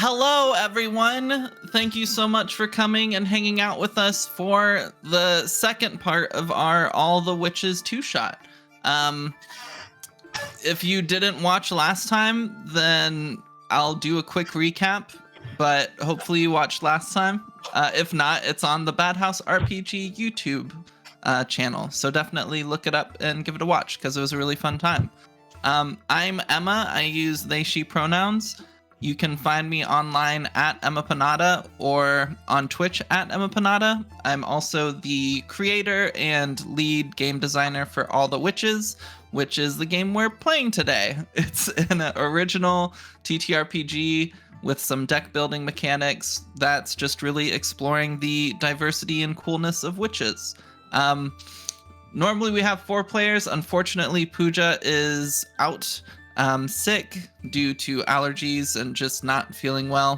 Hello, everyone. Thank you so much for coming and hanging out with us for the second part of our All the Witches two-shot. If you didn't watch last time, then I'll do a quick recap, but hopefully you watched last time. If not, it's on the Bad House RPG YouTube channel, so definitely look it up and give it a watch because it was a really fun time. I'm Emma. I use they, she pronouns. You can find me online at Emmapanada or on Twitch at Emmapanada. I'm also the creator and lead game designer for All the Witches, which is the game we're playing today. It's an original TTRPG with some deck building mechanics that's just really exploring the diversity and coolness of witches. Normally we have 4 players. Unfortunately, Pooja is out sick due to allergies and just not feeling well.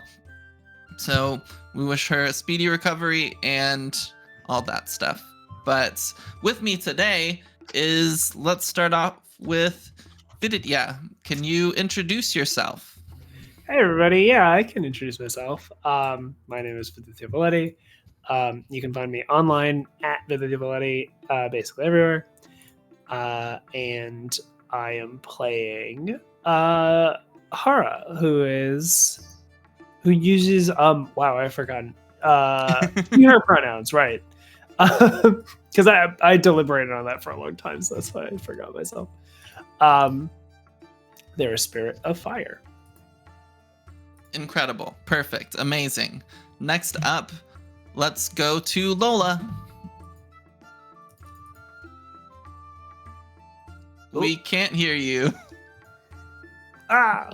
So we wish her a speedy recovery and all that stuff. But with me today is, let's start off with Vidya. Can you introduce yourself? Hey everybody, yeah, I can introduce myself. My name is Vidya Valetti. You can find me online at Vidya Valetti, basically everywhere. And I am playing Hara, who uses wow, I've forgotten her pronouns, right? Because I deliberated on that for a long time, so that's why I forgot myself. They're a spirit of fire. Incredible, perfect, amazing. Next up, let's go to Lola. We can't hear you. Ah!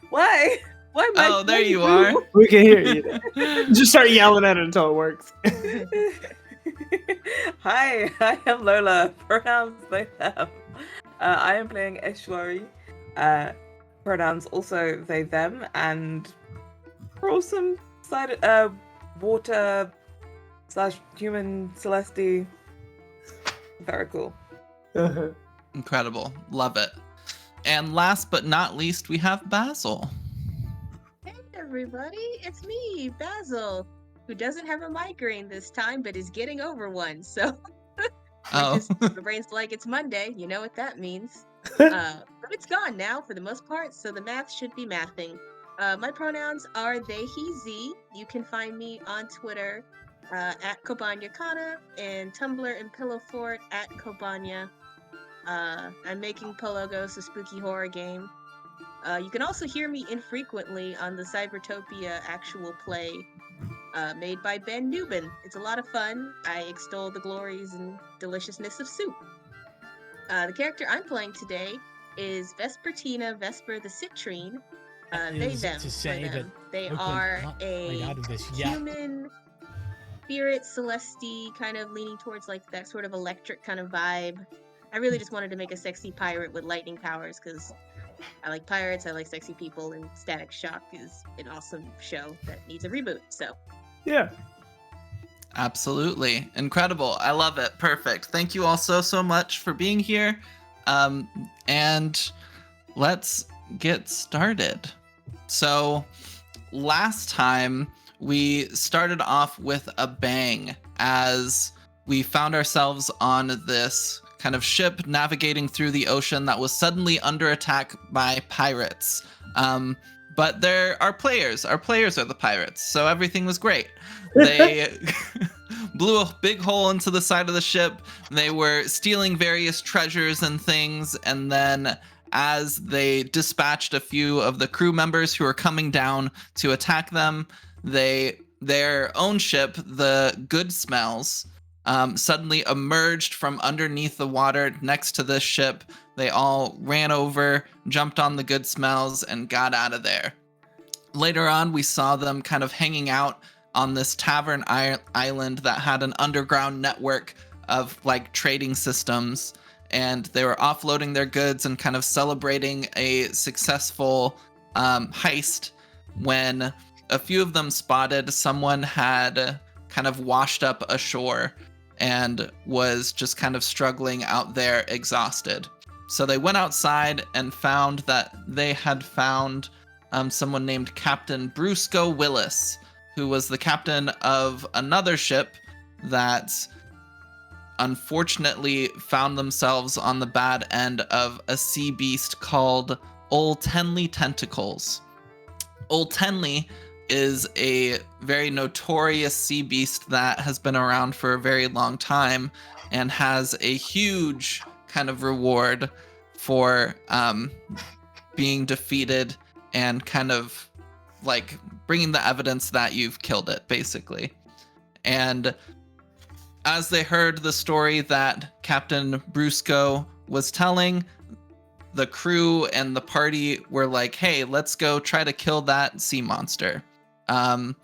Why? Why? Oh, there you are. We can hear you. Just start yelling at it until it works. Hi, I am Lola. Pronouns they them. I am playing Eshwari. Pronouns also they them, and we're awesome side water / human celesti. Very cool. Incredible. Love it. And last but not least, we have Basil. Hey everybody, it's me, Basil, who doesn't have a migraine this time, but is getting over one. So, my brain's like, it's Monday, you know what that means. But it's gone now for the most part, so the math should be mathing. My pronouns are they, he, z. You can find me on Twitter at Kobanya and Tumblr and Pillow Fort at Kobanya. I'm making Pologos, a spooky horror game. You can also hear me infrequently on the Cybertopia actual play made by Ben Newman. It's a lot of fun. I extol the glories and deliciousness of soup. The character I'm playing today is Vespertina Vesper the Citrine. They, them, for them. They are a human spirit, celesti, kind of leaning towards like that sort of electric kind of vibe. I really just wanted to make a sexy pirate with lightning powers because I like pirates, I like sexy people, and Static Shock is an awesome show that needs a reboot. So, yeah. Absolutely. Incredible. I love it. Perfect. Thank you all so much for being here. And let's get started. So, last time we started off with a bang as we found ourselves on this kind of ship navigating through the ocean that was suddenly under attack by pirates. But there are players. Our players are the pirates, so everything was great. They blew a big hole into the side of the ship. They were stealing various treasures and things, and then as they dispatched a few of the crew members who were coming down to attack them, their own ship, the Good Smells, suddenly emerged from underneath the water next to this ship. They all ran over, jumped on the Good Smells, and got out of there. Later on, we saw them kind of hanging out on this tavern island that had an underground network of like trading systems, and they were offloading their goods and kind of celebrating a successful heist when a few of them spotted someone had kind of washed up ashore and was just kind of struggling out there exhausted. So they went outside and found that they had found someone named Captain Brusco Willis, who was the captain of another ship that unfortunately found themselves on the bad end of a sea beast called Old Tenley Tentacles. Old Tenley is a very notorious sea beast that has been around for a very long time and has a huge kind of reward for being defeated and kind of like bringing the evidence that you've killed it, basically. And as they heard the story that Captain Brusco was telling, the crew and the party were like, hey, let's go try to kill that sea monster. And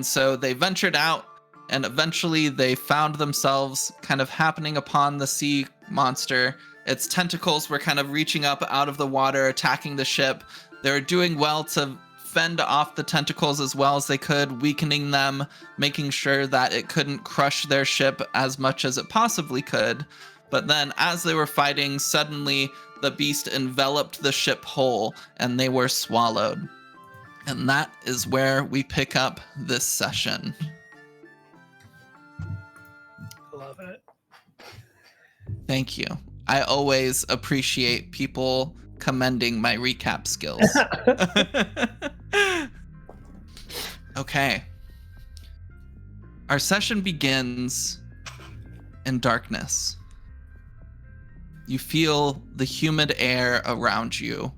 so they ventured out, and eventually they found themselves kind of happening upon the sea monster. Its tentacles were kind of reaching up out of the water, attacking the ship. They were doing well to fend off the tentacles as well as they could, weakening them, making sure that it couldn't crush their ship as much as it possibly could. But then as they were fighting, suddenly the beast enveloped the ship whole and they were swallowed. And that is where we pick up this session. I love it. Thank you. I always appreciate people commending my recap skills. Okay. Our session begins in darkness. You feel the humid air around you,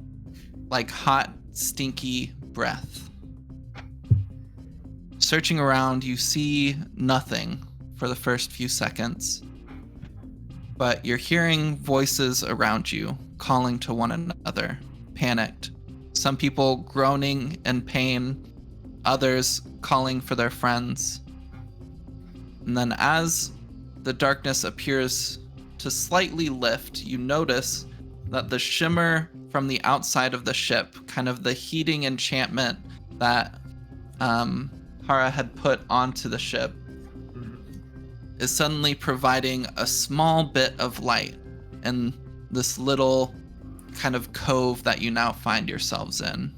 like hot, stinky breath. Searching around, you see nothing for the first few seconds, but you're hearing voices around you calling to one another, panicked. Some people groaning in pain, others calling for their friends. And then as the darkness appears to slightly lift, you notice that the shimmer from the outside of the ship, kind of the heating enchantment that Hara had put onto the ship, is suddenly providing a small bit of light in this little kind of cove that you now find yourselves in.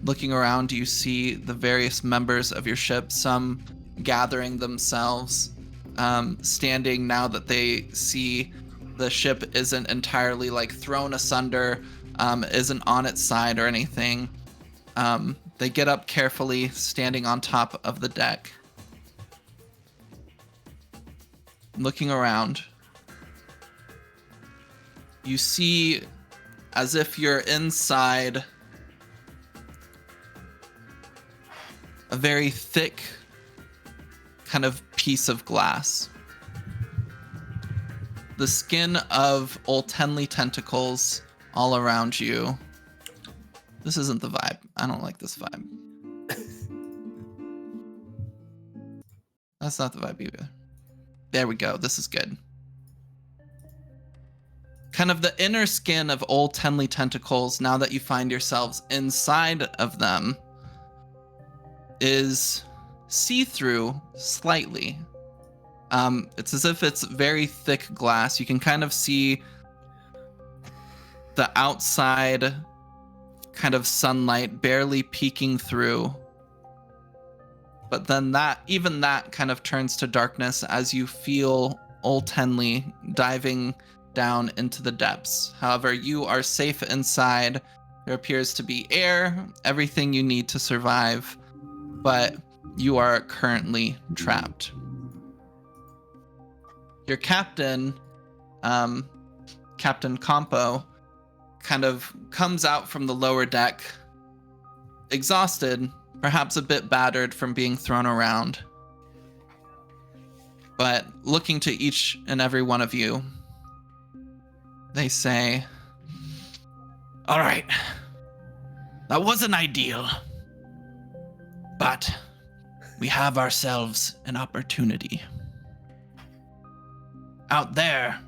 Looking around, you see the various members of your ship, some gathering themselves, standing now that they see the ship isn't entirely like thrown asunder, isn't on its side or anything. They get up carefully, standing on top of the deck. Looking around, you see as if you're inside a very thick kind of piece of glass. The skin of Old Tenley tentacles all around you. This isn't the vibe. I don't like this vibe. That's not the vibe either. There we go. This is good. Kind of the inner skin of Old Tenley tentacles, now that you find yourselves inside of them, is see-through slightly. It's as if it's very thick glass. You can kind of see the outside kind of sunlight barely peeking through. But then even that kind of turns to darkness as you feel Old Tenley diving down into the depths. However, you are safe inside. There appears to be air, everything you need to survive, but you are currently trapped. Your captain, Captain Campo, kind of comes out from the lower deck, exhausted, perhaps a bit battered from being thrown around. But looking to each and every one of you, they say, "All right, that wasn't ideal, but we have ourselves an opportunity. Out there,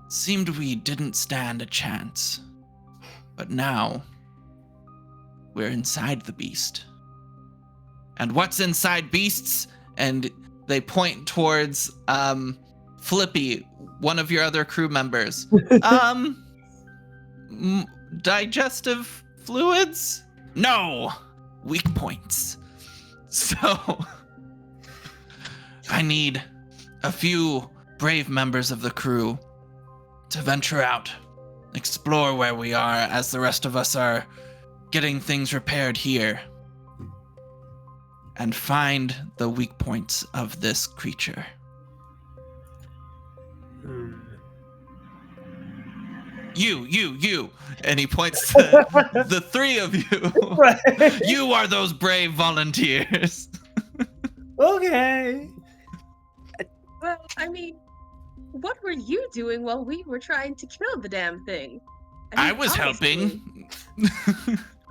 seemed we didn't stand a chance, but now we're inside the beast. And what's inside beasts?" And they point towards Flippy, one of your other crew members. digestive fluids? No, weak points. So I need a few brave members of the crew to venture out, explore where we are as the rest of us are getting things repaired here, and find the weak points of this creature. You, and he points to the three of you. Right. You are those brave volunteers. Okay. Well, I mean, what were you doing while we were trying to kill the damn thing? I was helping.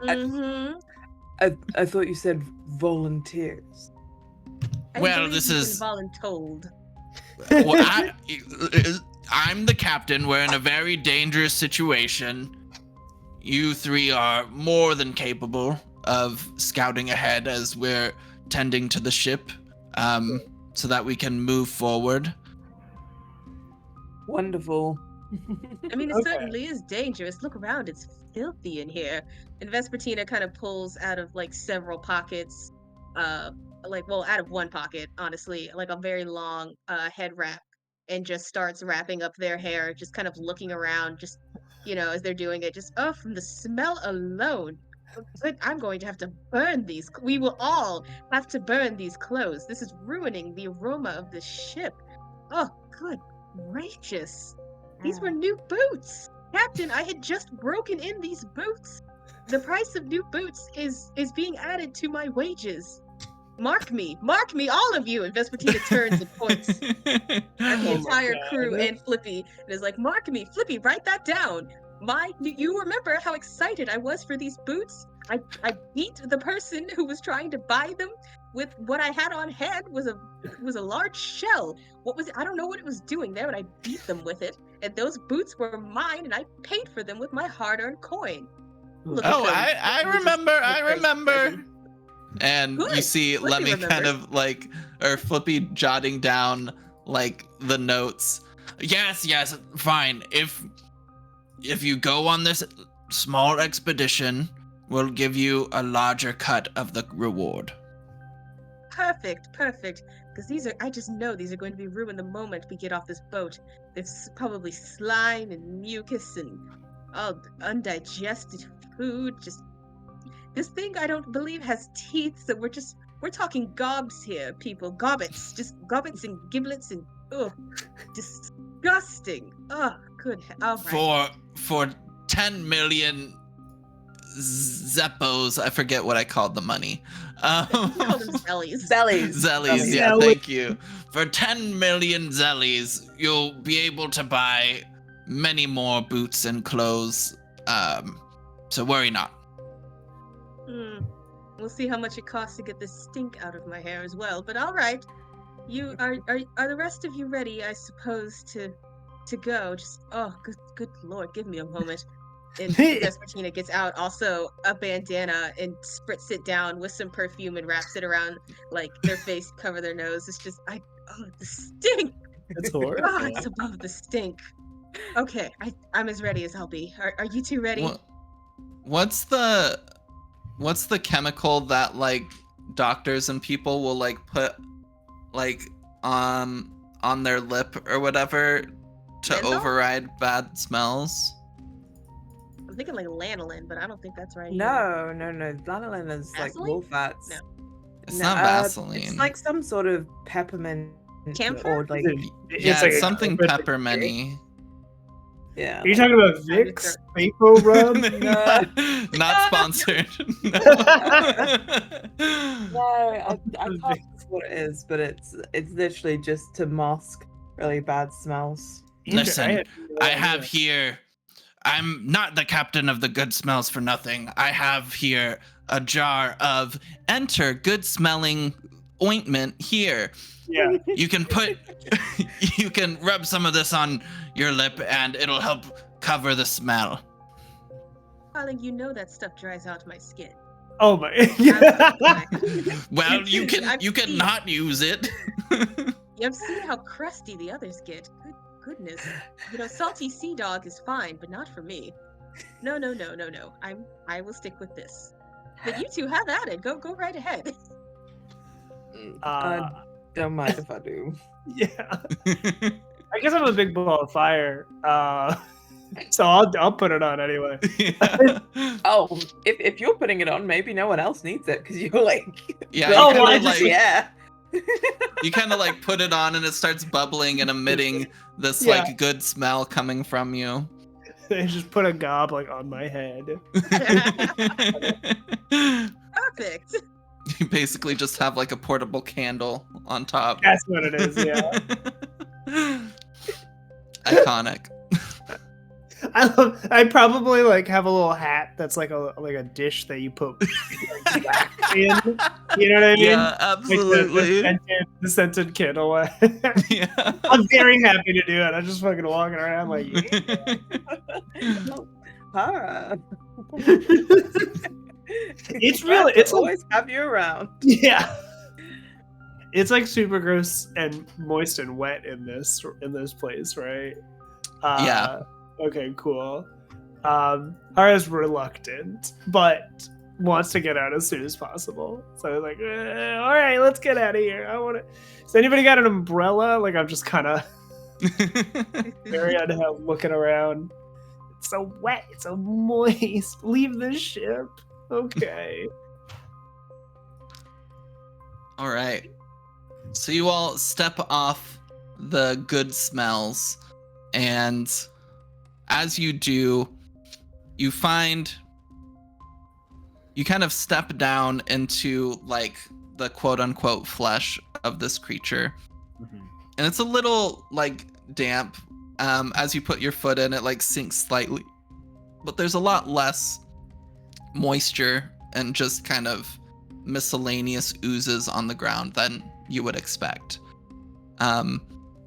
Mm-hmm. I thought you said volunteers. Well, this is voluntold. well, I'm the captain. We're in a very dangerous situation. You three are more than capable of scouting ahead as we're tending to the ship, so that we can move forward. Wonderful. I mean, it Okay. certainly is dangerous. Look around, it's filthy in here. And Vespertina kind of pulls out of like several pockets, out of one pocket, honestly, like a very long head wrap, and just starts wrapping up their hair, just kind of looking around, just, as they're doing it, just, from the smell alone. But I'm going to have to burn these. We will all have to burn these clothes. This is ruining the aroma of the ship. Oh, good gracious. These were new boots. Captain, I had just broken in these boots. The price of new boots is being added to my wages. Mark me, all of you. And Vespertina turns and points at the Oh entire my crew God. and Flippy and is like, mark me, Flippy, write that down. You remember how excited I was for these boots? I beat the person who was trying to buy them with what I had on hand was a large shell. What was it? I don't know what it was doing there, but I beat them with it. And those boots were mine, and I paid for them with my hard-earned coin. Look at Oh, them. I They just remember. look I very remember. sturdy. And you Good. see Flippy Lemmy kind remembers. of Flippy jotting down like the notes. Yes, fine. If you go on this small expedition, we'll give you a larger cut of the reward. Perfect. Because I just know these are going to be ruined the moment we get off this boat. There's probably slime and mucus and all undigested food. Just this thing I don't believe has teeth, so we're talking gobs here, people. Gobbets. Just gobbets and giblets and disgusting. Oh, good. All right. For 10 million zeppos, I forget what I called the money. We call them zellies. Zellies, yeah, Zellies. thank you. For 10 million zellies, you'll be able to buy many more boots and clothes. So worry not. We'll see how much it costs to get this stink out of my hair as well. But all right, you are the rest of you ready? I suppose to go. Just good lord, give me a moment. And Vespertina gets out also a bandana and spritz it down with some perfume and wraps it around like their face, cover their nose. It's just the stink. It's horrible. It's above the stink. Okay, I'm as ready as I'll be. Are you two ready? What's the chemical that like doctors and people will like put like on their lip or whatever to Menthol? override bad smells? I'm thinking like lanolin, but I don't think that's right. No. Lanolin is like Vaseline? wolfats. No. It's not Vaseline. It's like some sort of peppermint Camphor? or like Yeah, like it's a something liquid pepperminty. yeah. Are you talking about Vicks Vapo Rub? Not sponsored. No, I can't guess what it is, but it's literally just to mask really bad smells. Listen, I have here. I'm not the captain of the good smells for nothing. I have here a jar of enter good smelling ointment here. Yeah. You can rub some of this on your lip and it'll help cover the smell. Darling, you know that stuff dries out my skin. Oh my. Well, you can I've seen- not use it. You've seen how crusty the others get. Good goodness. Salty sea dog is fine, but not for me. No. I will stick with this. But you two have at it. Go right ahead. I don't mind if I do. Yeah. I guess I'm a big ball of fire. So I'll put it on anyway. Yeah. Oh, if you're putting it on, maybe no one else needs it because you're like, Yeah, Oh, you well, I kind of just- like yeah. you kind of like put it on and it starts bubbling and emitting this Yeah. like good smell coming from you. They just put a gob like on my head. Perfect. You basically just have like a portable candle on top. That's what it is. Yeah. Iconic. I probably like have a little hat that's like a dish that you put like, wax in. You know what I mean? Yeah, Like absolutely. the scented candle one. Yeah. I'm very happy to do it. I'm just fucking walking around like, Huh. It's Glad really- to it's like- always have you around. yeah. It's like super gross and moist and wet in this place, right? Yeah. Okay, cool. Hara's reluctant, but wants to get out as soon as possible. So I was like, all right, let's get out of here. I want to. Has anybody got an umbrella? Like, I'm just kind of very unhelpful looking around. It's so wet. It's so moist. Leave the ship. Okay. All right. So you all step off the good smells, and as you do, you kind of step down into like the quote unquote flesh of this creature. And it's a little like damp. As you put your foot in, it like sinks slightly, but there's a lot less moisture and just kind of miscellaneous oozes on the ground than you would expect.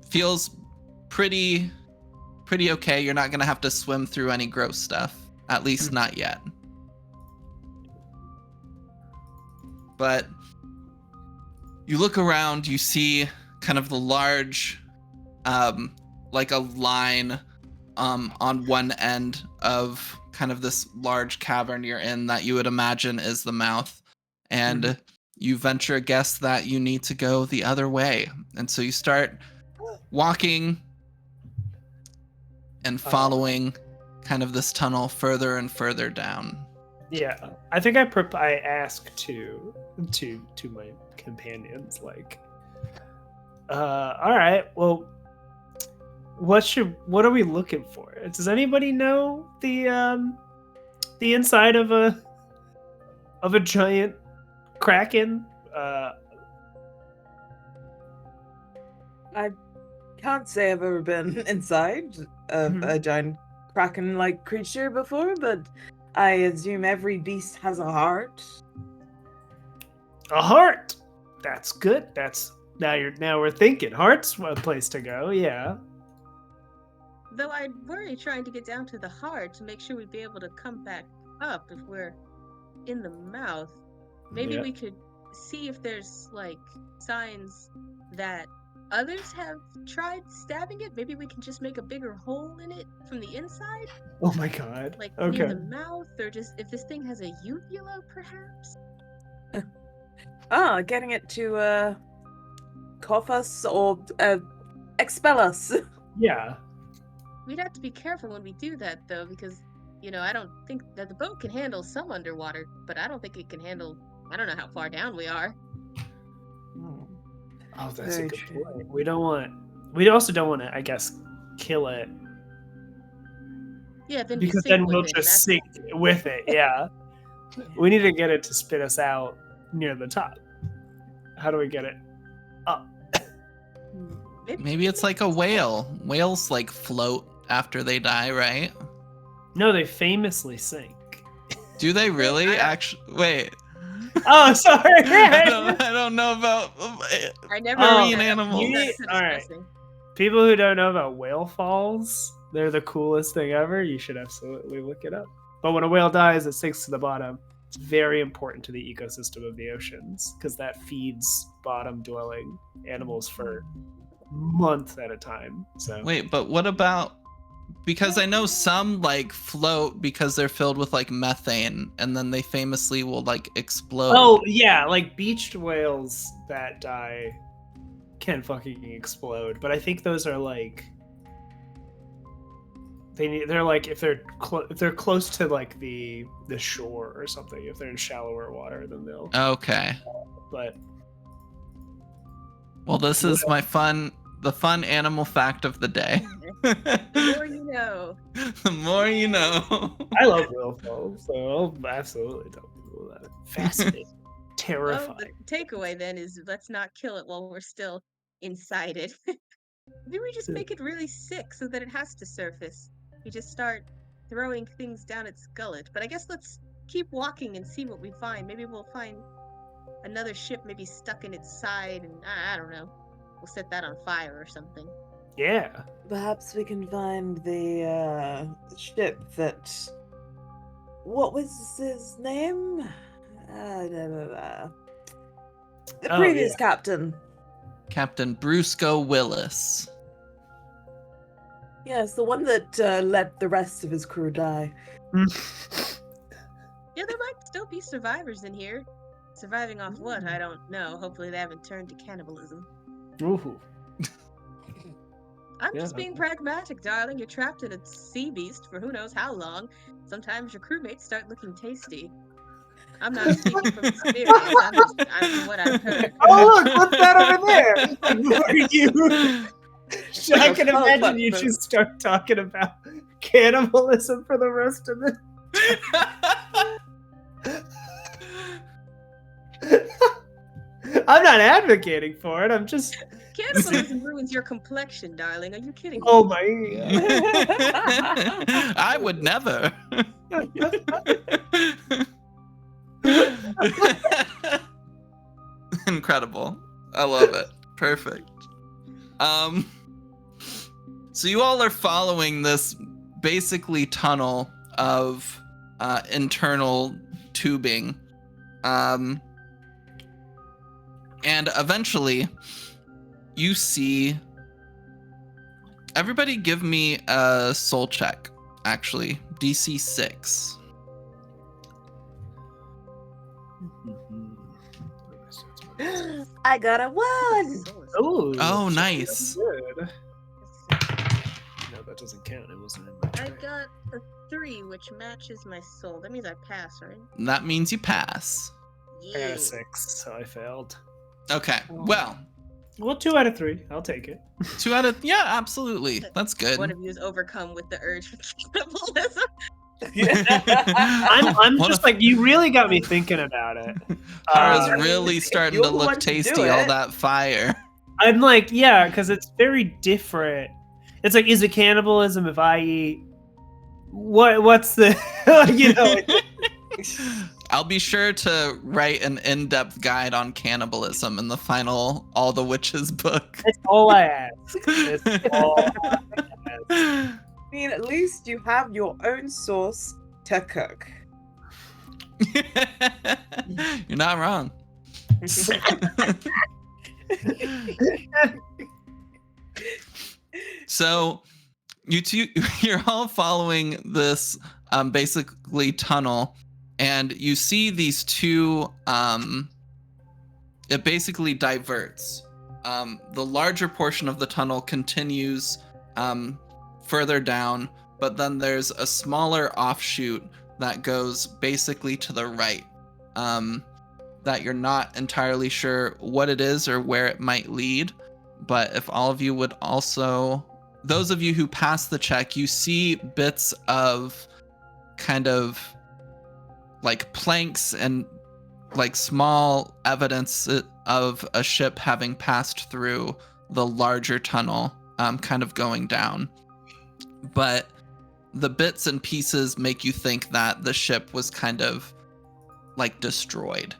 Feels pretty okay. You're not gonna have to swim through any gross stuff, at least not yet. But you look around, you see kind of the large, like a line on one end of kind of this large cavern you're in that you would imagine is the mouth. And you venture a guess that you need to go the other way. And so you start walking and following kind of this tunnel further and further down. Yeah, I think I ask to my companions like, all right, well, what are we looking for? Does anybody know the inside of a giant kraken? I can't say I've ever been inside of a giant kraken-like creature before, but I assume every beast has a heart. A heart. That's good. Now we're thinking. Heart's a place to go. Yeah. Though I'd worry trying to get down to the heart to make sure we'd be able to come back up if we're in the mouth. Maybe Yeah. we could see if there's like signs that others have tried stabbing it. Maybe we can just make a bigger hole in it from the inside, Oh my god. like Okay. near the mouth, or just if this thing has a uvula, perhaps. Getting it to cough us or expel us. Yeah. We'd have to be careful when we do that, though, because I don't think that the boat can handle some underwater, but I don't think it can handle. I don't know how far down we are. Oh, that's Very a good true. point. We also don't want to, I guess, kill it Yeah, then we because sink then with we'll it, and just that's- sink with it. Yeah. We need to get it to spit us out near the top. How do we get it up? Maybe it's like a whale. Whales like float after they die, right? No, they famously sink. Do they really? Actually, wait. Oh, sorry. I don't know about I never marine set up- animals. set up to All right. discussing. People who don't know about whale falls, they're the coolest thing ever. You should absolutely look it up. But when a whale dies, it sinks to the bottom. It's very important to the ecosystem of the oceans because that feeds bottom-dwelling animals for months at a time. So Wait, but what about Because I know some like float because they're filled with like methane, and then they famously will like explode. Oh yeah, like beached whales that die can fucking explode. But I think those are like they're like if they're close to like the shore or something. If they're in shallower water, then they'll. Okay. But well, this is the fun animal fact of the day. The more you know. The more you know. I love whale falls, so I'll absolutely tell people that. Fascinating. Terrifying. Well, the takeaway then is let's not kill it while we're still inside it. Maybe we just make it really sick so that it has to surface. We just start throwing things down its gullet. But I guess let's keep walking and see what we find. Maybe we'll find another ship maybe stuck in its side, and I don't know. We'll set that on fire or something. Yeah. Perhaps we can find the ship that. What was his name? The previous captain. Captain Brusco Willis. Yes, the one that let the rest of his crew die. Yeah, there might still be survivors in here. Surviving off what? I don't know. Hopefully they haven't turned to cannibalism. Ooh. I'm just being pragmatic, darling. You're trapped in a sea beast for who knows how long. Sometimes your crewmates start looking tasty. I'm not speaking from experience. I'm what I've heard. Oh look, what's that over there? Who are you? I can imagine you just start talking about cannibalism for the rest of the. I'm not advocating for it. I'm just. Cannibalism ruins your complexion, darling. Are you kidding me? Oh my God. I would never. Incredible. I love it. Perfect. So you all are following this basically tunnel of internal tubing. And eventually you see. Everybody give me a soul check, actually. DC 6. I got a 1. Oh, nice. Good. No, that doesn't count. It wasn't in my I tray. got a 3, which matches my soul. That means I pass, right? That means you pass. I got a 6, so I failed. Okay, well. Well, 2 out of 3. I'll take it. 2 out of... Yeah, absolutely. That's good. One of you is overcome with the urge for cannibalism. I'm just like, you really got me thinking about it. Kara's really starting to you're the look one to do tasty, all it. that fire. I'm like, yeah, because it's very different. It's like, is it cannibalism if I eat? What's the, you know? I'll be sure to write an in-depth guide on cannibalism in the final All the Witches book. That's all I ask. That's all I ask. I mean, at least you have your own sauce to cook. You're not wrong. So you're all following this basically tunnel, and you see these two it basically diverts. The larger portion of the tunnel continues further down, but then there's a smaller offshoot that goes basically to the right, that you're not entirely sure what it is or where it might lead. But if all of you would also, those of you who pass the check, you see bits of kind of like planks and like small evidence of a ship having passed through the larger tunnel, kind of going down. But the bits and pieces make you think that the ship was kind of like destroyed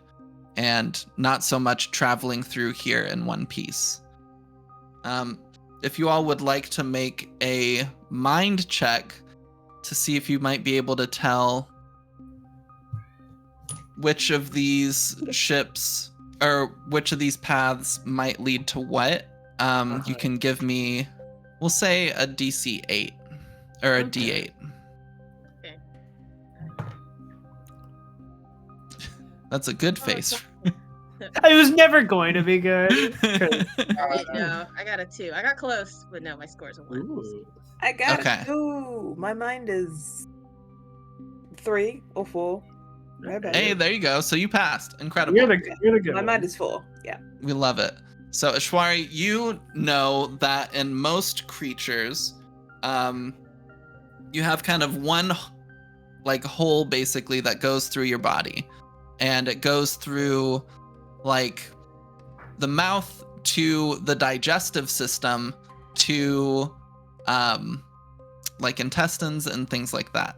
and not so much traveling through here in one piece. If you all would like to make a mind check to see if you might be able to tell which of these ships or which of these paths might lead to what, you can give me, we'll say a DC 8. or a Okay. D8. Okay. That's a good Oh, face. It was never going to be good. 'cause, No, I got a 2. I got close, but no, my score's a 1. ooh. I got Okay. a 2. My mind is 3 or 4. Right about Hey, it. there you go. So you passed. Incredible. You're the good My one. mind is 4. Yeah. We love it. So Ashwari, you know that in most creatures, you have kind of one like hole basically that goes through your body, and it goes through like the mouth to the digestive system to like intestines and things like that.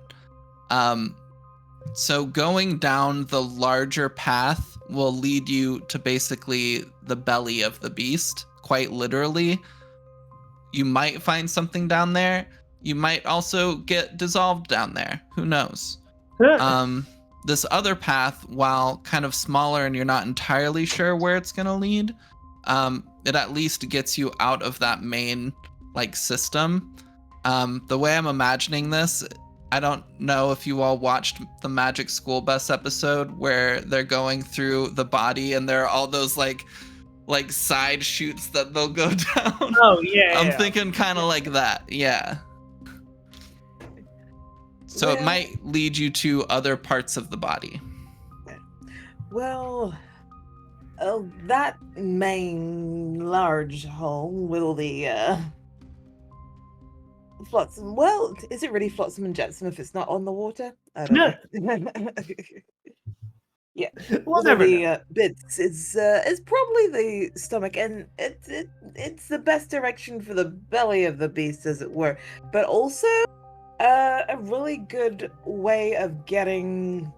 So going down the larger path will lead you to basically the belly of the beast, quite literally. You might find something down there. You might also get dissolved down there. Who knows? This other path, while kind of smaller and you're not entirely sure where it's going to lead, it at least gets you out of that main like system. The way I'm imagining this, I don't know if you all watched the Magic School Bus episode where they're going through the body and there are all those like side chutes that they'll go down. Oh yeah. I'm yeah. thinking kind of like that. Yeah. So it Well- might lead you to other parts of the body. Well, that main large hole will the flotsam. Well, is it really flotsam and jetsam if it's not on the water? I don't know. Yeah. We'll So never know. the bits is probably the stomach, and it's the best direction for the belly of the beast, as it were, but also a really good way of getting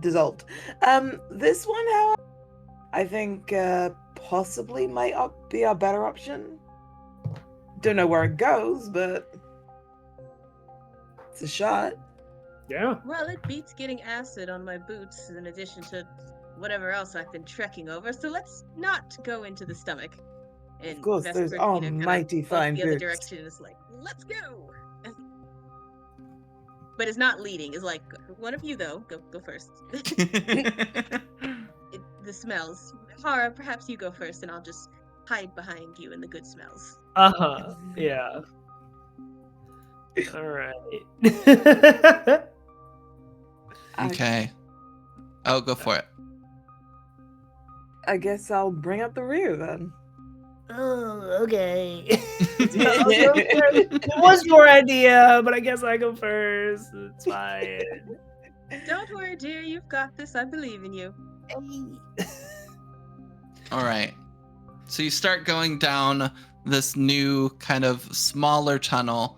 dissolved. This one, however, I think possibly might be a better option. Don't know where it goes, but it's a shot. Yeah. Well, it beats getting acid on my boots in addition to whatever else I've been trekking over, so let's not go into the stomach. And Of course, Vesper, there's kinda almighty points fine the other boots. direction and is like, let's go! But it's not leading. It's like, one of you, though, go first. The smells. Hara, perhaps you go first, and I'll just hide behind you in the good smells. Yeah. All right. Okay. Oh, go for it. I guess I'll bring up the rear then. Oh, okay. It was your idea, but I guess I go first. It's fine. Don't worry, dear. You've got this. I believe in you. All right. So you start going down this new kind of smaller tunnel.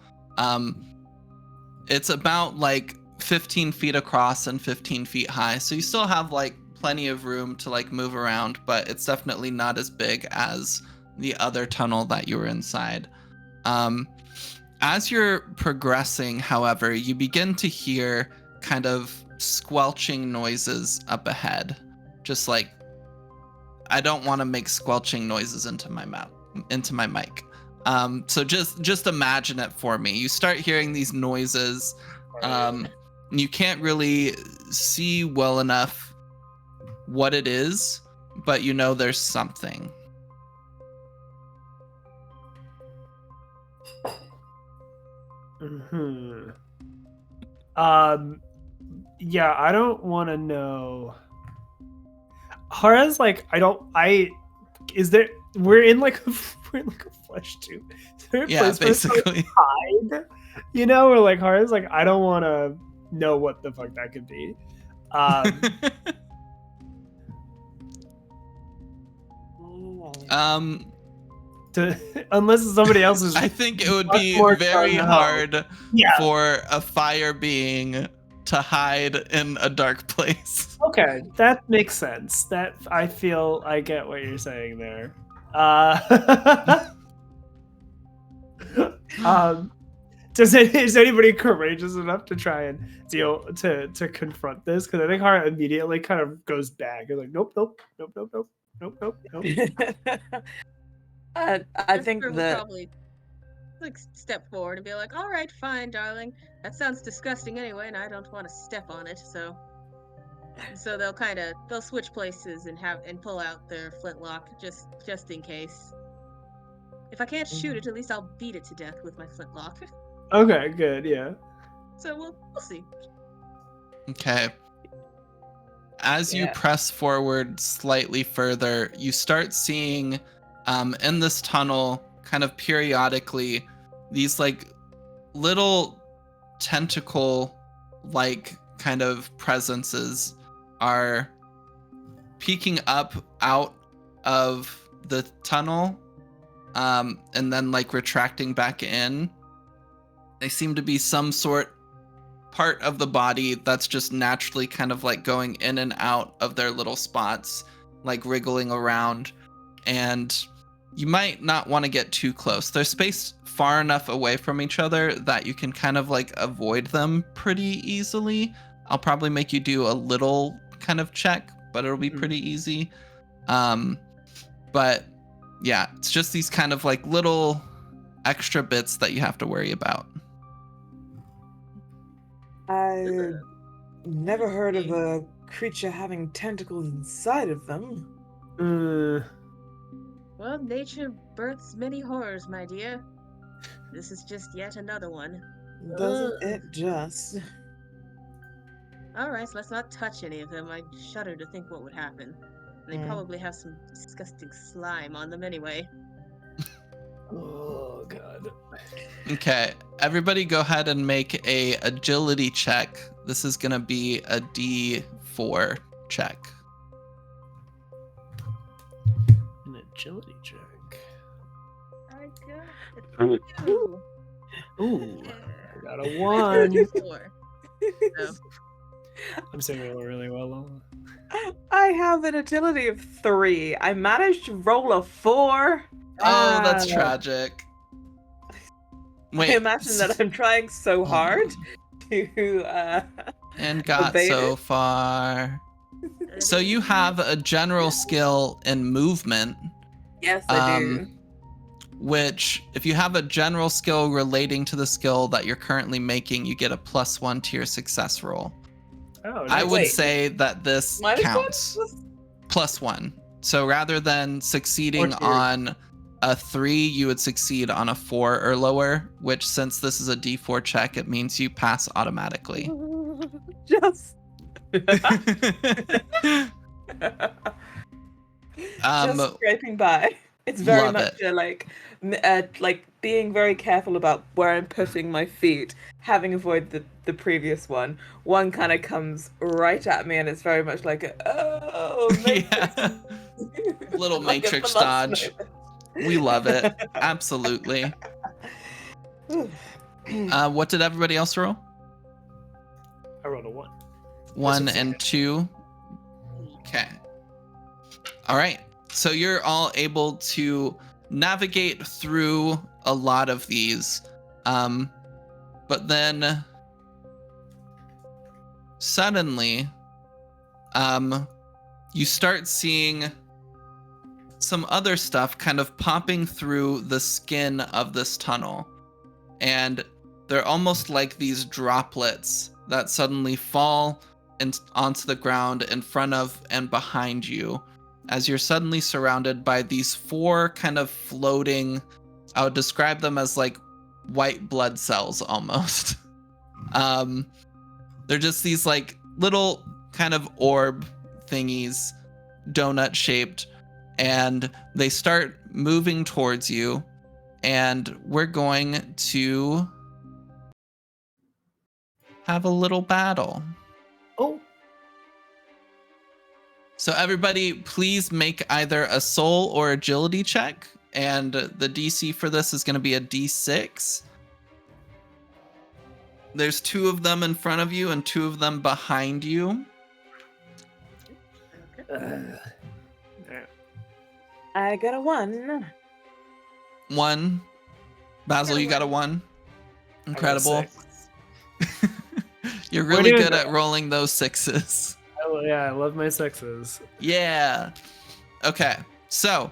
It's about like 15 feet across and 15 feet high. So you still have like plenty of room to like move around, but it's definitely not as big as the other tunnel that you were inside. As you're progressing, however, you begin to hear kind of squelching noises up ahead. Just like, I don't want to make squelching noises into my mic. So just imagine it for me. You start hearing these noises. You can't really see well enough what it is, but you know there's something. Yeah, I don't want to know. Hara's like, we're in like a flesh tube. Is there a Yeah, place for us to, like, basically. hide? You know, or like Hara's like, I don't want to know what the fuck that could be. Unless somebody else is. I think it would be more very fun, hard Yeah. for a fire being to hide in a dark place. Okay, that makes sense. That I feel I get what you're saying there. Is anybody courageous enough to try and deal to confront this? Because I think Hara immediately kind of goes back. It's like, nope. I think Vesper will that probably like step forward and be like, "All right, fine, darling. That sounds disgusting anyway, and I don't want to step on it." So they'll switch places and pull out their flintlock just in case. If I can't shoot it, at least I'll beat it to death with my flintlock. Okay, good, yeah. So we'll see. Okay. As you Yeah. press forward slightly further, you start seeing in this tunnel, kind of periodically, these like little tentacle like kind of presences are peeking up out of the tunnel and then like retracting back in. They seem to be some part of the body that's just naturally kind of like going in and out of their little spots, like wriggling around. And you might not want to get too close. They're spaced far enough away from each other that you can kind of like avoid them pretty easily. I'll probably make you do a little kind of check, but it'll be pretty easy. But yeah, it's just these kind of like little extra bits that you have to worry about. I never heard of a creature having tentacles inside of them. Well, nature births many horrors, my dear. This is just yet another one. Doesn't it just? Alright, so let's not touch any of them. I shudder to think what would happen. They probably have some disgusting slime on them anyway. Oh god. Okay, everybody go ahead and make a agility check. This is gonna be a D4 check. An agility check. I got a 2. Ooh, I got a 1. 4. So, I'm saying really well, Lola. I have an agility of 3. I managed to roll a 4. Oh, that's tragic. Wait. I imagine that I'm trying so hard to and got evade so it. far. So you have a general skill in movement. Yes, I do. Which, if you have a general skill relating to the skill that you're currently making, you get a +1 to your success roll. Oh, I nice. would say that this Minus counts. +1. So rather than succeeding Or two. on a 3, you would succeed on a 4 or lower, which since this is a D4 check, it means you pass automatically. Just scraping by. It's very love much like being very careful about where I'm putting my feet, having avoided the previous one. One kind of comes right at me, and it's very much like yeah. Little like a Matrix velocity. dodge. We love it. Absolutely. What did everybody else roll? I rolled a 1. 1 was and 2. Okay. All right. So you're all able to navigate through a lot of these. But then suddenly, you start seeing some other stuff kind of popping through the skin of this tunnel. And they're almost like these droplets that suddenly fall onto the ground in front of and behind you, as you're suddenly surrounded by these 4 kind of floating, I would describe them as like white blood cells almost. They're just these like little kind of orb thingies, donut shaped, and they start moving towards you, and we're going to have a little battle. Oh. So everybody, please make either a soul or agility check, and the DC for this is going to be a D6. There's 2 of them in front of you and 2 of them behind you. I got a 1. 1. Basil, you got a 1. Incredible. You're really good at rolling those 6s. Oh yeah, I love my 6s. Yeah. Okay. So,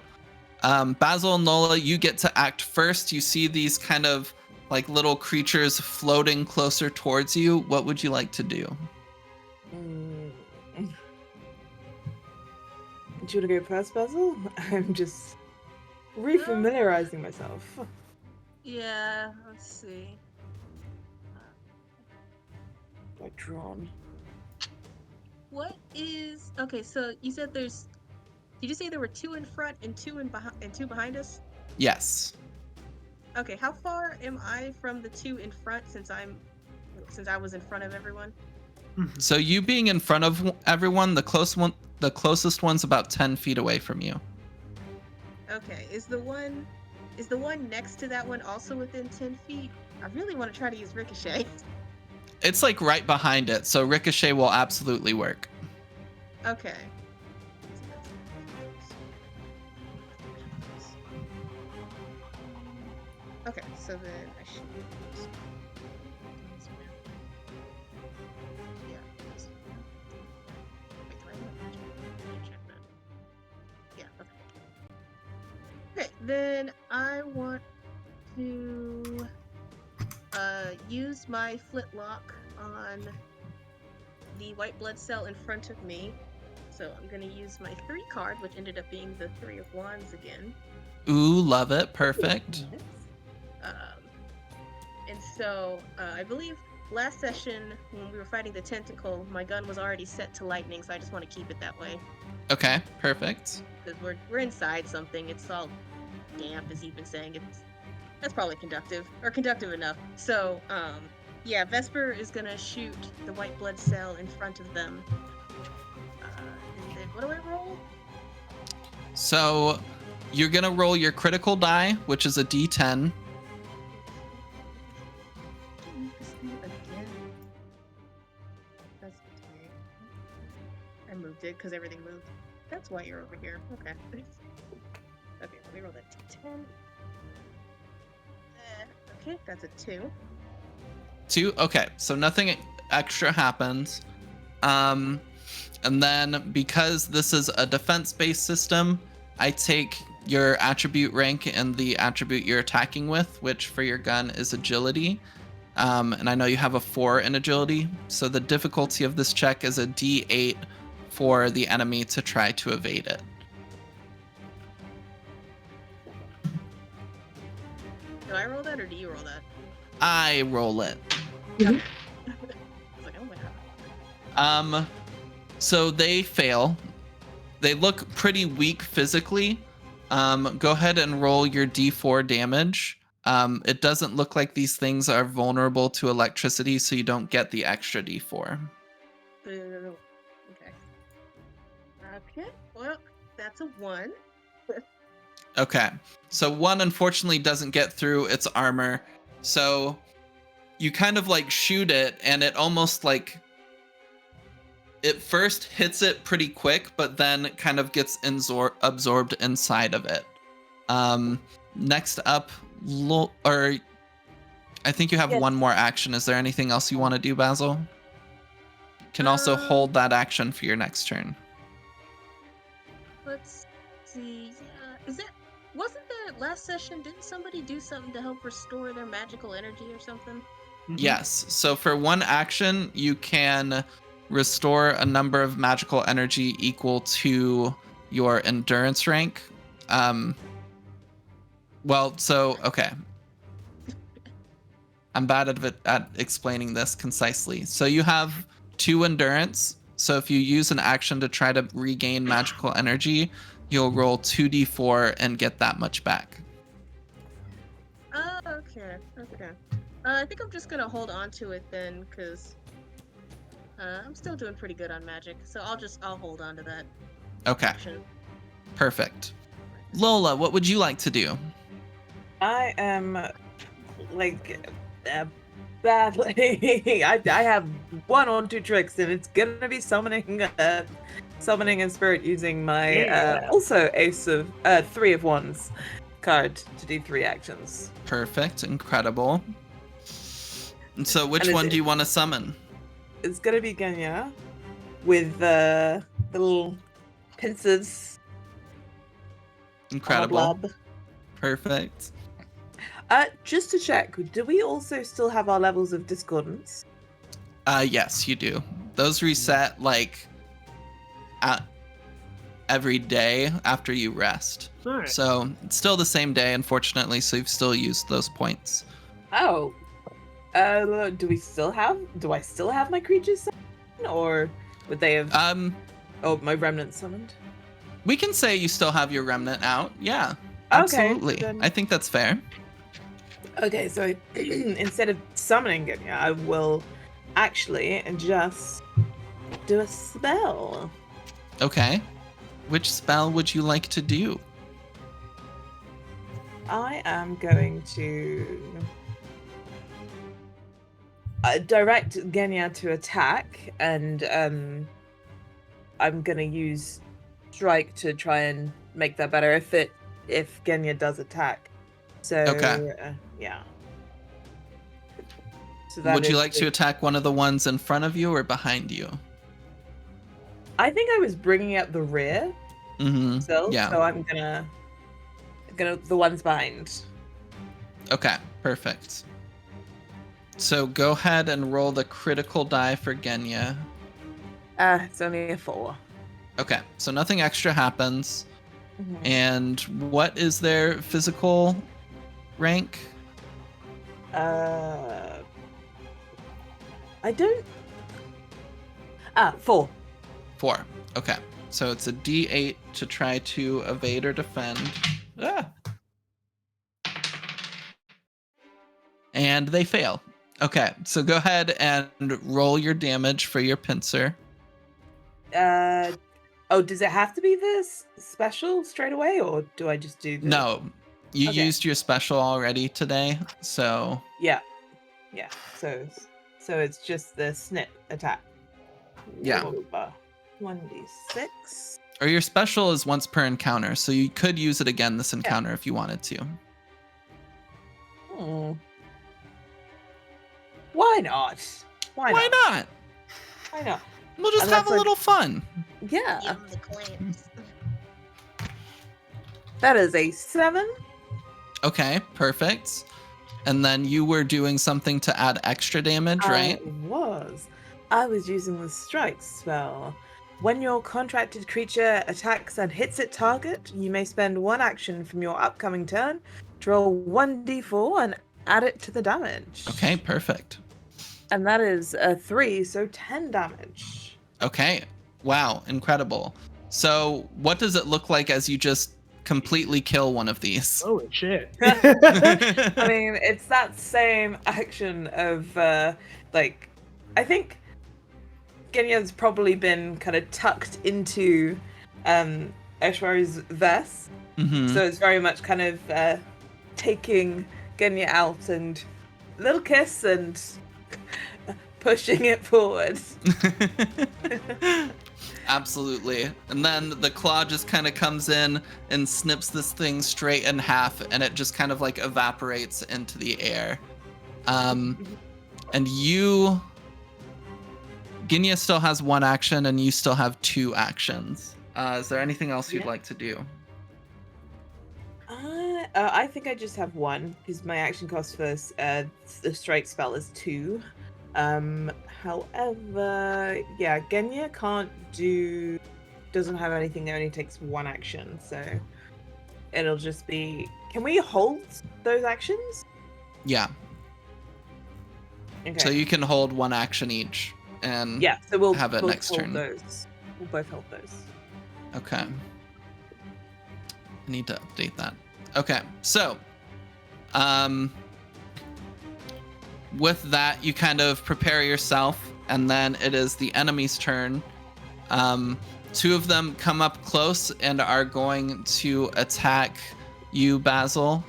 Basil and Lola, you get to act first. You see these kind of like little creatures floating closer towards you. What would you like to do? Do you want to go first, Basil? I'm just refamiliarizing myself. Yeah, let's see. Like drawn. What is okay? So you said there's. Did you say there were 2 in front and 2 and 2 behind us? Yes. Okay, how far am I from the 2 in front since I was in front of everyone? So you being in front of everyone, the closest one's about 10 feet away from you. Okay, is the one next to that one also within 10 feet? I really want to try to use Ricochet. It's like right behind it, so Ricochet will absolutely work. Okay. Okay, so then I should use. Yeah. Wait, do I have magic? Let me check that. Yeah, okay. Okay, then I want to use my flintlock on the white blood cell in front of me. So I'm gonna use my 3 card, which ended up being the 3 of Wands again. Ooh, love it. Perfect. And so I believe last session when we were fighting the tentacle, my gun was already set to lightning, so I just want to keep it that way. Okay, perfect. Because we're inside something. It's all damp, as you've been saying. That's probably conductive enough. So yeah, Vesper is gonna shoot the white blood cell in front of them. And then what do I roll? So you're going to roll your critical die, which is a D10. I moved it because everything moved. That's why you're over here. Okay. Okay, let me roll that D10. Okay, that's a 2. 2? Okay, so nothing extra happens. And then because this is a defense-based system, I take your attribute rank and the attribute you're attacking with, which for your gun is agility. And I know you have a 4 in agility, so the difficulty of this check is a D8 for the enemy to try to evade it. Do I roll that or do you roll that? I roll it. I was like, oh my god. So they fail. They look pretty weak physically. Go ahead and roll your D4 damage. It doesn't look like these things are vulnerable to electricity, so you don't get the extra D4. Boo. Okay. Okay, well, that's a 1. Okay, so 1 unfortunately doesn't get through its armor. So you kind of like shoot it, and it almost like it first hits it pretty quick, but then kind of gets absorbed inside of it. Next up, or I think you have one more action. Is there anything else you want to do, Basil? You can also hold that action for your next turn. Let's see. Yeah, wasn't that last session? Didn't somebody do something to help restore their magical energy or something? Mm-hmm. Yes. So for one action, you can restore a number of magical energy equal to your endurance rank. Okay. I'm bad at explaining this concisely. So you have 2 endurance. So if you use an action to try to regain magical energy, you'll roll 2d4 and get that much back. Okay. I think I'm just gonna hold on to it then, because I'm still doing pretty good on magic. So I'll hold on to that. Okay. Action. Perfect. Lola, what would you like to do? I am badly. I have 1 or 2 tricks, and it's gonna be summoning a spirit using my also ace of 3 of Wands card to do 3 actions. Perfect. Incredible. And so which one do you want to summon? It's gonna be Genya with the little pincers. Incredible. Blub. Perfect. Just to check, do we also still have our levels of discordance? Yes, you do. Those reset like every day after you rest. All right. So it's still the same day, unfortunately. So you've still used those points. Oh. Do I still have my creatures summoned? Or would they have my remnant summoned? We can say you still have your remnant out. Yeah. Okay, Absolutely. then- I think that's fair. Okay, so instead of summoning Genya, I will actually just do a spell. Okay. Which spell would you like to do? I am going to direct Genya to attack, and I'm gonna use strike to try and make that better if Genya does attack. So Okay. Yeah. So Would you like to attack one of the ones in front of you or behind you? I think I was bringing up the rear. Mm-hmm. So I'm gonna the ones behind. Okay, perfect. So go ahead and roll the critical die for Genya. It's only a 4. Okay, so nothing extra happens. Mhm. And what is their physical rank? I don't. 4. 4. Okay, so it's a D8 to try to evade or defend. And they fail. Okay, so go ahead and roll your damage for your pincer. Does it have to be this special straight away, or do I just do the... No, you Okay. used your special already today, so... Yeah. So it's just the snip attack. Yeah. 1d6. Or your special is once per encounter, so you could use it again this encounter if you wanted to. Why not? Why not? Why not? We'll just Unless have a little fun. Yeah. Yum the clams. That is a 7. Okay, perfect. And then you were doing something to add extra damage, right? I was using the strike spell. When your contracted creature attacks and hits its target, you may spend 1 action from your upcoming turn to roll 1d4 and add it to the damage. Okay, perfect. And that is a 3, so 10 damage. Okay, wow, incredible. So what does it look like as you just completely kill one of these? Holy shit. I mean, it's that same action of, I think Genya's probably been kind of tucked into Eshwari's vest. Mm-hmm. So it's very much kind of taking Genya out and little kiss and pushing it forward. Absolutely. And then the claw just kind of comes in and snips this thing straight in half, and it just kind of like evaporates into the air. And Genya still has 1 action, and you still have 2 actions. Is there anything else you'd like to do? I think I just have 1 because my action cost for the strike spell is 2. However, yeah, Genya doesn't have anything that only takes 1 action, so it'll just be... Can we hold those actions? Yeah. Okay. So you can hold 1 action each, and so we'll have it both next hold turn. those. We'll both hold those. Okay. I need to update that. Okay, so with that, you kind of prepare yourself, and then it is the enemy's turn. 2 of them come up close and are going to attack you, Basil,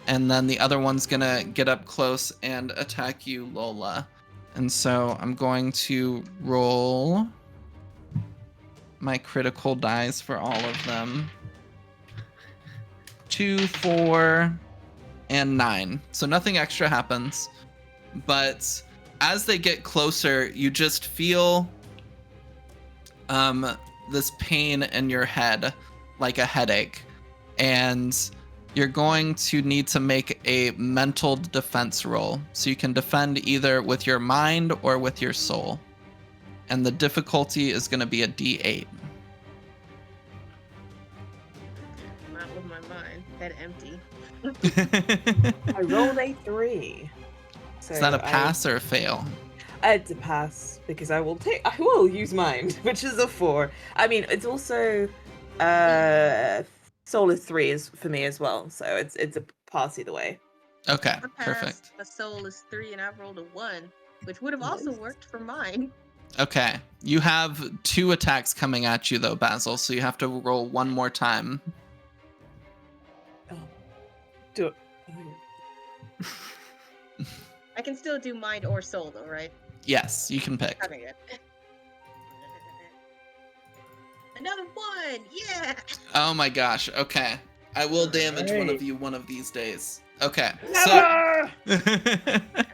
and then the other one's gonna get up close and attack you, Lola. And so I'm going to roll my critical dice for all of them. 2, 4, and 9. So nothing extra happens. But as they get closer, you just feel this pain in your head, like a headache. and you're going to need to make a mental defense roll. So you can defend either with your mind or with your soul. And the difficulty is going to be a D8. Not with my mind. Head empty. I rolled a 3. So Is that a pass or a fail? It's a pass because I will use mind, which is a 4. I mean, it's also soul is 3 is for me as well, so it's a pass either way. Okay, I passed, perfect. a soul is 3 and I rolled a 1, which would have also worked for mine. Okay, you have 2 attacks coming at you though, Basil, so you have to roll one more time. Oh. Do it. I can still do mind or soul though, right? Yes, you can pick. Okay, good. Another 1! Yeah! Oh my gosh, okay. I will damage one of Alright. you one of these days. Okay, Never!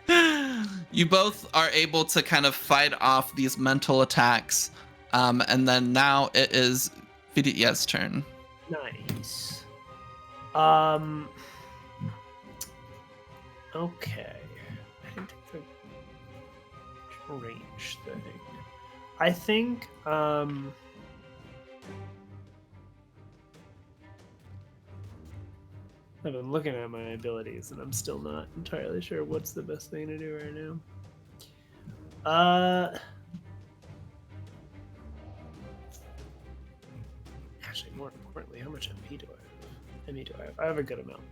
so you both are able to kind of fight off these mental attacks. And then now it is Vidya's turn. Nice. Okay. I didn't take the range thing. I think I've been looking at my abilities and I'm still not entirely sure what's the best thing to do right now. Actually, more importantly, how much MP do I have? MP do I have? I have a good amount.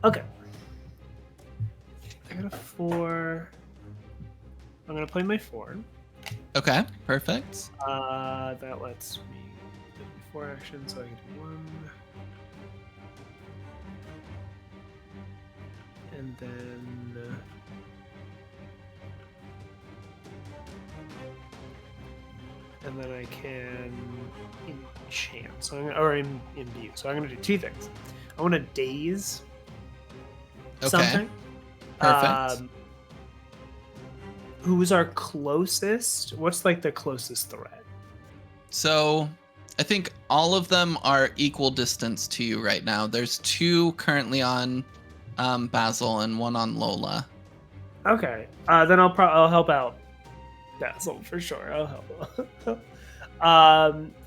Okay. I got a 4. I'm gonna play my 4. Okay, perfect. That lets me do 4 actions, so I can do 1. And then I can enchant. So imbue. So I'm gonna do 2 things. I want to daze something. Perfect. Who's our closest? What's like the closest threat? So I think all of them are equal distance to you right now. There's 2 currently on Basil and 1 on Lola. Okay. Then I'll help out Basil for sure. I'll help.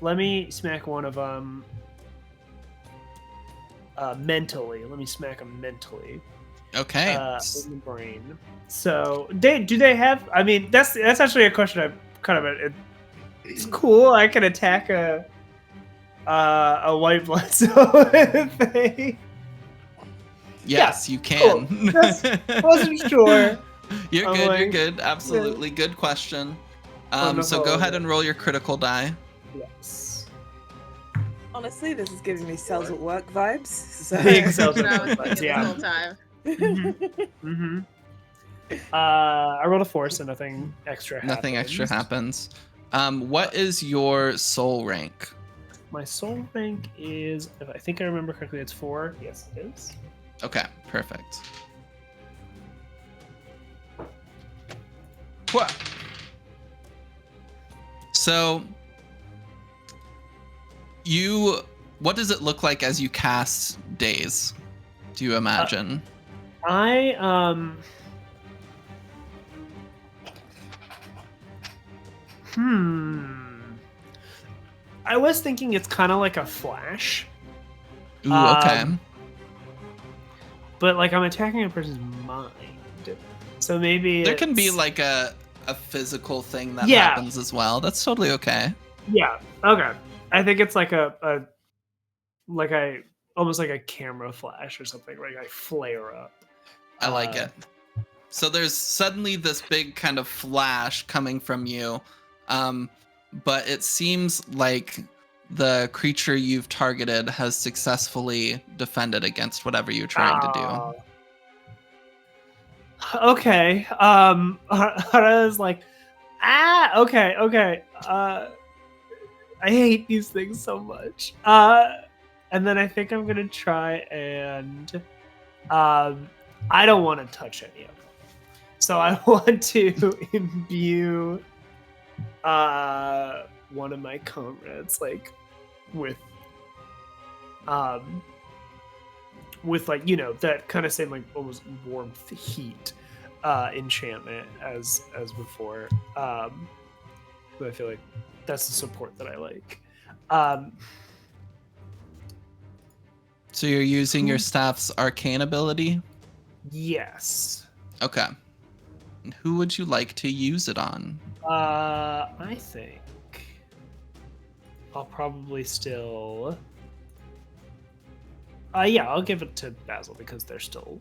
Let me smack one of them mentally. Let me smack them mentally. Okay. In the brain. So do they have? I mean, that's actually a question I'm kind of. It's cool. I can attack a white blood cell thing. Yes, you can. Cool. Wasn't sure. You're I'm good. like, You're good. Absolutely. Good question. So go ahead and roll your critical die. Yes. Honestly, this is giving me cells at work vibes. So. Big cells That's at what I was work. thinking Yeah. the whole time. Mm-hmm. I rolled a 4, so nothing extra happens. Nothing extra happens. What is your soul rank? My soul rank is, if I think I remember correctly, it's 4. Yes, it is. Okay, perfect. What? So, what does it look like as you cast Daze? Do you imagine? I was thinking it's kind of like a flash. Ooh, okay. But like I'm attacking a person's mind. So maybe There can be it's- like a physical thing that Yeah. happens as well. That's totally okay. Yeah. Okay. I think it's like almost like a camera flash or something, right? Like flare up. I like it. So there's suddenly this big kind of flash coming from you, but it seems like the creature you've targeted has successfully defended against whatever you're trying to do. Okay. I was like, okay. I hate these things so much. And then I think I'm gonna try and I don't want to touch any of them. So I want to imbue one of my comrades like with with like that kind of same like almost warmth heat enchantment as before. But I feel like that's the support that I like. So you're using your staff's arcane ability? Yes. Okay. And who would you like to use it on? I think I'll probably still. Yeah, I'll give it to Basil because they're still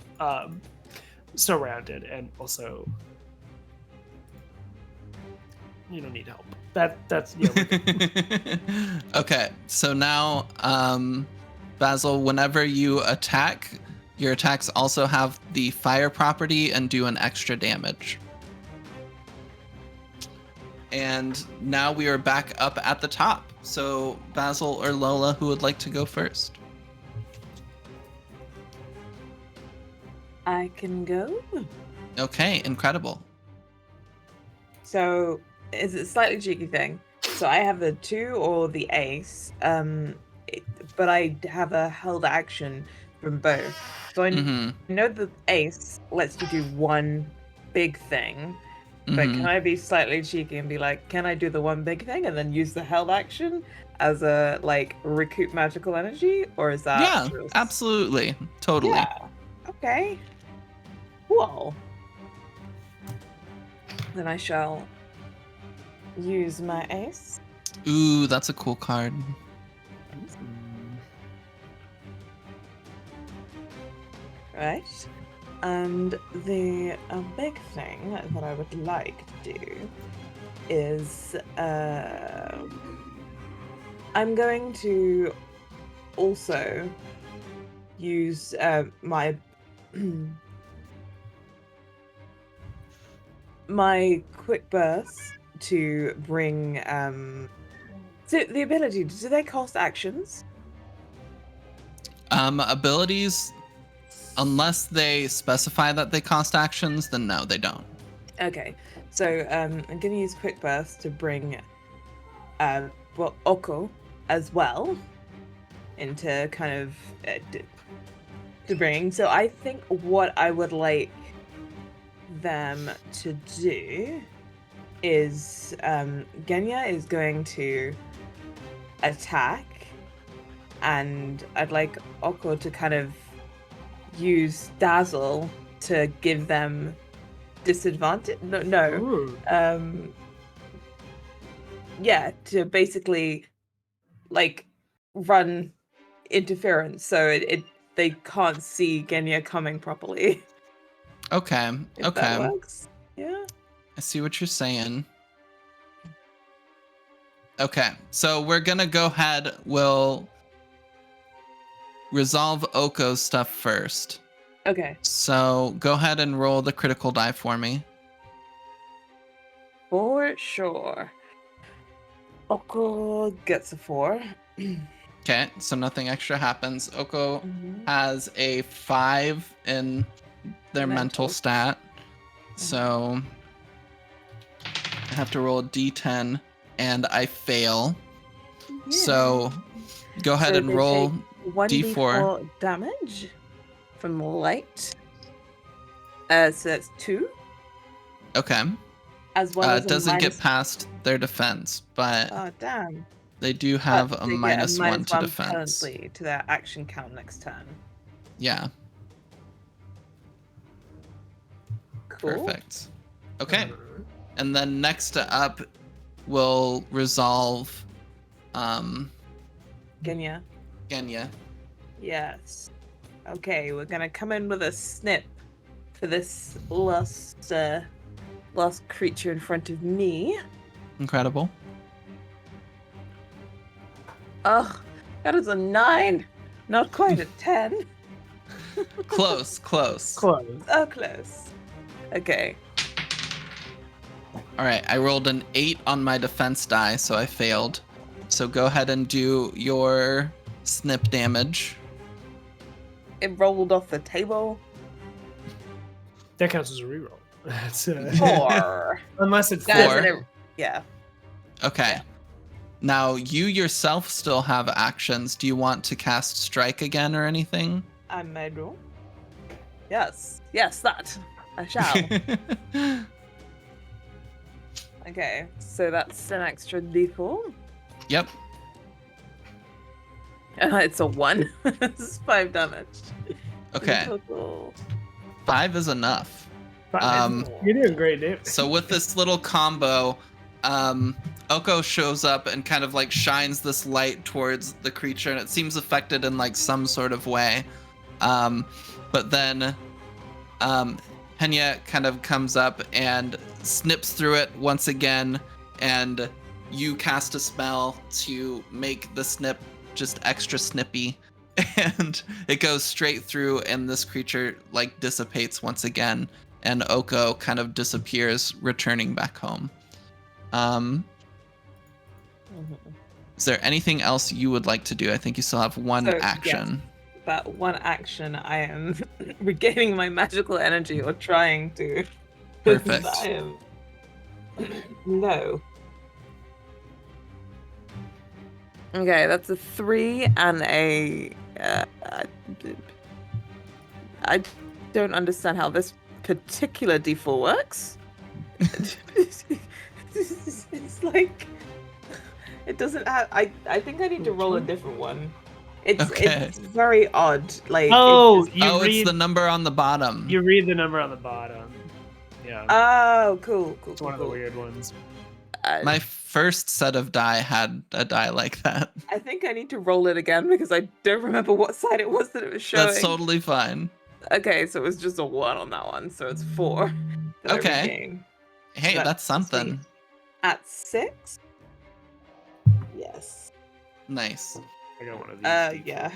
surrounded, and also you don't need help. That's Okay, so now, Basil, whenever you attack, your attacks also have the fire property and do an extra damage. And now we are back up at the top. So Basil or Lola, who would like to go first? I can go. Okay, incredible. So it's a slightly cheeky thing. So I have the 2 or the ace, but I have a held action from both. So I know the ace lets you do one big thing, but can I be slightly cheeky and be like, can I do the one big thing and then use the held action as a like recoup magical energy, or is that? Yeah, absolutely, totally. Yeah. Okay. Cool. Then I shall use my ace. Ooh, that's a cool card. Right. And the big thing that I would like to do is I'm going to also use my my quick burst to bring so the ability, do they cost actions? Abilities, unless they specify that they cost actions, then no, they don't. Okay, so I'm gonna use quick burst to bring Oko as well into kind of to bring. So I think what I would like them to do is Genya is going to attack, and I'd like Oko to kind of use Dazzle to give them disadvantage. Yeah, to basically like run interference so they can't see Genya coming properly. Okay. If that works. Yeah. I see what you're saying. Okay, so we're gonna go ahead. We'll resolve Oko's stuff first. Okay. So go ahead and roll the critical die for me. For sure. Oko gets a 4. Okay, so nothing extra happens. Oko has a 5 in their mental stat. So I have to roll a d10 and I fail. Yeah. So go ahead and roll 1d4 damage from light. So that's 2. Okay. As well as it doesn't get past their defense, but oh damn, they do have a minus 1 to defense to their action count next turn. Yeah. Cool. Perfect. Okay. And then next up, we'll resolve Genya. Yes. Okay, we're gonna come in with a snip for this last creature in front of me. Incredible. Oh, that is a 9. Not quite a 10. Close. Oh, close. Okay. All right, I rolled an 8 on my defense die, so I failed. So go ahead and do your snip damage. It rolled off the table. That counts as a reroll. That's 4. Unless it's 4. Yeah. Okay. Yeah. Now, you yourself still have actions. Do you want to cast Strike again or anything? I may do. Yes, that I shall. Okay, so that's an extra d4. Yep. It's a 1. It's 5 damage. Okay. Total. 5 is enough. You're doing great, Dave. So with this little combo, Oko shows up and kind of like shines this light towards the creature, and it seems affected in like some sort of way. But then Henya kind of comes up and snips through it once again, and you cast a spell to make the snip just extra snippy, and it goes straight through, and this creature like dissipates once again, and Oko kind of disappears, returning back home. Is there anything else you would like to do? I think you still have one action. Yes, that one action, I am regaining my magical energy, or trying to. Perfect. I am low. Okay, that's a 3 and a. I don't understand how this particular D4 works. It's like it doesn't have. I think I need to roll a different one. It's very odd. Like it's the number on the bottom. You read the number on the bottom. Yeah. Oh, cool. It's one of the weird ones. My first set of die had a die like that. I think I need to roll it again because I don't remember what side it was that it was showing. That's totally fine. Okay, so it was just a 1 on that one, so it's 4. Okay. Hey, So that's something. Sweet. At 6? Yes. Nice. I got one of these. Yeah.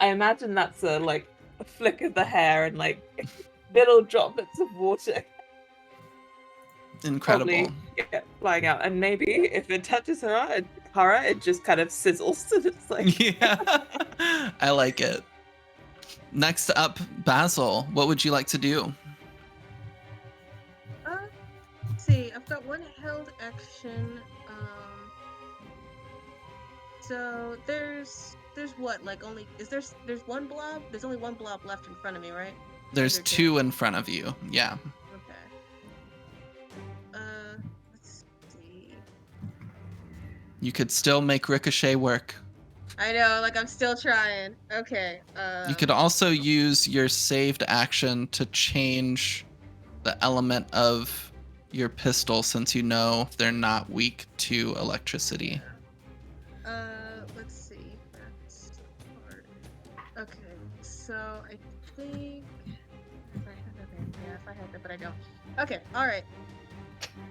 I imagine that's a flick of the hair and like little droplets of water. Incredible. Probably, flying out, and maybe if it touches Hara, it just kind of sizzles, and it's like. Yeah, I like it. Next up, Basil. What would you like to do? Let's see. I've got one held action. So there's what, like, only there's one blob? There's only one blob left in front of me, right? There's 2 in front of you. Yeah. Okay. Let's see. You could still make Ricochet work. I know, like, I'm still trying. Okay. You could also use your saved action to change the element of your pistol, since you know they're not weak to electricity. Let's see. That's hard. Okay, so I think if I had that, but I don't. Okay, all right.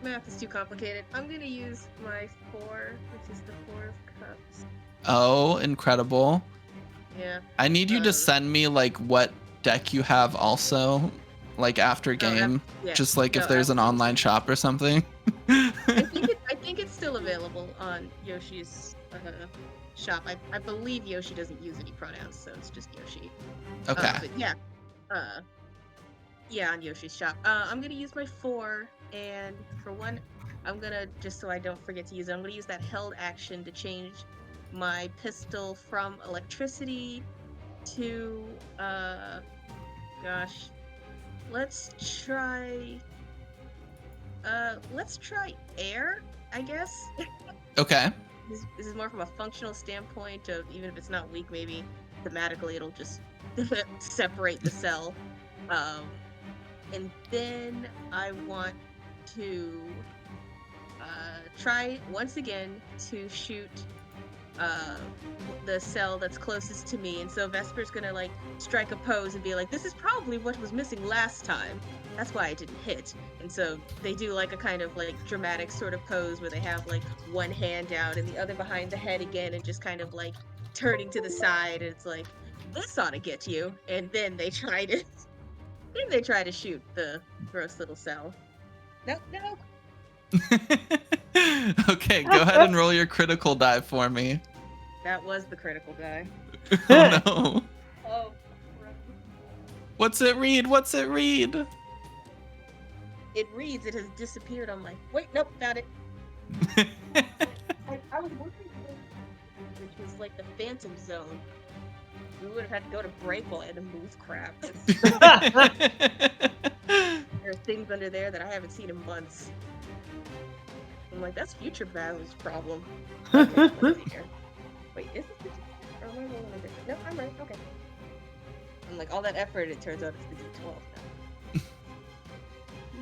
Math is too complicated. I'm gonna use my 4, which is the 4 of cups. Oh, incredible. Yeah. I need you to send me like what deck you have also, like after game, just like if there's an online shop or something. I think it's still available on Yoshi's shop. I believe Yoshi doesn't use any pronouns, so it's just Yoshi. Okay. But yeah. Yeah, on Yoshi's shop. I'm gonna use my 4, and for one, I'm gonna, just so I don't forget to use it, I'm gonna use that held action to change my pistol from electricity to gosh, let's try air, I guess. Okay. This is more from a functional standpoint of, even if it's not weak, maybe thematically it'll just separate the cell. And then I want to try once again to shoot the cell that's closest to me, and so Vesper's gonna like strike a pose and be like, this is probably what was missing last time, that's why I didn't hit. And so they do like a kind of like dramatic sort of pose where they have like one hand out and the other behind the head again, and just kind of like turning to the side, and it's like, this ought to get you. And then they try to shoot the gross little cell. No. Okay, go ahead and roll your critical die for me. That was the critical die. Oh no. Oh. What's it read? It reads, it has disappeared. I'm like, wait, nope, found it. I was working with, which was like the Phantom Zone. We would have had to go to break while I had to move crap. There are things under there that I haven't seen in months. I'm like, that's future Basil's problem. Okay, let's see here. Wait, is this or am I rolling a different? No, I'm right. Okay. I'm like, all that effort, it turns out it's the D12 now.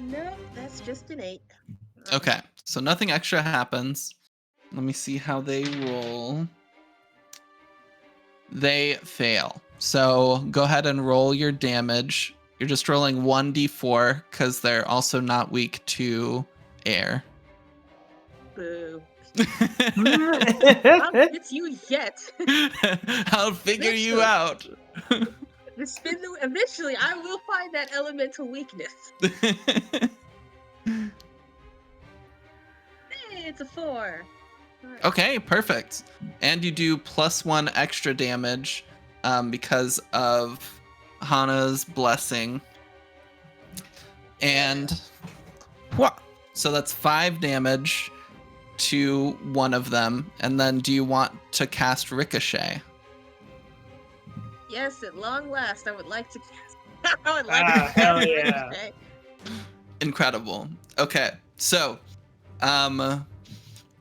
No, that's just an 8. Okay, so nothing extra happens. Let me see how they roll. They fail. So go ahead and roll your damage. You're just rolling 1d4 because they're also not weak to air. Boo. I'll get you yet. I'll figure you out. Eventually, I will find that elemental weakness. Hey, it's a 4. Right. Okay, perfect. And you do +1 extra damage because of Hana's blessing. And so that's 5 damage to one of them. And then do you want to cast Ricochet? Yes, at long last, I would like to cast. I would like to cast hell yeah. Ricochet. Incredible. Okay, so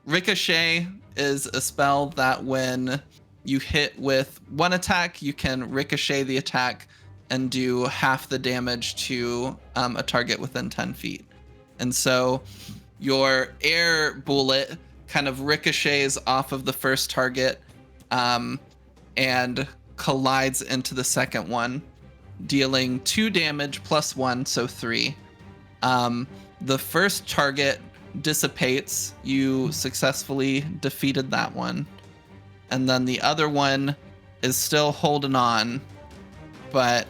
Ricochet is a spell that when you hit with one attack, you can ricochet the attack and do half the damage to a target within 10 feet. And so your air bullet kind of ricochets off of the first target and collides into the second one, dealing 2 damage +1, so 3. The first target dissipates. You successfully defeated that one. And then the other one is still holding on, but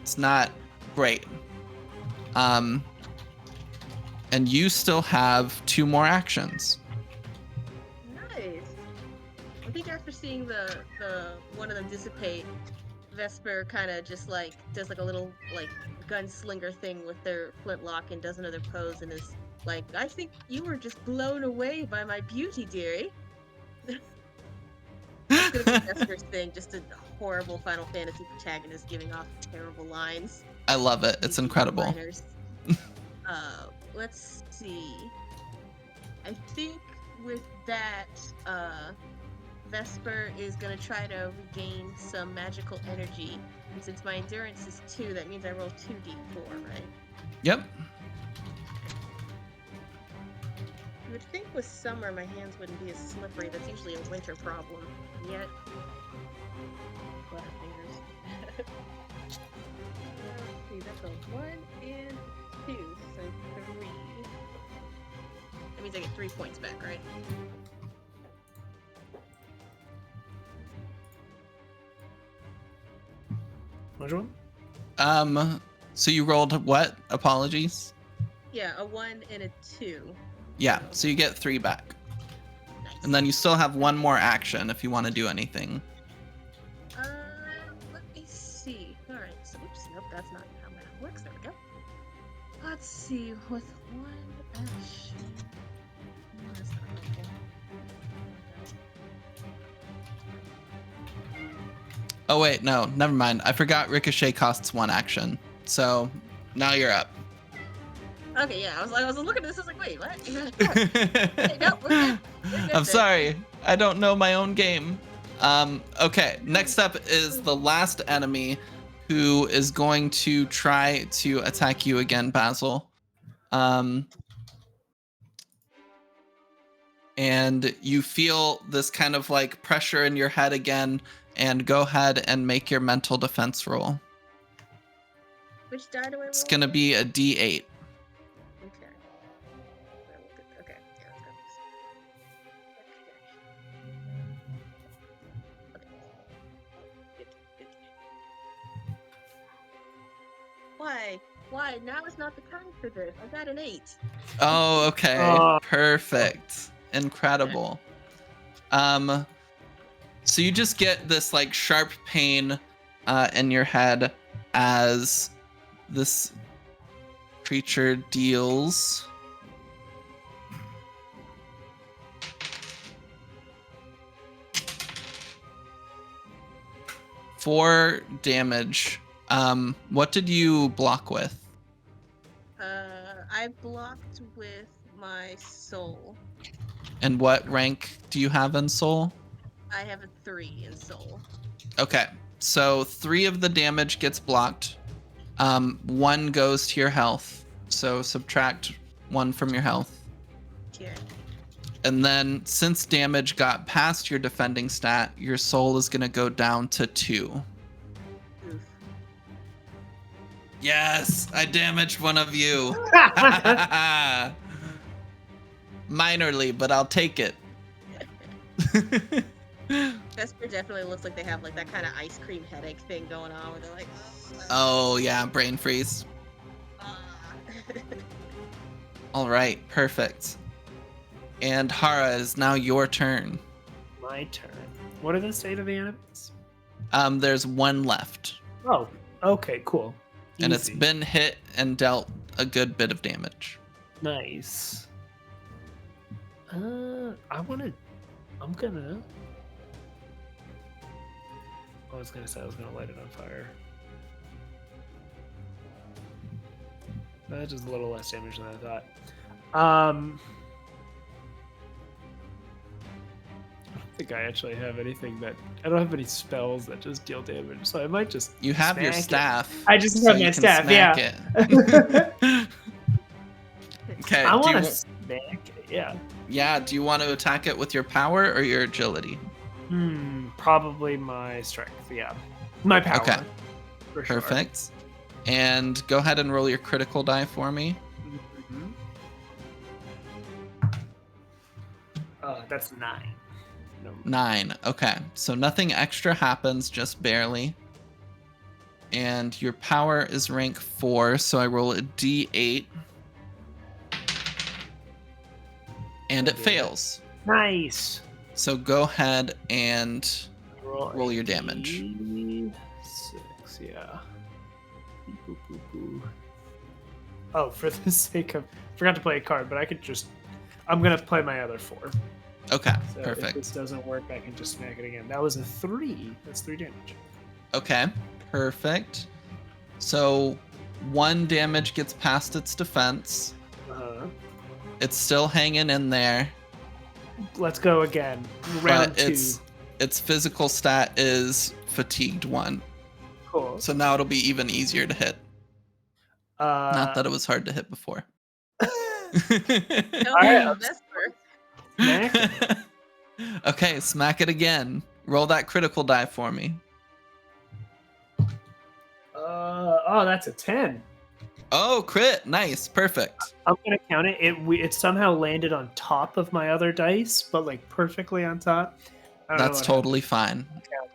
it's not great. And you still have 2 more actions. Nice. I think after seeing the one of them dissipate, Vesper kind of just like does like a little like gunslinger thing with their flintlock and does another pose and is like, I think you were just blown away by my beauty, dearie. It's gonna be Vesper's thing, just a horrible Final Fantasy protagonist giving off terrible lines. I love it. It's incredible. Let's see. I think with that, Vesper is gonna try to regain some magical energy. And since my endurance is 2, that means I roll 2d4, right? Yep. You would think with summer my hands wouldn't be as slippery. That's usually a winter problem. And yet, butterfingers. Let's see, that's a 1 and 2, so 3. That means I get 3 points back, right? Which one? So you rolled what? Apologies? Yeah, a 1 and a 2. Yeah, so you get 3 back. Nice. And then you still have 1 more action if you want to do anything. Let me see. Alright, so oops, nope, that's not how math works. There we go. Let's see, with 1 action. That's not helpful. Oh wait, no, never mind. I forgot Ricochet costs 1 action. So now you're up. Okay, yeah, I was looking at this, I was like, wait, what? Hey, no, we're good. I'm sorry. I don't know my own game. Okay, next up is the last enemy who is going to try to attack you again, Basil. And you feel this kind of like pressure in your head again, and go ahead and make your mental defense roll. Which die do I roll? It's gonna be a D8. Okay. Okay, yeah, let's go. Okay. Why? Why? Now is not the time for this. I got an 8. Oh, okay. Oh. Perfect. Incredible. So you just get this like sharp pain in your head as this creature deals 4 damage. What did you block with? I blocked with my soul. And what rank do you have in soul? I have a 3 in soul. Okay, so 3 of the damage gets blocked. 1 goes to your health, so subtract 1 from your health. Okay. And then since damage got past your defending stat, your soul is going to go down to 2. Oof. Yes, I damaged one of you. Minorly, but I'll take it. Vesper definitely looks like they have like that kind of ice cream headache thing going on where they're like, Oh, yeah, brain freeze. ah. All right, perfect. And Hara, is now your turn. My turn. What are the state of the enemies? There's 1 left, Oh, okay, cool. and it's Easy. been hit and dealt a good bit of damage. Nice. I was gonna say I was gonna light it on fire. That's just a little less damage than I thought. I don't think I actually have anything that I don't have any spells that just deal damage, so I might just. You have your smack it. staff. I just so have you my can staff. smack Yeah. it. Okay. I want to do smack it. Yeah. you want to attack it with your power or your agility? Probably my strength. Yeah. My power. Okay. For sure. Perfect. And go ahead and roll your critical die for me. Mhm. That's 9. No. 9. Okay. So nothing extra happens, just barely. And your power is rank 4, so I roll a d8. And it fails. Nice. So go ahead and roll a your damage. D6, yeah. Boop, boop, boop. Oh, for the sake of, forgot to play a card, but I'm gonna play my other 4. Okay, So if perfect. this doesn't work, I can just smack it again. That was a 3. That's 3 damage. Okay, perfect. So 1 damage gets past its defense. It's still hanging in there. Let's go again. Round But 2. its physical stat is fatigued 1. Cool. So now it'll be even easier to hit. Not that it was hard to hit before. No, Alright, Vesper. Smack it. Okay, smack it again. Roll that critical die for me. That's a 10. Oh, crit. Nice. Perfect. I'm gonna count it. It somehow landed on top of my other dice, but like perfectly on top. I don't know That's what totally fine.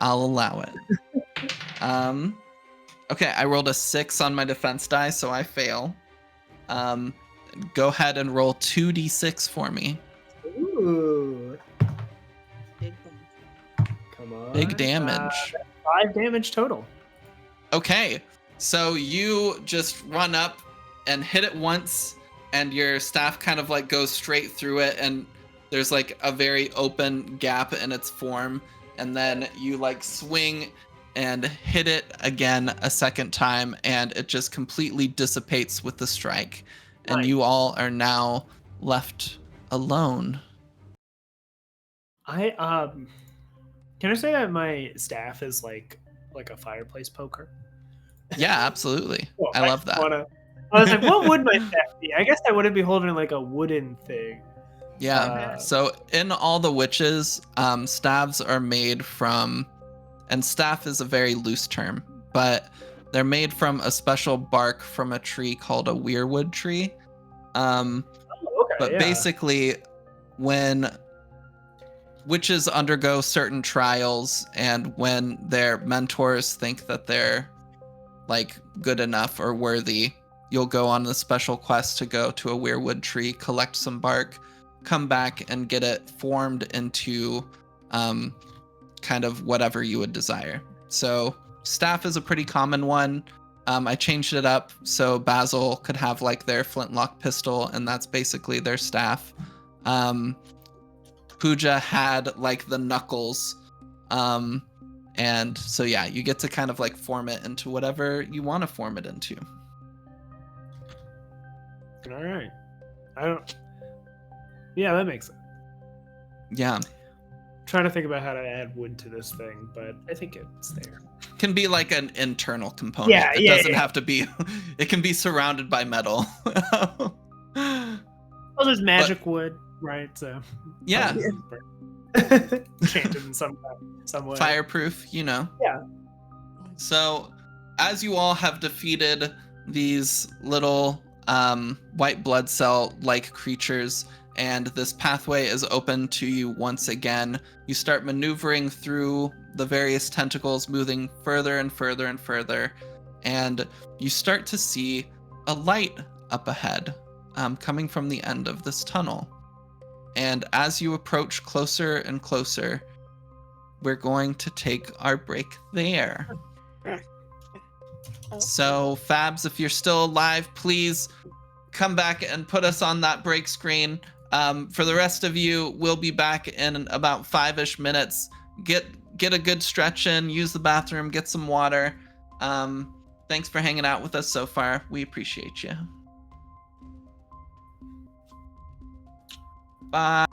I'll allow it. Okay, I rolled a 6 on my defense die, so I fail. Go ahead and roll 2d6 for me. happened. Ooh, Big thing. come on. Big damage. 5 damage total. Okay, so you just run up and hit it once, and your staff kind of like goes straight through it, and there's like a very open gap in its form, and then you like swing and hit it again a second time, and it just completely dissipates with the strike. And Nice. you all are now left alone. Can I say that my staff is like a fireplace poker? Yeah, absolutely. Cool. I love that. I was like, what would my staff be? I guess I wouldn't be holding like a wooden thing. Yeah. So in all the witches, staves are made from, and staff is a very loose term, but they're made from a special bark from a tree called a weirwood tree. But yeah. basically, when witches undergo certain trials, and when their mentors think that they're like good enough or worthy, you'll go on a special quest to go to a weirwood tree, collect some bark, come back and get it formed into kind of whatever you would desire. So staff is a pretty common one. I changed it up so Basil could have like their flintlock pistol, and that's basically their staff. Pooja had like the knuckles, And so yeah, you get to kind of like form it into whatever you want to form it into. All right. Yeah, that makes sense. Yeah. Trying to think about how to add wood to this thing, but I think it's there. Can be like an internal component. Yeah, It yeah, doesn't yeah. have to be. It can be surrounded by metal. Well, there's magic wood, right? So Yeah. chanted in some way. Fireproof, you know. Yeah. So, as you all have defeated these little white blood cell like creatures, and this pathway is open to you once again, you start maneuvering through the various tentacles, moving further and further and further, and you start to see a light up ahead, coming from the end of this tunnel. And as you approach closer and closer, we're going to take our break there. So, Fabs, if you're still alive, please come back and put us on that break screen. For the rest of you, we'll be back in about 5-ish minutes. Get a good stretch in, use the bathroom, get some water. Thanks for hanging out with us so far. We appreciate you. Bye.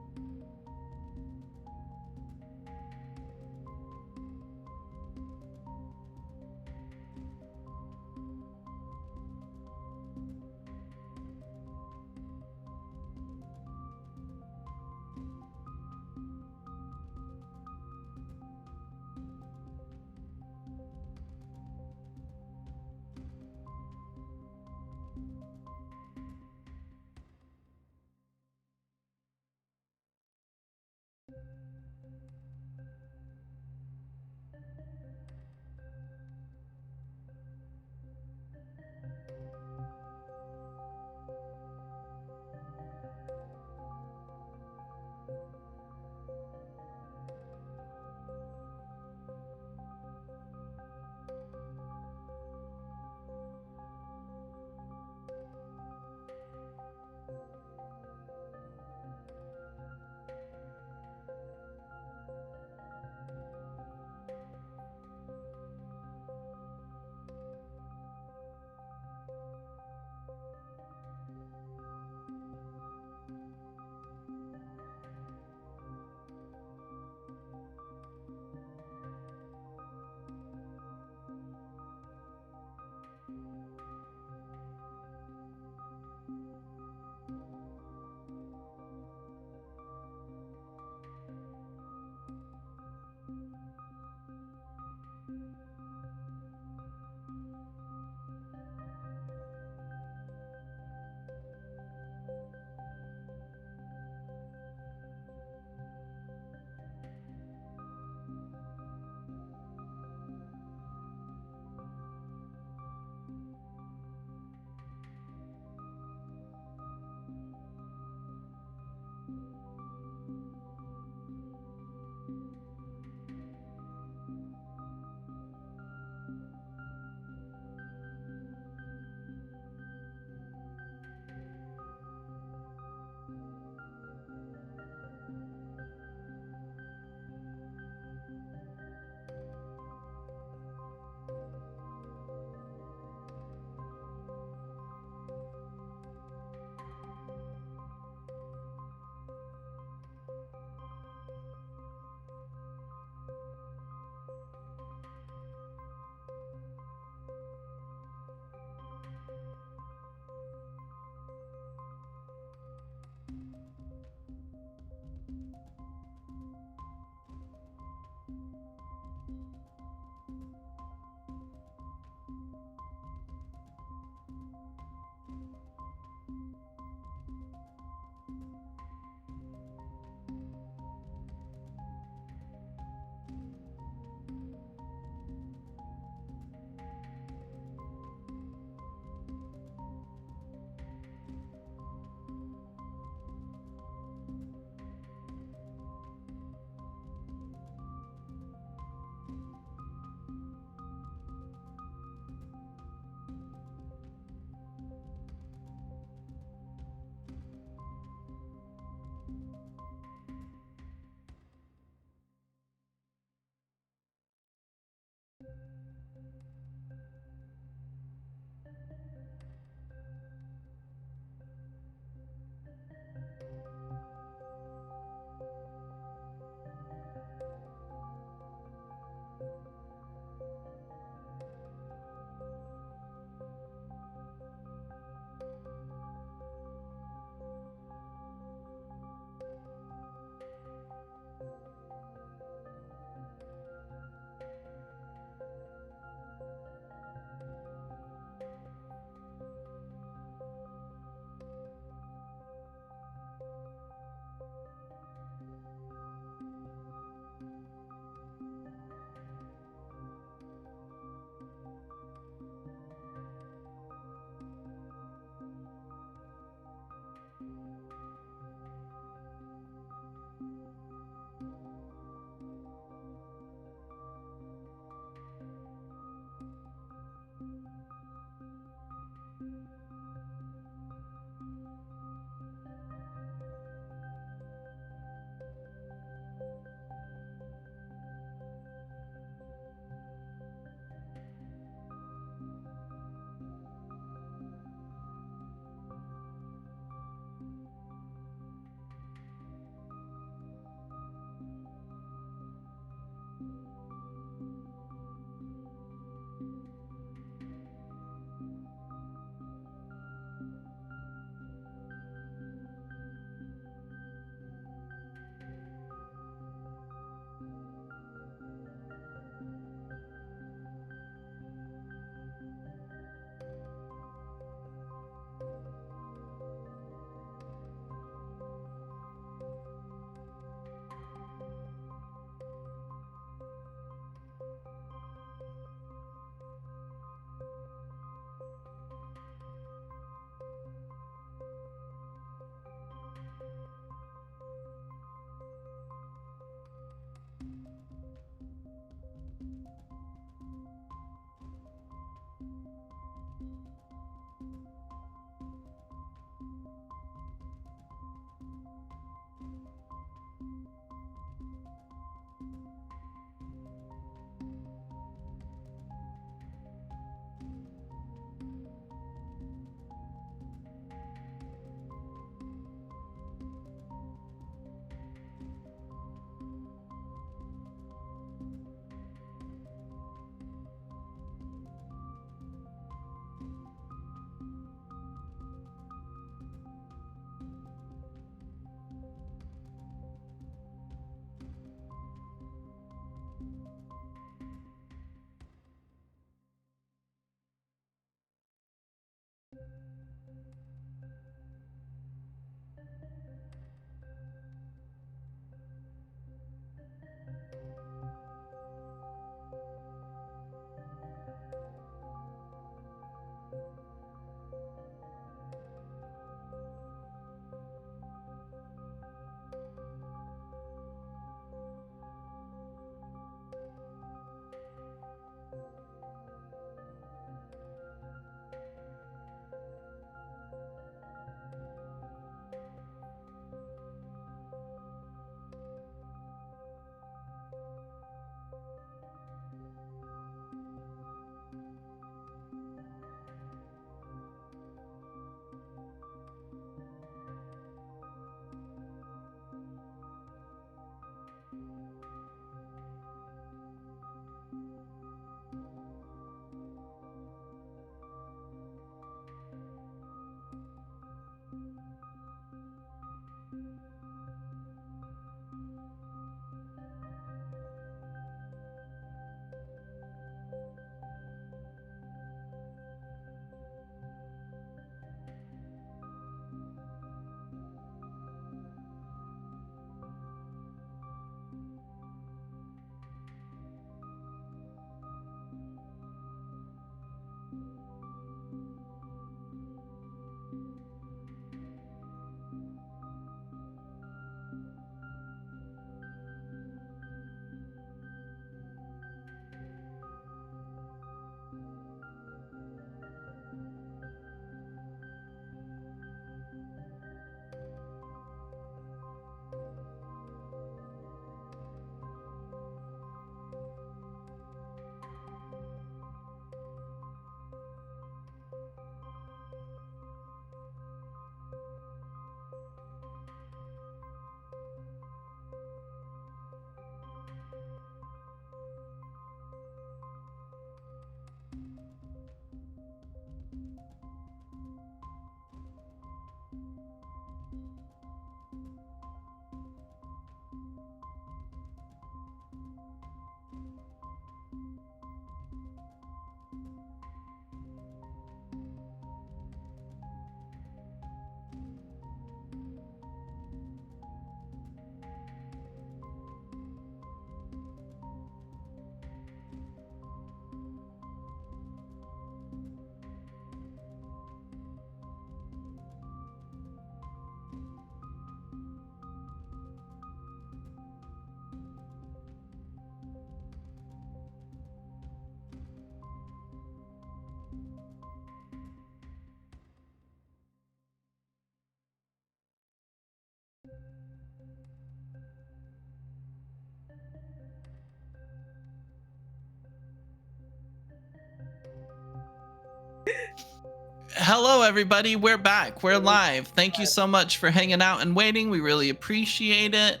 Hello, everybody. We're back. We're live. Thank you so much for hanging out and waiting. We really appreciate it.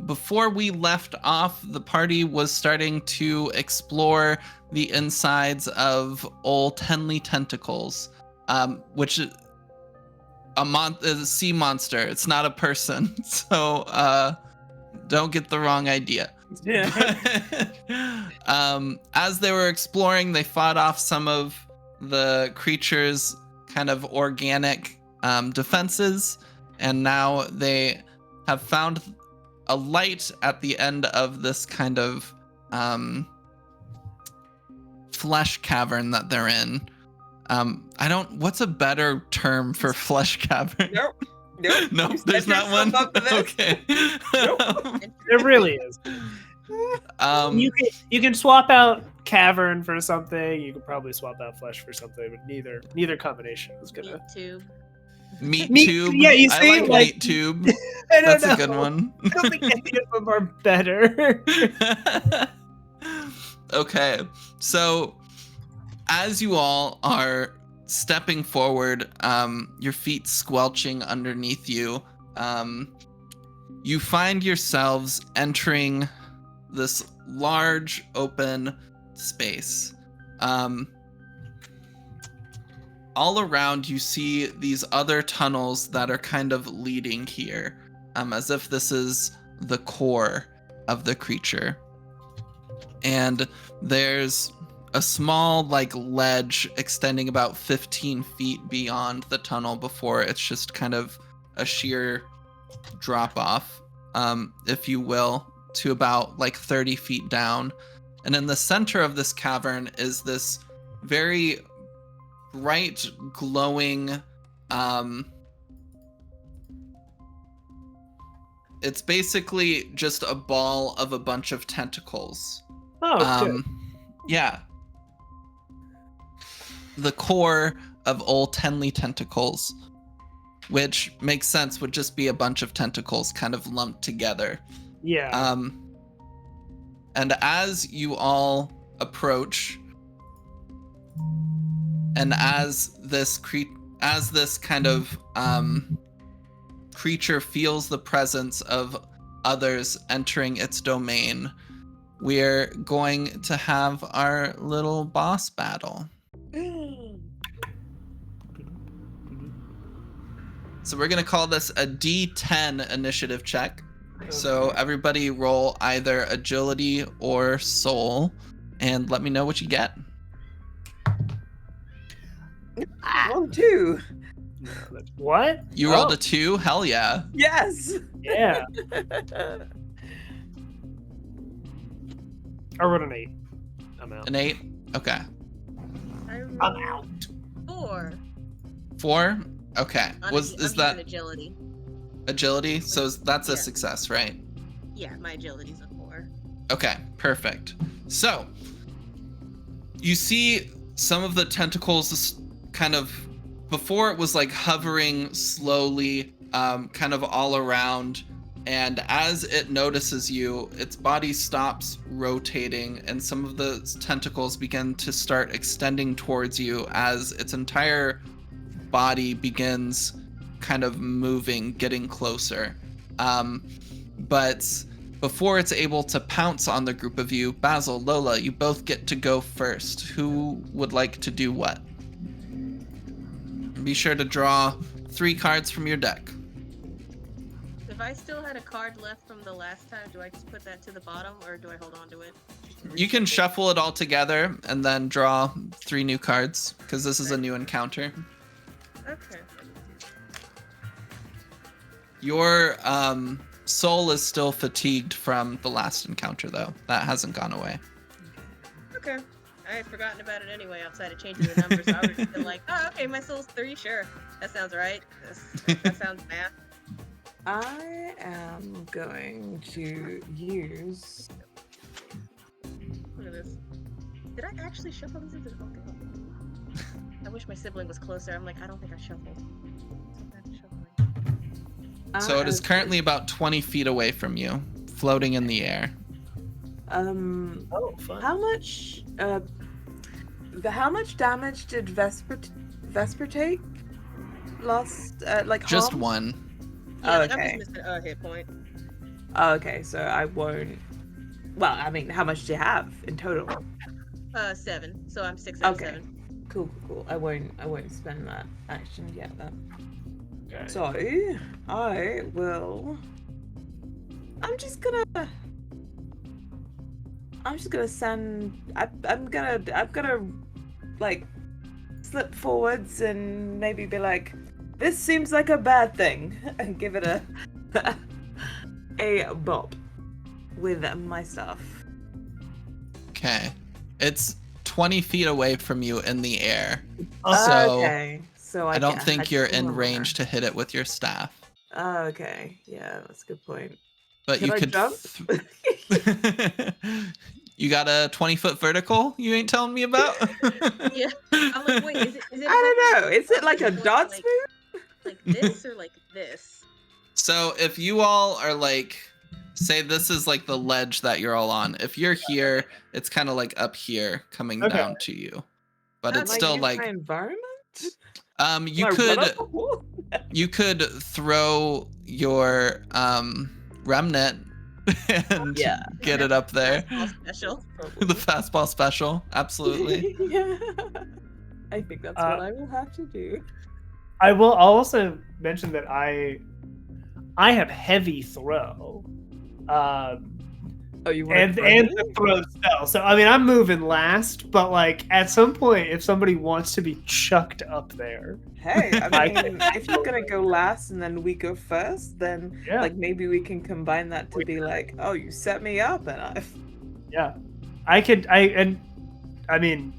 Before we left off, the party was starting to explore the insides of old Tenley Tentacles, which is a sea monster. It's not a person. So don't get the wrong idea. Yeah. As they were exploring, they fought off some of the creature's kind of organic defenses, and now they have found a light at the end of this kind of flesh cavern that they're in. What's a better term for flesh cavern? Nope. Nope, there's not one. Okay. Nope. It really is. You can swap out cavern for something. You could probably swap out flesh for something, but neither combination is gonna. Meat Meat- tube. yeah, you I see, like like- meat tube. I don't That's know. a good one. I don't think any of them are better. Okay, so as you all are stepping forward, your feet squelching underneath you, you find yourselves entering this large open space. All around you see these other tunnels that are kind of leading here, as if this is the core of the creature. And there's a small ledge extending about 15 feet beyond the tunnel before it's just kind of a sheer drop off, if you will, to about 30 feet down. And in the center of this cavern is this very bright, glowing, it's basically just a ball of a bunch of tentacles. Oh, good. Yeah. The core of old Tenley Tentacles, which makes sense, would just be a bunch of tentacles kind of lumped together. Yeah. And as you all approach, and as this kind of creature feels the presence of others entering its domain, we're going to have our little boss battle. So we're going to call this a D10 initiative check. So everybody roll either agility or soul, and let me know what you get. 1, 2. What? You rolled a 2? Hell yeah. Yes. Yeah. I rolled an 8. I'm out. An 8? Okay. I'm out. 4. 4? Okay. I'm Is using that agility? agility? So that's a Yeah. success, right? Yeah, my agility's a 4. Okay, perfect. So, you see some of the tentacles kind of, before it was hovering slowly, kind of all around, and as it notices you, its body stops rotating, and some of the tentacles begin to start extending towards you as its entire body begins kind of moving, getting closer. But before it's able to pounce on the group of you, Basil, Lola, you both get to go first. Who would like to do what? Be sure to draw 3 cards from your deck. If I still had a card left from the last time, do I just put that to the bottom or do I hold on to it? You can shuffle it all together and then draw 3 new cards, because this is a new encounter. Okay. Your soul is still fatigued from the last encounter, though. That hasn't gone away. Okay. I had forgotten about it anyway outside of changing the numbers. So I would have been like, oh, okay, my soul's 3, sure. That sounds right. That sounds math. I am going to use. Look at this. Did I actually shuffle this into the book? I wish my sibling was closer. I'm like, I don't think I shuffled. So bad at shuffling. So it is currently about 20 feet away from you, floating in the air. Oh, fun. How much damage did Vesper take? Lost, like, Just harm? one. Yeah, Oh, like, I'm okay. just missing a hit point. Oh, okay, so I won't... Well, I mean, how much do you have in total? 7. So I'm 6 out of Okay. 7. Cool. I won't spend that action yet then. Okay. So, I will... I'm just gonna send... I'm gonna, like, slip forwards and maybe be like, this seems like a bad thing, and give it a bop with my stuff. Okay. It's 20 feet away from you in the air. Oh, So okay, so I don't get think you're in more. range to hit it with your staff. Okay, yeah, that's a good point. But Can you I could jump? You got a 20-foot vertical you ain't telling me about? Yeah. I'm like, wait, is it I don't know. Is it like a going dance like this or like this? So if you all are like, say this is like the ledge that you're all on. If you're here, it's kind of like up here coming Okay. down to you. But it's Okay. still use like my environment? you Can I run could up the wall? you could throw your remnant and Yeah. get it up there. Fastball special. The fastball special, absolutely. Yeah. I think that's Uh, what I will have to do. I'll also mention that I have heavy throw. Oh, you want And the throw spell. So I mean, I'm moving last, but like at some point, if somebody wants to be chucked up there, Hey, I I mean, if you're gonna go last and then we go first, then yeah, like maybe we can combine that to be like, oh, you set me up and I've... yeah, I mean,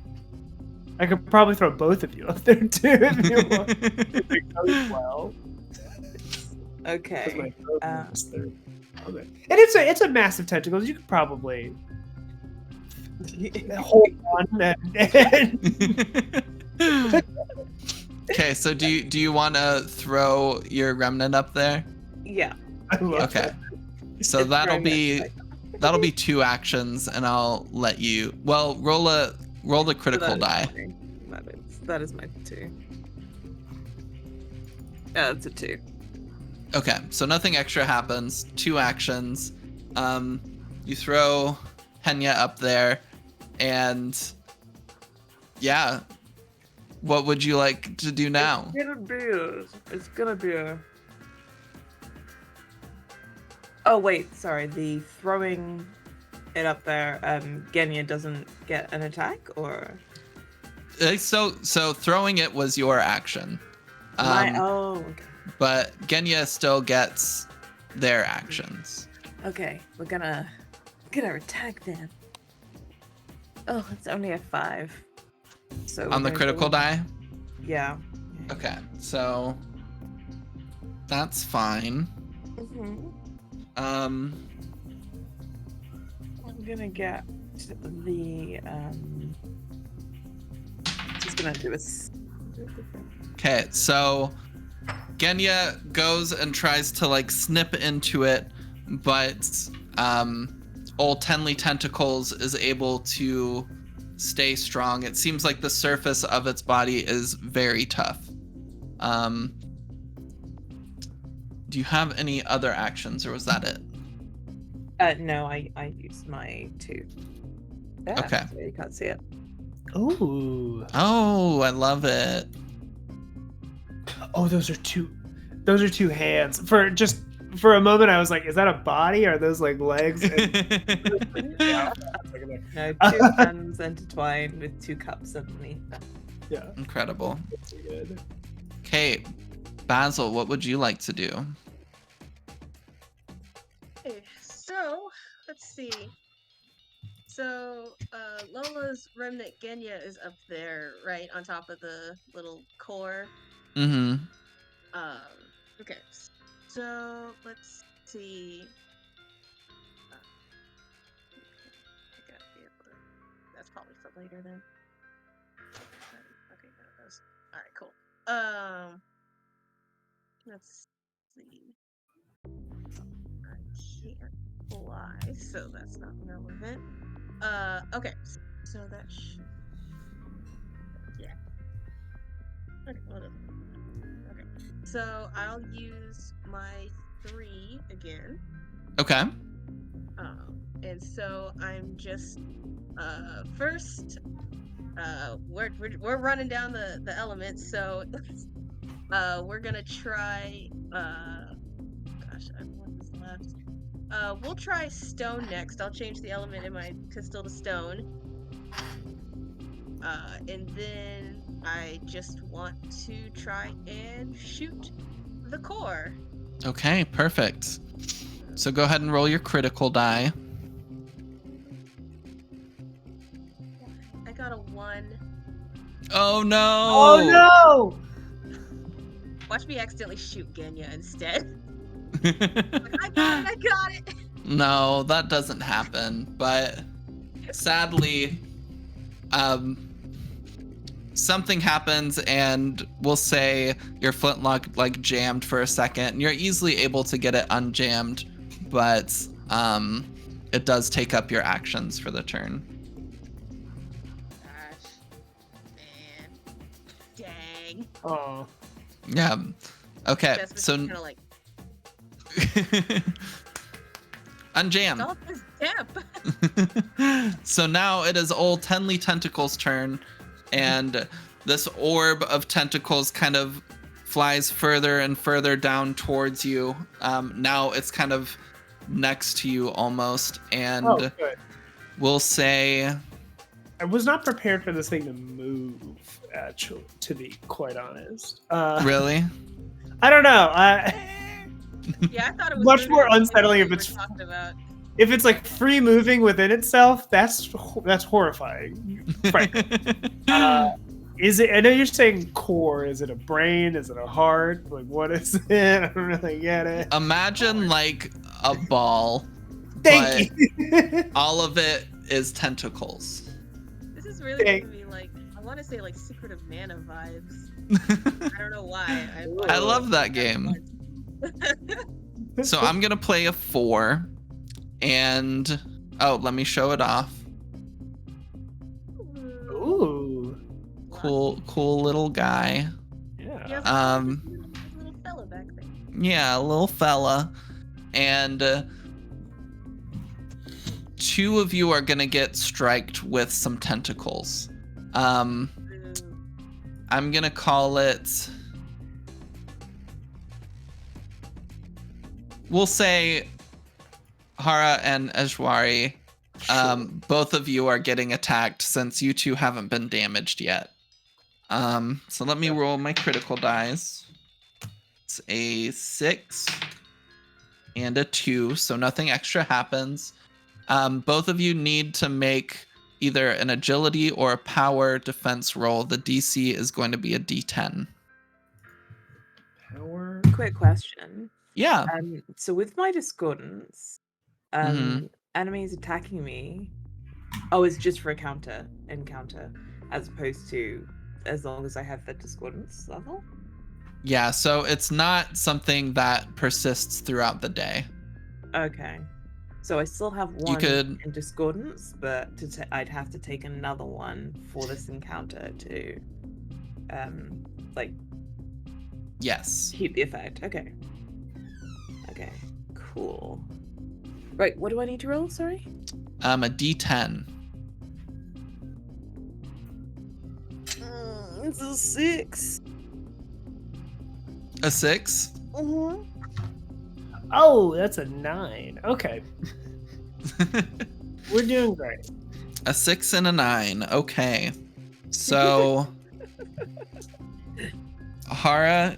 I could probably throw both of you up there too if you want. If it goes well. 'Cause Okay. my throw is there. Okay. And it's a massive tentacles. You could probably hold on and Okay, so do you want to throw your remnant up there? Yeah. I love Okay. that. So It's that'll very much be 2 actions, and I'll let you. Well, roll the critical die. That is my 2. Yeah, it's a 2. Okay, so nothing extra happens. 2 actions. You throw Henya up there, and yeah. What would you like to do now? It's gonna be a... Oh wait, sorry. The throwing it up there, Genya doesn't get an attack, or... So throwing it was your action. Okay. But Genya still gets their actions. Okay, we're gonna attack them. Oh, it's only a 5. So On the we're critical die? Yeah. Okay, so that's fine. Mm-hmm. Um, I'm gonna get the just gonna do a... okay, so Genya goes and tries to like snip into it, but old Tenley Tentacles is able to stay strong. It seems like the surface of its body is very tough. Do you have any other actions, or was that it? No, I used my 2. Yeah, Okay. so you can't see it. Ooh. Oh, I love it. Oh, those are two hands. For a moment, I was like, "Is that a body? Or are those like legs?" And, yeah. No, 2 hands intertwined with 2 cups underneath them. Yeah. Incredible. That's good. Okay, Basil, what would you like to do? Okay, so let's see. So Lola's remnant Genya is up there, right on top of the little core. Mm-hmm. Okay. So let's see. I gotta be able to... That's probably for later then. Okay, no, that's all right. Cool. Let's see. I can't fly, so that's not relevant. Okay, so that should... yeah. Okay, hold on. Okay. So I'll use my 3 again. Okay. And so I'm just first we're running down the elements, so we're gonna try gosh, I have one that's left. We'll try stone next. I'll change the element in my pistol to stone. And then I just want to try and shoot the core. Okay, perfect. So go ahead and roll your critical die. I got a 1. Oh no! Oh no! Watch me accidentally shoot Genya instead. I got it! No, that doesn't happen. But sadly, something happens, and we'll say your flintlock like jammed for a second. And you're easily able to get it unjammed, but it does take up your actions for the turn. Gosh, man, dang. Oh. Yeah. Okay. Jasmine's So kind of like unjam. all this depth. So now it is old Tenley Tentacle's turn, and this orb of tentacles kind of flies further and further down towards you. Now it's kind of next to you almost, and Oh, good. we'll say I was not prepared for this thing to move, actually, to be quite honest. really. I don't know. Yeah, I thought it was Much moving more the way unsettling we if were it's- talking about. If it's like free moving within itself, that's horrifying. Frankly. Is it? I know you're saying core. Is it a brain? Is it a heart? Like, what is it? I don't really get it. Imagine like a ball, Thank but you. all of it is tentacles. This is really Dang. giving me like, I want to say like Secret of Mana vibes. I don't know why. I love that game. So I'm gonna play a 4, and let me show it off. Ooh. Cool little guy. Yeah. Yeah, little fella back there. Yeah, a little fella. And 2 of you are gonna get striked with some tentacles. Ooh. I'm gonna call it. We'll say Hara and Eshwari. Both of you are getting attacked since you 2 haven't been damaged yet. So let me roll my critical dice. It's a 6 and a 2, so nothing extra happens. Both of you need to make either an agility or a power defense roll. The DC is going to be a D10. Power. Quick question. Yeah. So with my discordance, Mhm. enemies attacking me. Oh, it's just for encounter, as opposed to as long as I have the discordance level. Yeah, so it's not something that persists throughout the day. Okay. So I still have one could- in discordance, but I'd have to take another one for this encounter to, like, Yes. keep the effect. Okay. Okay. Cool. Right. What do I need to roll? Sorry. A D10. It's a 6. A 6? Oh, that's a 9. Okay. We're doing great. A 6 and a 9. Okay. So, Hara,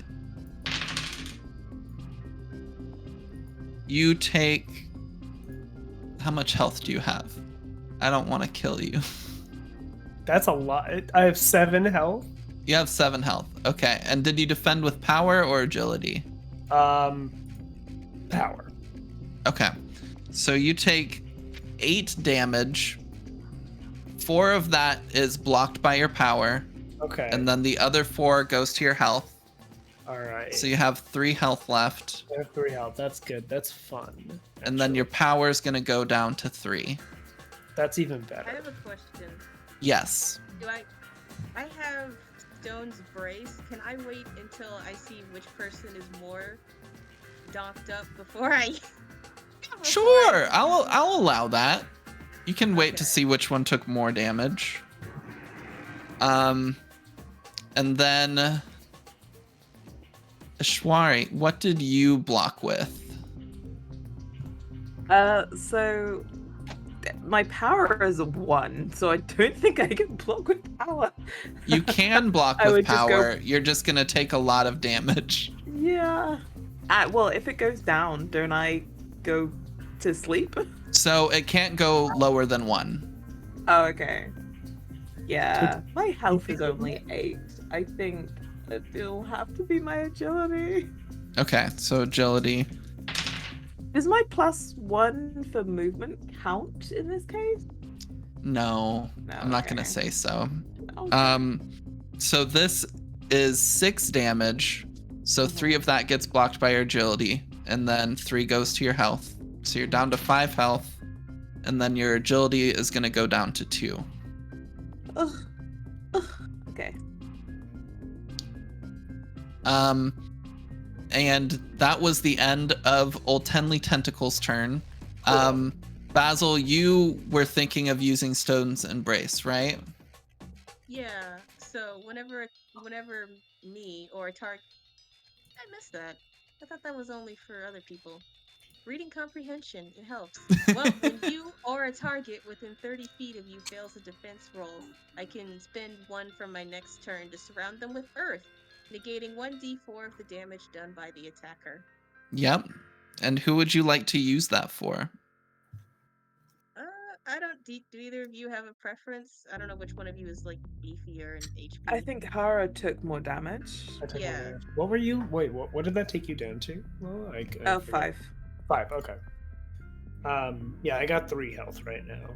you take. How much health do you have? I don't want to kill you. That's a lot. I have 7 health. You have 7 health. Okay. And did you defend with power or agility? Power. Okay. So you take 8 damage. 4 of that is blocked by your power. Okay. And then the other 4 goes to your health. All right. So you have 3 health left. I have 3 health. That's good. That's fun. And then your power is going to go down to 3. That's even I better. have a question. Yes. Do I have Stone's brace, can I wait until I see which person is more docked up before I? Sure, I'll allow that. You can wait to Okay. see which one took more damage. And then Ashwari, what did you block with? So my power is a 1, so I don't think I can block with power. You can block I with would just go- power. You're just gonna take a lot of damage. Yeah. Well, if it goes down, don't I go to sleep? So it can't go lower than 1. Oh, okay. Yeah, my health is only 8. I think it'll have to be my agility. Okay, so agility. Does my +1 for movement count in this case? No, No, I'm not gonna okay. say so. Okay. So this is 6 damage. So 3 of that gets blocked by your agility, and then 3 goes to your health. So you're down to 5 health, and then your agility is gonna go down to 2. Ugh. Okay. And that was the end of Old Tenley Tentacle's turn. Basil, you were thinking of using Stone's Embrace, right? Yeah. So whenever me or a target, I missed that. I thought that was only for other people. Reading comprehension, it helps. Well, when you or a target within 30 feet of you fails a defense roll, I can spend 1 from my next turn to surround them with earth, negating 1d4 of the damage done by the attacker. Yep. And who would you like to use that for? I don't. Do either of you have a preference? I don't know which one of you is like beefier and HP. I think Hara took more damage. I took Yeah. one damage. What were you? Wait, what did that take you down to? Well, I Oh, forget. 5. 5. Okay. Yeah, I got 3 health right now.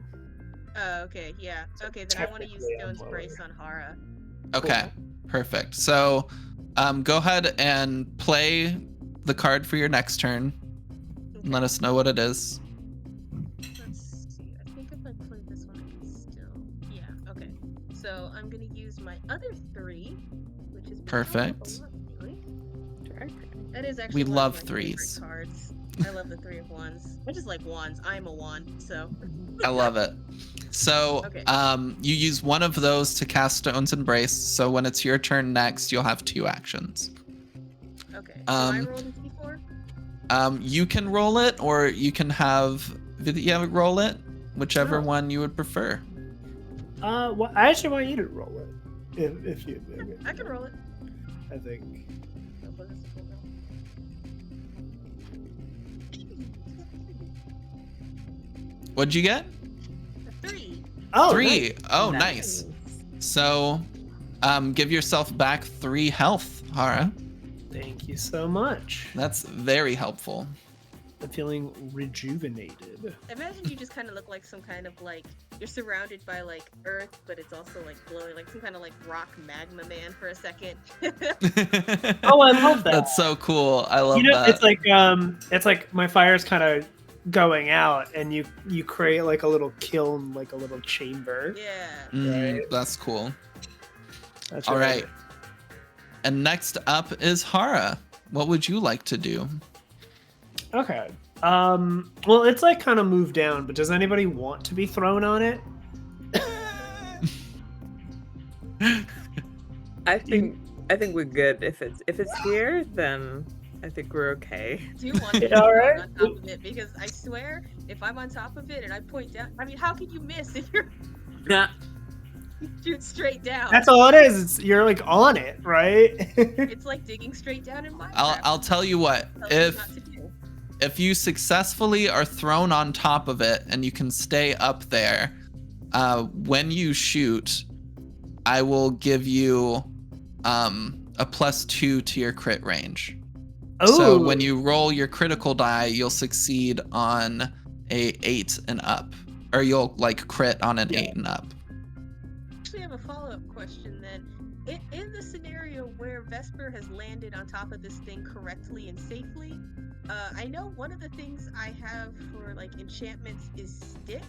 Okay, yeah. Okay, then I want to use Technically, I'm Stone's lower. Brace on Hara. Okay, perfect. So go ahead and play the card for your next turn. And let us know what it is. Let's see. I think if I play this one, I can still. Yeah. Okay. So I'm gonna use my other 3, which is Perfect. That is actually We one love of my favorite 3s. cards. I love the 3 of Wands. I just like wands. I'm a wand, so. I love it. So Okay. you use one of those to cast Stone's Embrace. So when it's your turn next, you'll have 2 actions. Okay. So I Um, rolled a d4. You can roll it, or you can have Vidya roll it, whichever Sure. one you would prefer. Well, I actually want you to roll it. If you, I can roll it. I think. Oh, but it's cool, though. What'd you get? A 3. Oh, 3. nice. Oh, nice. So give yourself back 3 health, Hara. Thank you so much. That's very helpful. I'm feeling rejuvenated. Imagine you just kind of look like some kind of like you're surrounded by like earth, but it's also like glowing, like some kind of like rock magma man for a second. Oh, I love that. That's so cool. I love that. It's like my fire's kind of going out, and you create like a little kiln, like a little chamber. Yeah. Right. That's cool. That's All really right. And next up is Hara. What would you like to do? Okay. Well, it's like kind of moved down, but does anybody want to be thrown on it? I think we're good. If it's here, then I think we're okay. Do you want to be All right. on top of it? Because I swear, if I'm on top of it and I point down, I mean, how can you miss if you're Nah. you shoot straight down? That's all it is. You're like on it, right? It's like digging straight down in Minecraft. I'll tell you what. Tell us not to do. If you successfully are thrown on top of it and you can stay up there, when you shoot, I will give you a +2 to your crit range. So Ooh. when you roll your critical die, you'll succeed on a 8 and up, or you'll like crit on an 8 and up. Actually, I have a follow-up question then. In the scenario where Vesper has landed on top of this thing correctly and safely, I know one of the things I have for like enchantments is stick.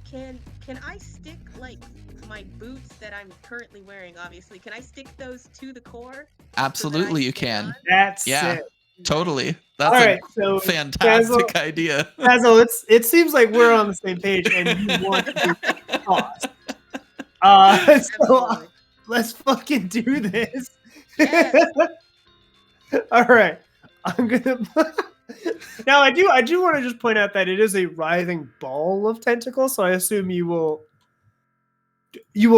Can I stick like my boots that I'm currently wearing, obviously, can I stick those to the core? Absolutely, you stay can. on? That's Yeah, it. totally. All That's right, so a fantastic idea. Basil, it seems like we're on the same page, and you want to do toss. So Absolutely. let's fucking do this. Yes. All right, I'm gonna. Now I do want to just point out that it is a writhing ball of tentacles, so I assume you will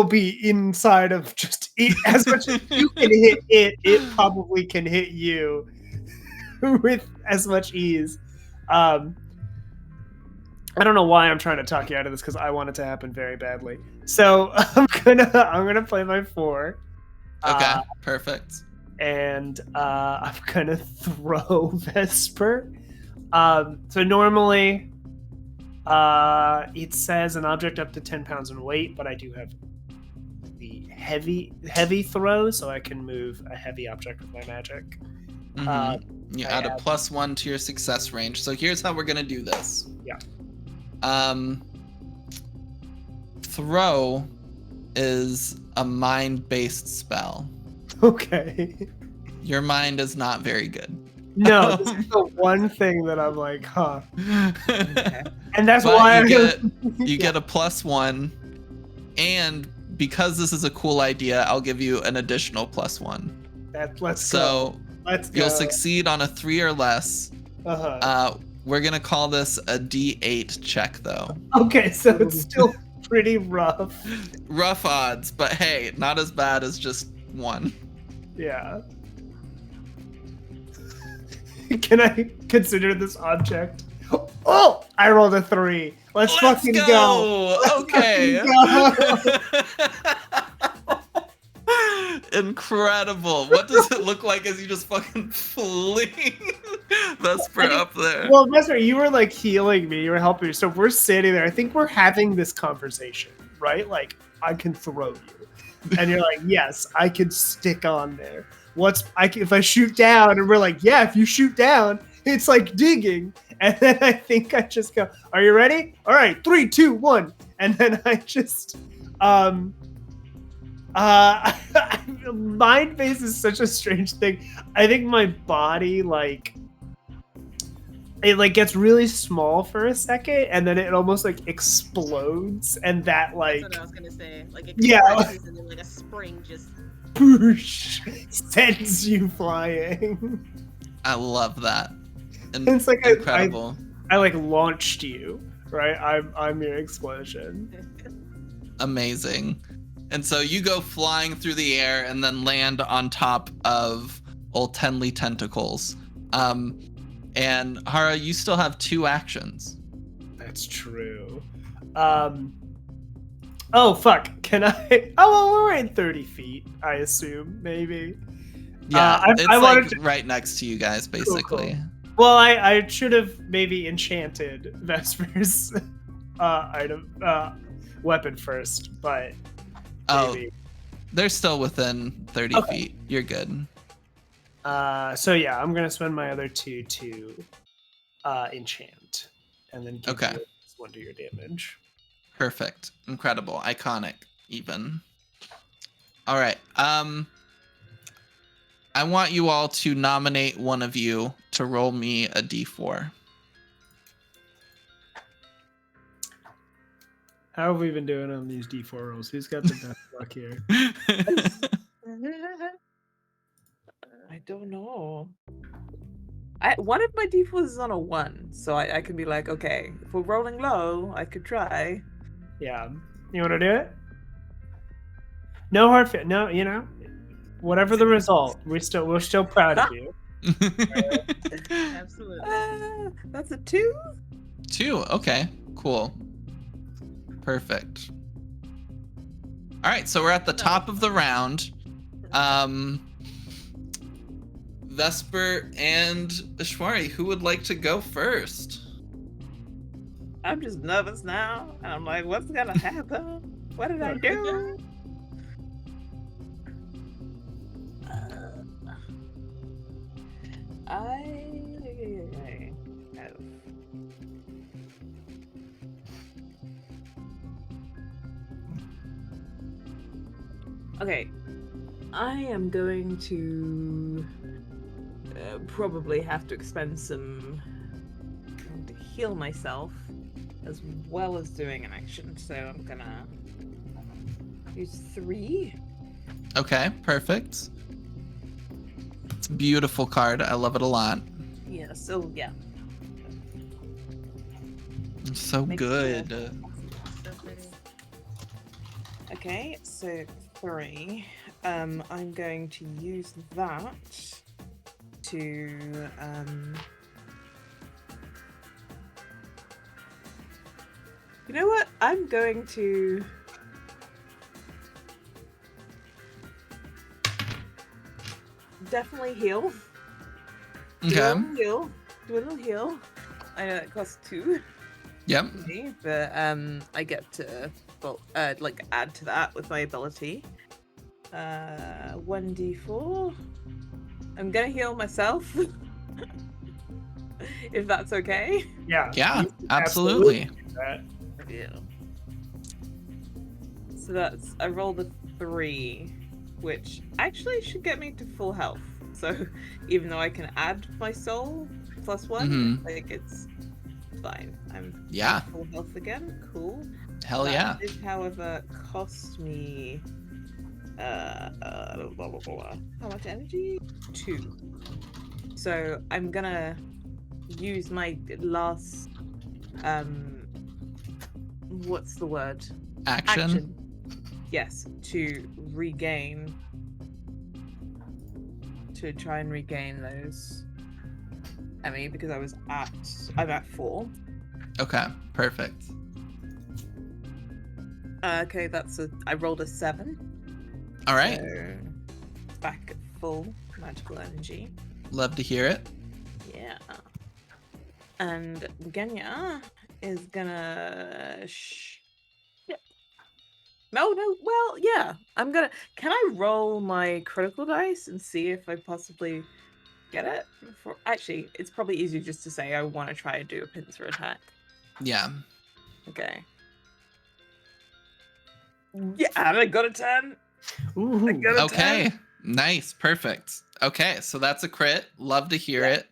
be inside of just it. As much as you can hit it, it probably can hit you with as much ease. I don't know why I'm trying to talk you out of this because I want it to happen very badly. So I'm gonna play my 4. Okay, perfect. And I'm gonna throw Vesper. So normally, it says an object up to 10 pounds in weight, but I do have the heavy throw, so I can move a heavy object with my magic. You add a +1 to your success range. So here's how we're gonna do this. Yeah. Throw is a mind-based spell. Okay. Your mind is not very good. No, this is the one thing that I'm like, huh. Okay. And that's But why you get a +1, and because this is a cool idea, I'll give you an additional +1. Let's go. Let's go. You'll succeed on a 3 or less. We're gonna call this a D8 check, though. Okay, so it's still pretty rough. Rough odds, but hey, not as bad as just 1. Yeah. Can I consider this object? Oh, I rolled a 3. Let's fucking go. Okay. Fucking go. Incredible. What does it look like as you just fucking fling Vesper up there? Well, Vesper, you were like healing me. You were helping me. So we're sitting there. I think we're having this conversation, right? Like, I can throw you. And you're like, yes, I can stick on there. If I shoot down? And we're like, yeah, if you shoot down, it's like digging. And then I think I just go, are you ready? All right, 3, 2, 1. And then I just, mind base is such a strange thing. I think my body, it gets really small for a second, and then it almost explodes, and that That's what I was gonna say. It yeah, and then a spring just boosh, sends you flying. I love that. It's incredible. I launched you, right? I'm your explosion. Amazing. And so you go flying through the air and then land on top of old Tenley tentacles. And Hara, you still have 2 actions. That's true. Oh fuck! Can I? Oh well, we're in 30 feet. I assume maybe. Yeah, I it's wanted to... right next to you guys, basically. Cool. Well, I should have maybe enchanted Vesper's weapon first, but maybe. They're still within 30 feet. You're good. So yeah, I'm gonna spend my other 2 to enchant, and then give you +1 to your damage. Perfect. Incredible. Iconic, even. All right. I want you all to nominate one of you to roll me a d4. How have we been doing on these d4 rolls? Who's got the best luck here? I don't know. One of my defaults is on a 1, so I can be like, okay, if we're rolling low, I could try. Yeah. You want to do it? No hard fit. No, whatever the result, we're still proud of you. absolutely. That's a 2. 2. Okay. Cool. Perfect. All right. So we're at the top of the round. Vesper and Ishwari, who would like to go first? I'm just nervous now, and I'm like, what's gonna happen? What did I do? Okay. I am going to probably have to expend some to heal myself as well as doing an action. So I'm gonna use 3. Okay, perfect. It's a beautiful card. I love it a lot. Yeah, so yeah. It's so Make good. So pretty. Okay, so 3. I'm going to use that to you know what? I'm going to definitely heal. Okay. Do a little heal. I know that costs 2. Yep. Me, but I get to like add to that with my ability. 1d4. I'm gonna heal myself. If that's okay. Yeah. Yeah, you absolutely. do that. Yeah. So that's I rolled a 3, which actually should get me to full health. So even though I can add my soul plus 1, Mhm. like it's fine. I'm Yeah. full health again. Cool. Hell That yeah. did, however, cost me blah, blah, blah. How much energy? 2. So I'm gonna use my last what's the word? Action. Yes, to try and regain those Emmy, because I'm at 4. Okay, perfect. Okay, I rolled a 7. All right. So back at full magical energy. Love to hear it. Yeah. And Genya is gonna No, well, yeah. Can I roll my critical dice and see if I possibly get it? Actually, it's probably easier just to say I want to try to do a pincer attack. Yeah. Okay. Yeah, and I got a 10. Ooh. I got a Okay. 10. Nice. Perfect. Okay, so that's a crit. Love to hear Yeah. it.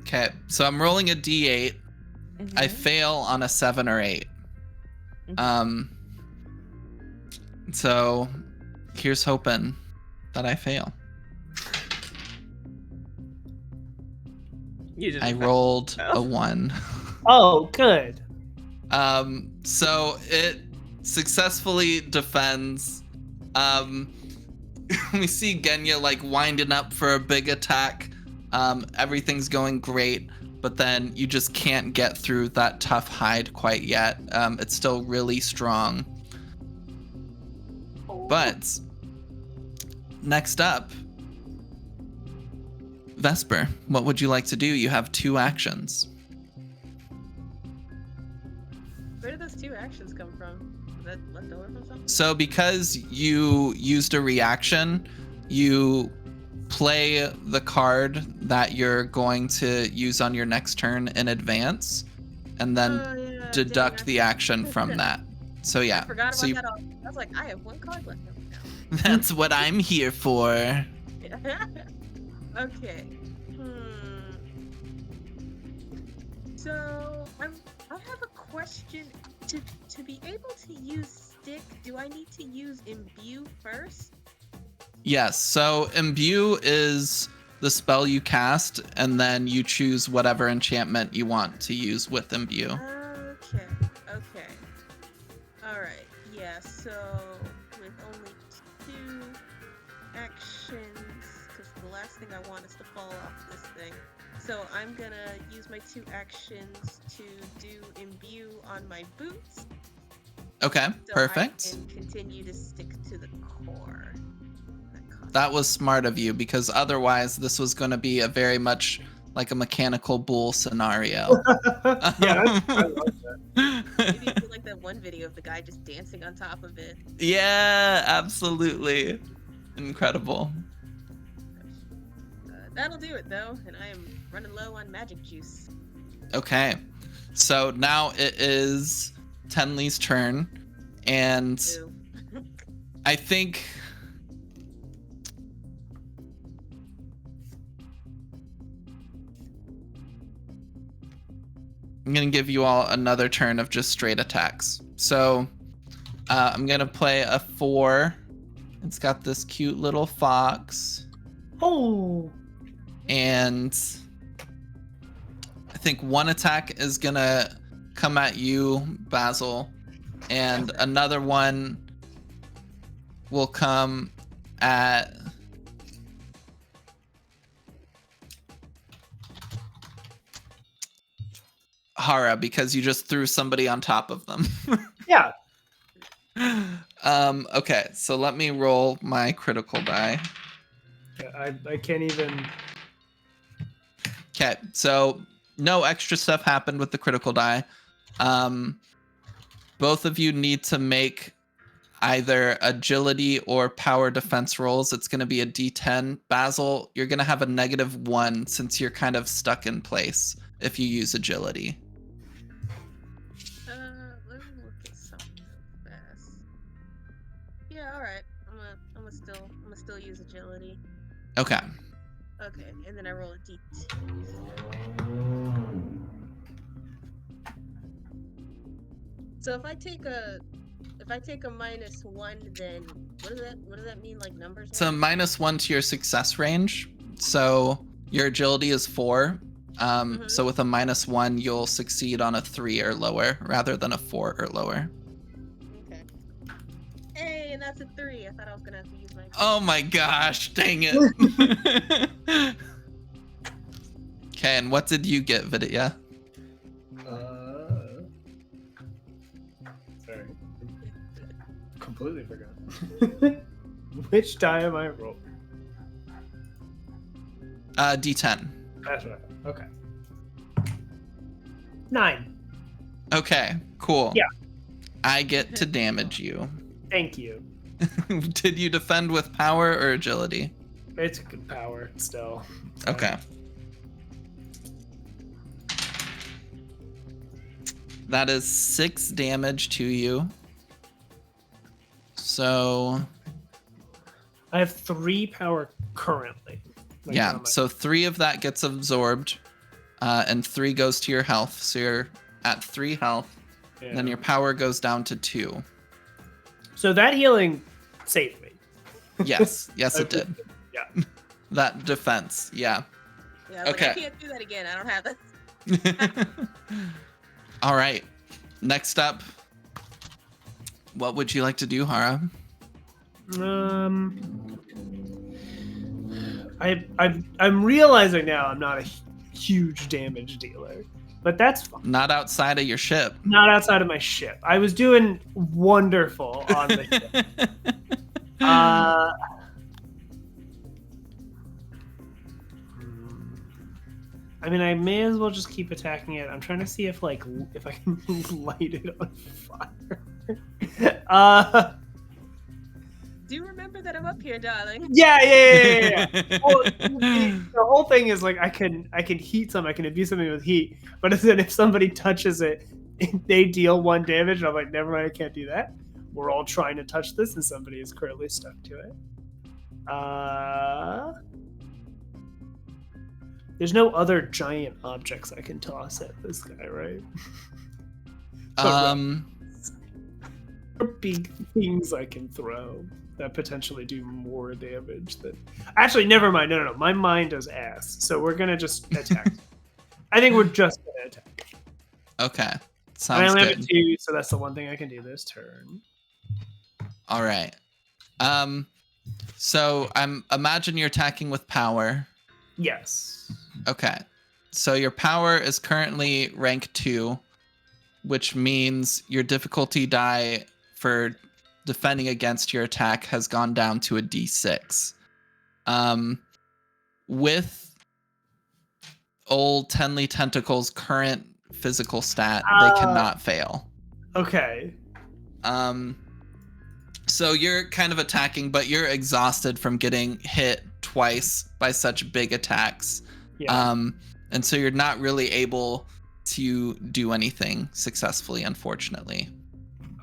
Okay, so I'm rolling a d8. I Mhm. fail on a 7 or 8. Mhm. So here's hoping that I fail. You didn't I fail. rolled a 1. Oh, good. So it successfully defends. We see Genya like winding up for a big attack. Everything's going great, but then you just can't get through that tough hide quite yet. It's still really strong. But next up, Vesper, what would you like to do? You have 2 actions. Where did those 2 actions come from? Was that left over from something? So because you used a reaction, you play the card that you're going to use on your next turn in advance, and then Oh, yeah, deduct dang, the action from that. So yeah, I forgot so about that. I was like, I have 1 card left over now. that's what I'm here for. Okay. So I have a question. To be able to use stick, do I need to use imbue first? Yes, so imbue is the spell you cast, and then you choose whatever enchantment you want to use with imbue. Okay. All right. Yeah. So with only 2 actions, because the last thing I want is to fall off this thing. So I'm gonna use my 2 actions to do imbue on my boots. Okay, So perfect. I can continue to stick to the core. That was smart of you, because otherwise this was going to be a very much like a mechanical bull scenario. Yeah, I love that. Maybe you do like that one video of the guy just dancing on top of it. Yeah, absolutely. Incredible. That'll do it though, and I am running low on magic juice. Okay. So now it is Tenley's turn, and Ew. I think I'm gonna give you all another turn of just straight attacks. So I'm gonna play a 4. It's got this cute little fox, Oh. and I think one attack is gonna come at you, Basil, and another one will come at Hara because you just threw somebody on top of them. Yeah. Okay, so let me roll my critical die. I can't even. Okay, so no extra stuff happened with the critical die. Both of you need to make either agility or power defense rolls. It's going to be a D10. Basil, you're going to have a -1 since you're kind of stuck in place if you use agility. Let me look at something real fast. Yeah, all right. I'm gonna still use agility. Okay. Okay, and then I roll a D2. So if I take a -1, then what does that mean, like numbers? It's a -1 to your success range. So your agility is 4. So with a -1, you'll succeed on a 3 or lower rather than a 4 or lower. Okay. Hey, and that's a 3. I thought I was gonna have to use my. Oh my gosh, dang it. Okay, and what did you get, Vidya? Sorry. Completely forgot. Which die am I rolling? D10. That's right. Okay. 9. Okay, cool. Yeah. I get to damage you. Thank you. Did you defend with power or agility? It's a good power still. Okay. That is 6 damage to you. So I have 3 power currently. Like, yeah, on my- so 3 of that gets absorbed, and 3 goes to your health. So you're at 3 health. yeah. Then your power goes down to 2. So that healing saved me. Yes, yes, it did. Yeah. That defense, yeah. Yeah, I was Okay. like, I can't do that again. I don't have that. All right. Next up, what would you like to do, Hara? I'm realizing now I'm not a huge damage dealer, but that's fine. Not outside of your ship. Not outside of my ship. I was doing wonderful on the ship. I mean, I may as well just keep attacking it. I'm trying to see if I can light it on fire. Do you remember that I'm up here, darling? Yeah. Well, the whole thing is like I can heat something. I can abuse something with heat. But then if somebody touches it, they deal 1 damage. And I'm like, never mind, I can't do that. We're all trying to touch this, and somebody is currently stuck to it. There's no other giant objects I can toss at this guy, right? Big things I can throw that potentially do more damage than. Actually, never mind. No. My mind does ass. So we're gonna just attack. I think we're just gonna attack. Okay. I Sounds only have good. a 2, so that's the one thing I can do this turn. All right. So I'm imagine you're attacking with power. Yes. Okay. So your power is currently rank 2, which means your difficulty die for defending against your attack has gone down to a D6. With old Tenley Tentacle's current physical stat, they cannot fail. Okay. So you're kind of attacking, but you're exhausted from getting hit twice by such big attacks. Yeah. And so you're not really able to do anything successfully, unfortunately.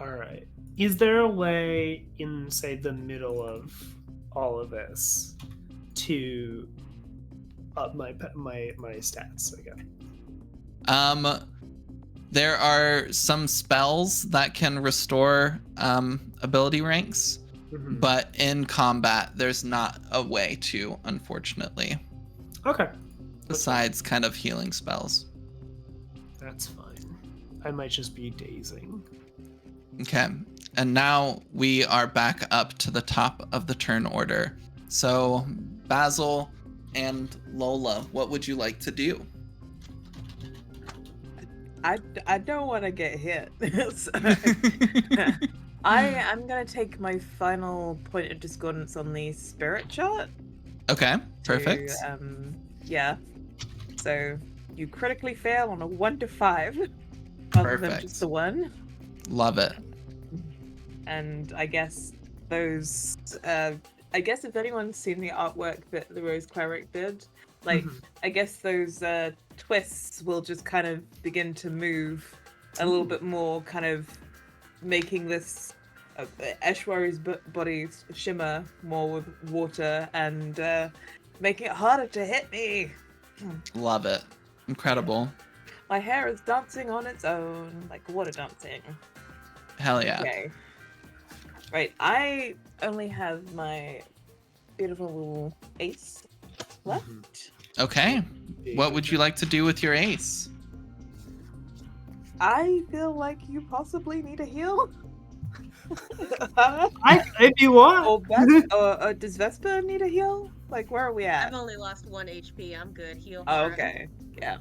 All right. Is there a way in, say, the middle of all of this to up my stats again? There are some spells that can restore ability ranks, but in combat, there's not a way to, unfortunately. Okay. Besides kind of healing spells. That's fine. I might just be dazing. Okay. And now we are back up to the top of the turn order. So, Basil and Lola, what would you like to do? I don't want to get hit. So, I'm gonna take my final point of discordance on the spirit shot. Okay, perfect. Yeah. So you critically fail on a 1 to 5, other than just the 1. Love it. And I guess those. I guess if anyone's seen the artwork that the Rose Cleric did, like I guess those twists will just kind of begin to move a little bit more, kind of making this Eshwari's body shimmer more with water and making it harder to hit me. Love it. Incredible. My hair is dancing on its own, like water dancing. Hell yeah. Okay. Right, I only have my beautiful little ace left. Okay. What would you like to do with your ace? I feel like you possibly need a heal. If you want. Does Vespa need a heal? Like, where are we at? I've only lost 1 HP. I'm good. Heal. Oh, okay. Yeah.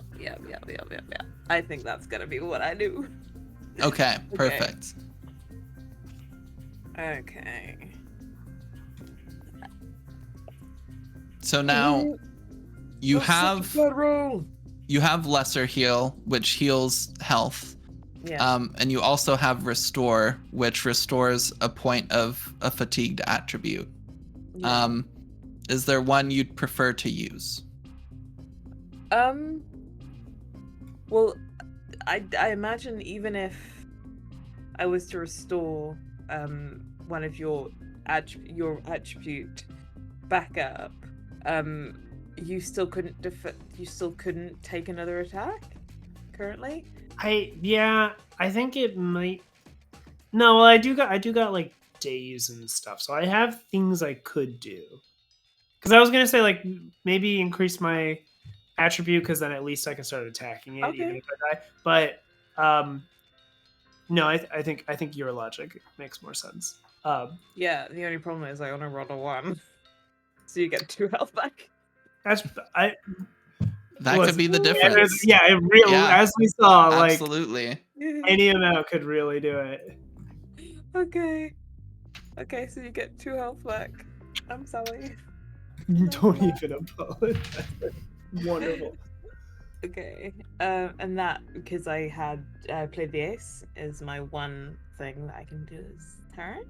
I think that's gonna be what I do. Okay, perfect. Okay. So now you have lesser heal, which heals health. Yeah. And you also have restore, which restores a point of a fatigued attribute. Yeah. Is there one you'd prefer to use? Well, I imagine even if I was to restore one of your attribute back up, you still couldn't take another attack currently. I think it might. No, well, I do got like days and stuff, so I have things I could do. Because I was gonna say like maybe increase my attribute, because then at least I can start attacking it even if I die. But no, I think your logic makes more sense. Yeah, the only problem is I only rolled a 1, so you get 2 health back. That could be the difference. As we saw, absolutely. Like any amount could really do it. Okay, so you get 2 health back. I'm sorry. Don't even apologize. Wonderful. Okay, and that, because I had played the ace, is my one thing that I can do this turn.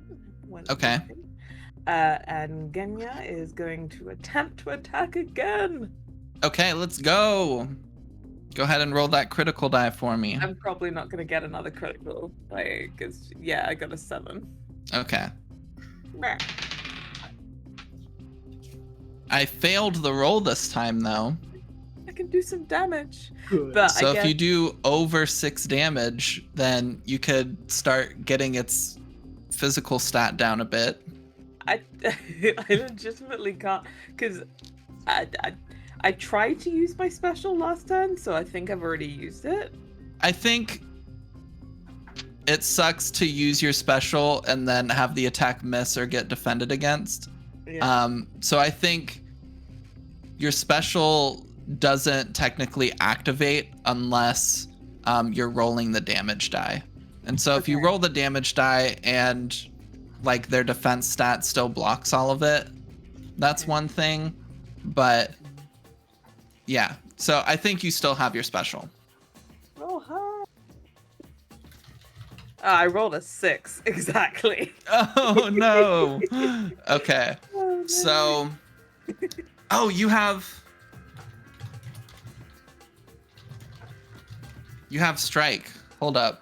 Okay. And Genya is going to attempt to attack again. Okay, let's go. Go ahead and roll that critical die for me. I'm probably not going to get another critical, because, I got a 7. Okay. Meh. I failed the roll this time, though. I can do some damage. Good. But So if you do over 6 damage, then you could start getting its physical stat down a bit. I legitimately can't, because I tried to use my special last turn, so I think I've already used it. I think it sucks to use your special and then have the attack miss or get defended against. Yeah. So I think your special doesn't technically activate unless you're rolling the damage die. And so if you roll the damage die and like their defense stat still blocks all of it, that's one thing. But yeah, so I think you still have your special. Oh, hi. I rolled a 6, exactly. Oh no. Okay. Oh, no. So, you have You have strike. Hold up.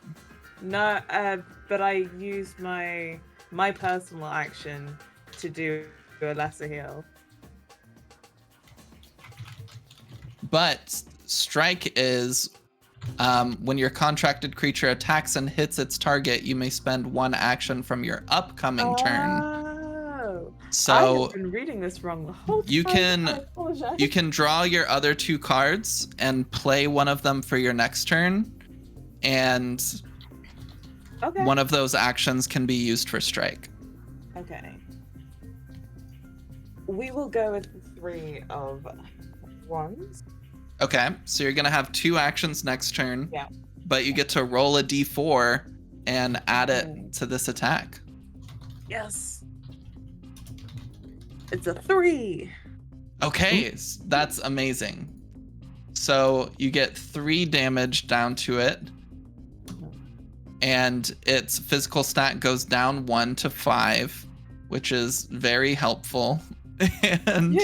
No, but I used my personal action to do a lesser heal. But strike is when your contracted creature attacks and hits its target, you may spend 1 action from your upcoming turn. Oh, I So have been reading this wrong the whole time. you can I apologize. you can draw your other 2 cards and play one of them for your next turn, and Okay. one of those actions can be used for strike. Okay. We will go with 3 of wands. Okay, so you're gonna have 2 actions next turn. Yeah. But you get to roll a d4 and add Okay. it to this attack. Yes. It's a 3. Okay, that's amazing. So you get 3 damage down to it, and its physical stat goes down 1 to 5, which is very helpful. And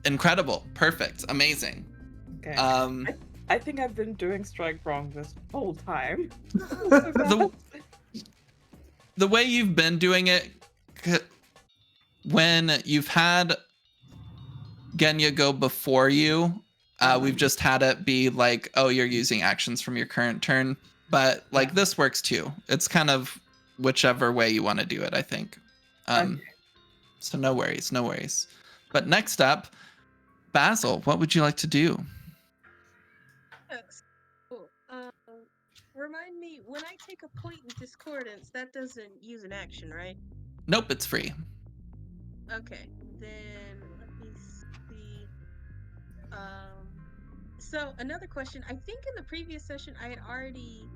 incredible, perfect, amazing. Okay. I think I've been doing strike wrong this whole time. The way you've been doing it, when you've had Genya go before you, we've just had it be like, oh, you're using actions from your current turn. But like this works too. It's kind of whichever way you want to do it, I think. Okay. So no worries, no worries. But next up, Basil, what would you like to do? Cool. Remind me, when I take a point in discordance, that doesn't use an action, right? Nope, it's free. Okay, then let me see. So another question. I think in the previous session I had already.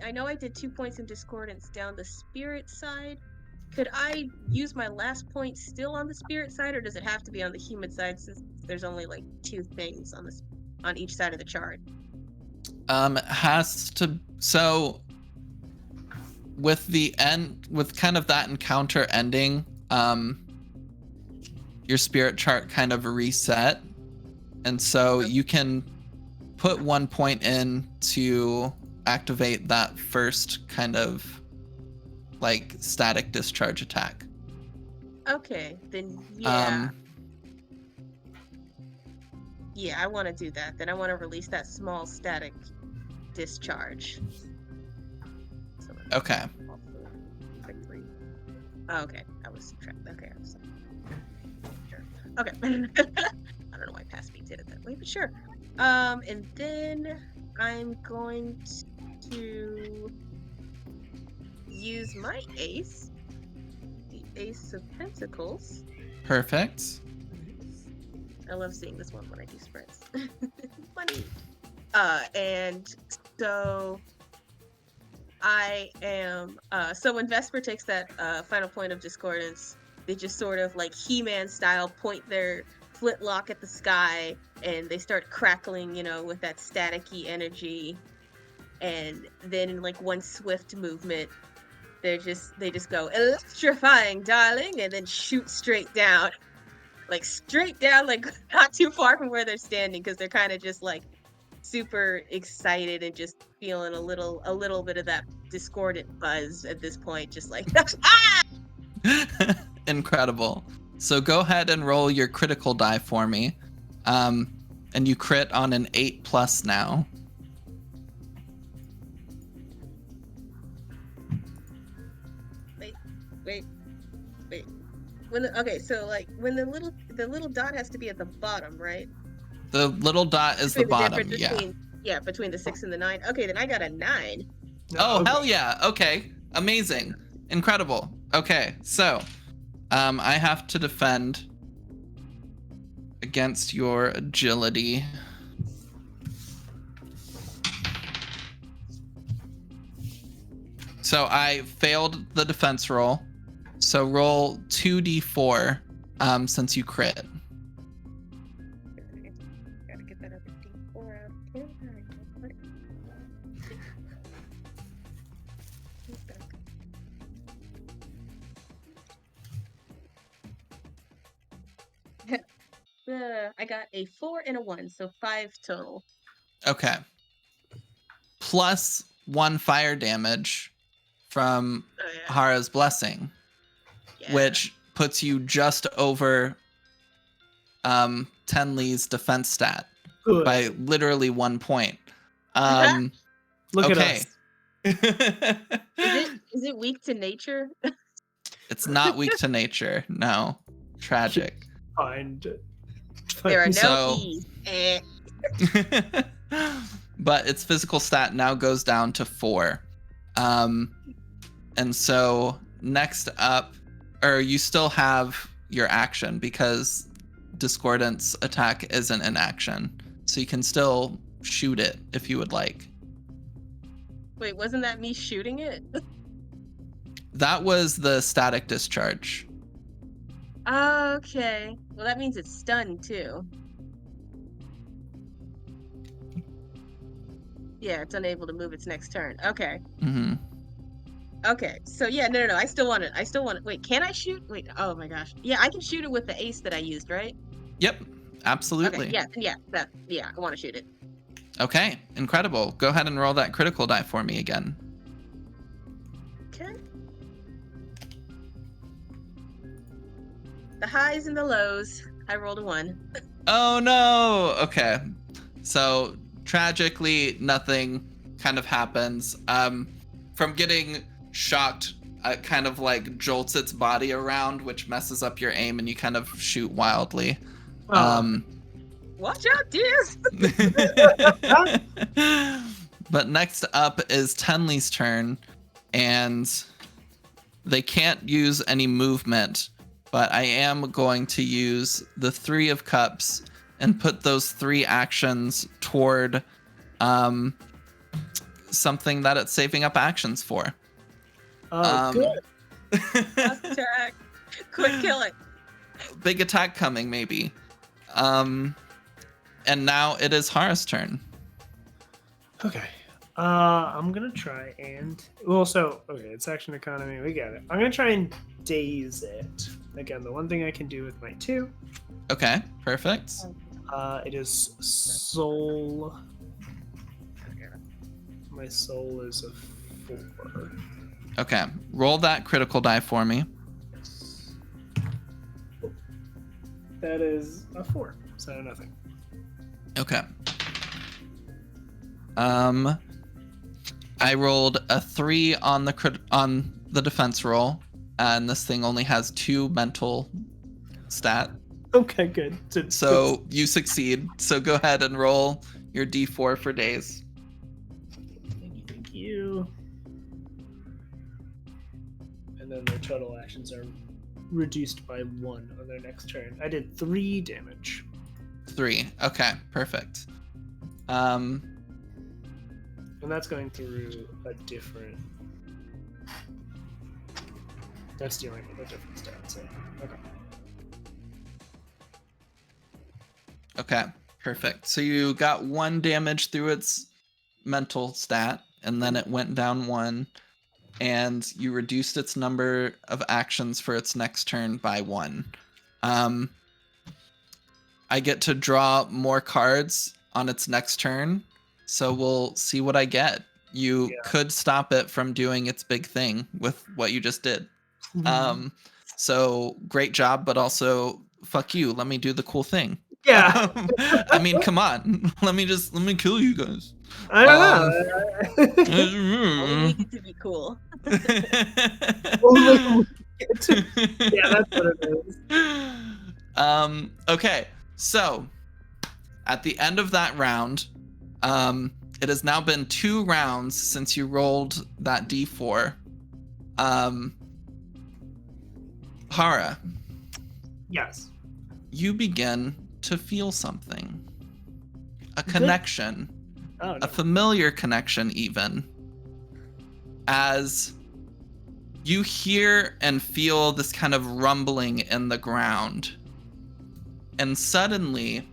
I know I did 2 points in discordance down the spirit side. Could I use my last point still on the spirit side, or does it have to be on the human side since there's only like 2 things on each side of the chart? Has to. So with kind of that encounter ending, your spirit chart kind of reset, and so you can put 1 point in to activate that first kind of like static discharge attack. Okay, then yeah. Yeah, I want to do that. Then I want to release that small static discharge. Okay. Oh, okay, I was subtracting. Okay, sure. Okay. I don't know why past me did it that way, but sure. And then I'm going to use my ace, the Ace of Pentacles. Perfect. I love seeing this one when I do sprints. Funny. And so I am. So when Vesper takes that final point of discordance, they just sort of like He-Man style point their flintlock at the sky, and they start crackling, with that staticky energy. And then in like one swift movement, they just go electrifying, darling, and then shoot straight down, like not too far from where they're standing, because they're kind of just like super excited and just feeling a little bit of that discordant buzz at this point, just like Incredible. So go ahead and roll your critical die for me. And you crit on an 8+ now. Wait. So like when the little dot has to be at the bottom, right? The little dot is the bottom, yeah. Between the 6 and the 9. Okay, then I got a 9. Oh, hell yeah. Okay. Amazing. Incredible. Okay, so I have to defend against your agility. So I failed the defense roll. So roll 2d4 since you crit. Gotta get that other D4 out. I got a 4 and a 1, so 5 total. Okay. Plus 1 fire damage from Oh, yeah. Hara's blessing, Yeah. which puts you just over Tenley's defense stat Good. by literally 1 point. Look Look okay. at us. Is it weak to nature? It's not weak to nature. No. Tragic. Find There are no So- E's. Eh. But its physical stat now goes down to 4. And so next up, or you still have your action because Discordance attack isn't an action. So you can still shoot it if you would like. Wait, wasn't that me shooting it? That was the static discharge. Okay. Well, that means it's stunned too. Yeah, it's unable to move its next turn. Okay. Mm-hmm. Okay. So yeah, no. I still want it. Wait, can I shoot? Wait. Oh my gosh. Yeah, I can shoot it with the ace that I used, right? Yep, absolutely. Okay. Yeah. I want to shoot it. Okay, incredible. Go ahead and roll that critical die for me again. Okay. The highs and the lows. I rolled a 1. Oh no! Okay. So tragically, nothing kind of happens. From getting shocked, it kind of like jolts its body around, which messes up your aim, and you kind of shoot wildly. Watch out, dears. But next up is Tenley's turn, and they can't use any movement, but I am going to use the 3 of Cups and put those 3 actions toward something that it's saving up actions for. Good. Attack. Quick, kill it. Big attack coming, maybe. And now it is Hara's turn. Okay. I'm gonna try and okay, it's action economy. We got it. I'm gonna try and daze it. Again, the one thing I can do with my 2. Okay, perfect. It is soul. My soul is a 4. Okay, roll that critical die for me. That is a 4. So nothing. Okay. I rolled a 3 on the defense roll, and this thing only has 2 mental stat. Okay, good. So you succeed. So go ahead and roll your D4 for days. Thank you. And then their total actions are reduced by 1 on their next turn. I did 3 damage. 3. Okay, perfect. And that's going through a different. That's dealing with a different stat. So okay. Okay, perfect. So you got 1 damage through its mental stat, and then it went down 1, and you reduced its number of actions for its next turn by 1. I get to draw more cards on its next turn, so we'll see what I get. You could stop it from doing its big thing with what you just did. So great job, but also fuck you. Let me do the cool thing. Yeah. I mean, come on. Let me kill you guys. I don't know. Only we get to be cool. Yeah, that's what it is. Okay, so at the end of that round, it has now been 2 rounds since you rolled that D4. Hara, Yes. you begin to feel something. A connection. Oh, no. A familiar connection, even. As you hear and feel this kind of rumbling in the ground. And suddenly,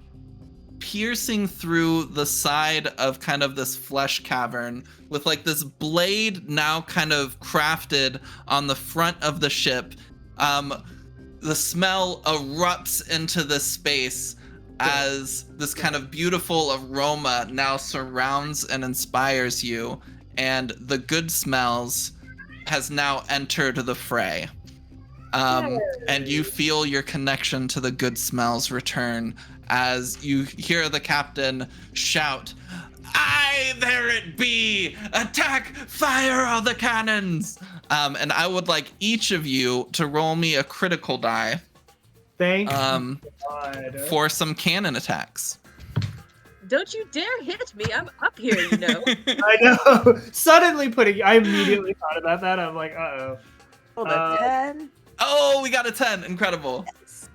piercing through the side of kind of this flesh cavern with like this blade now kind of crafted on the front of the ship, the smell erupts into this space as this kind of beautiful aroma now surrounds and inspires you, and the good smells has now entered the fray. And you feel your connection to the good smells return as you hear the captain shout, "Aye, there it be! Attack! Fire all the cannons!" And I would like each of you to roll me a critical die Thank God. for some cannon attacks. Don't you dare hit me. I'm up here, you know. I know. Suddenly I immediately thought about that. I'm like, uh-oh. Oh, the 10. Oh, we got a 10. Incredible. Yes.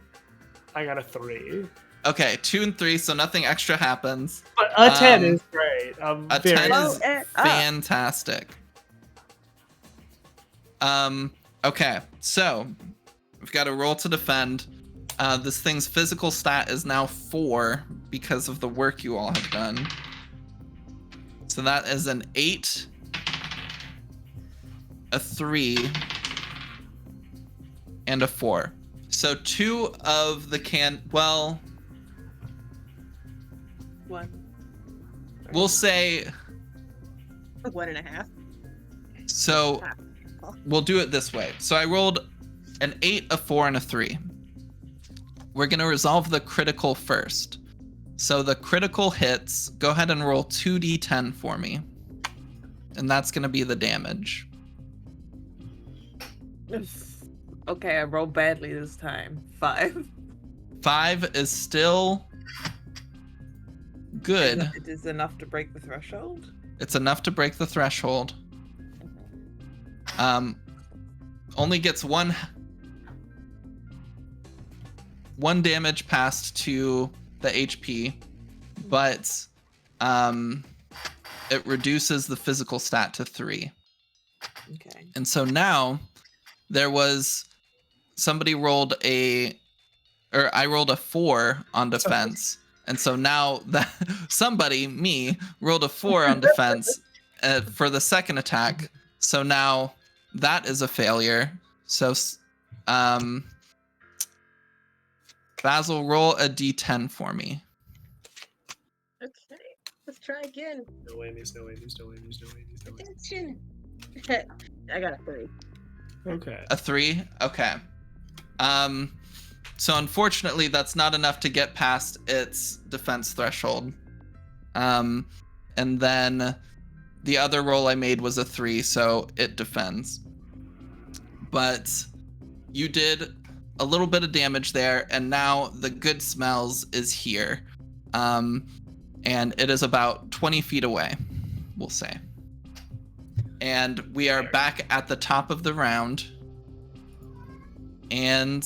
I got a 3. Okay, 2 and 3, so nothing extra happens. But a 10 is great. A 10 is Blow it up. fantastic. Okay, so we've got a roll to defend. This thing's physical stat is now 4 because of the work you all have done. So that is an 8, a 3, and a 4. So 2 of the well, 1. we'll say, 1.5. so we'll do it this way. So I rolled an 8, a 4, and a 3. We're going to resolve the critical first. So the critical hits, go ahead and roll 2d10 for me. And that's going to be the damage. Okay, I rolled badly this time. 5. 5 is still good. It is enough to break the threshold. It's enough to break the threshold. Only gets one damage passed to the HP, but it reduces the physical stat to 3. Okay. And so now there was somebody rolled I rolled a 4 on defense. And so now that me, rolled a 4 on defense for the second attack. So now that is a failure. So, Basil, roll a d10 for me. Okay, let's try again. No whammies, no whammies, no whammies, no whammies, no whammies. Attention. I got a 3. Okay. A 3? Okay. So unfortunately, that's not enough to get past its defense threshold. And then the other roll I made was a 3, so it defends. But you did a little bit of damage there, and now the good smells is here. And it is about 20 feet away, we'll say. And we are back at the top of the round. And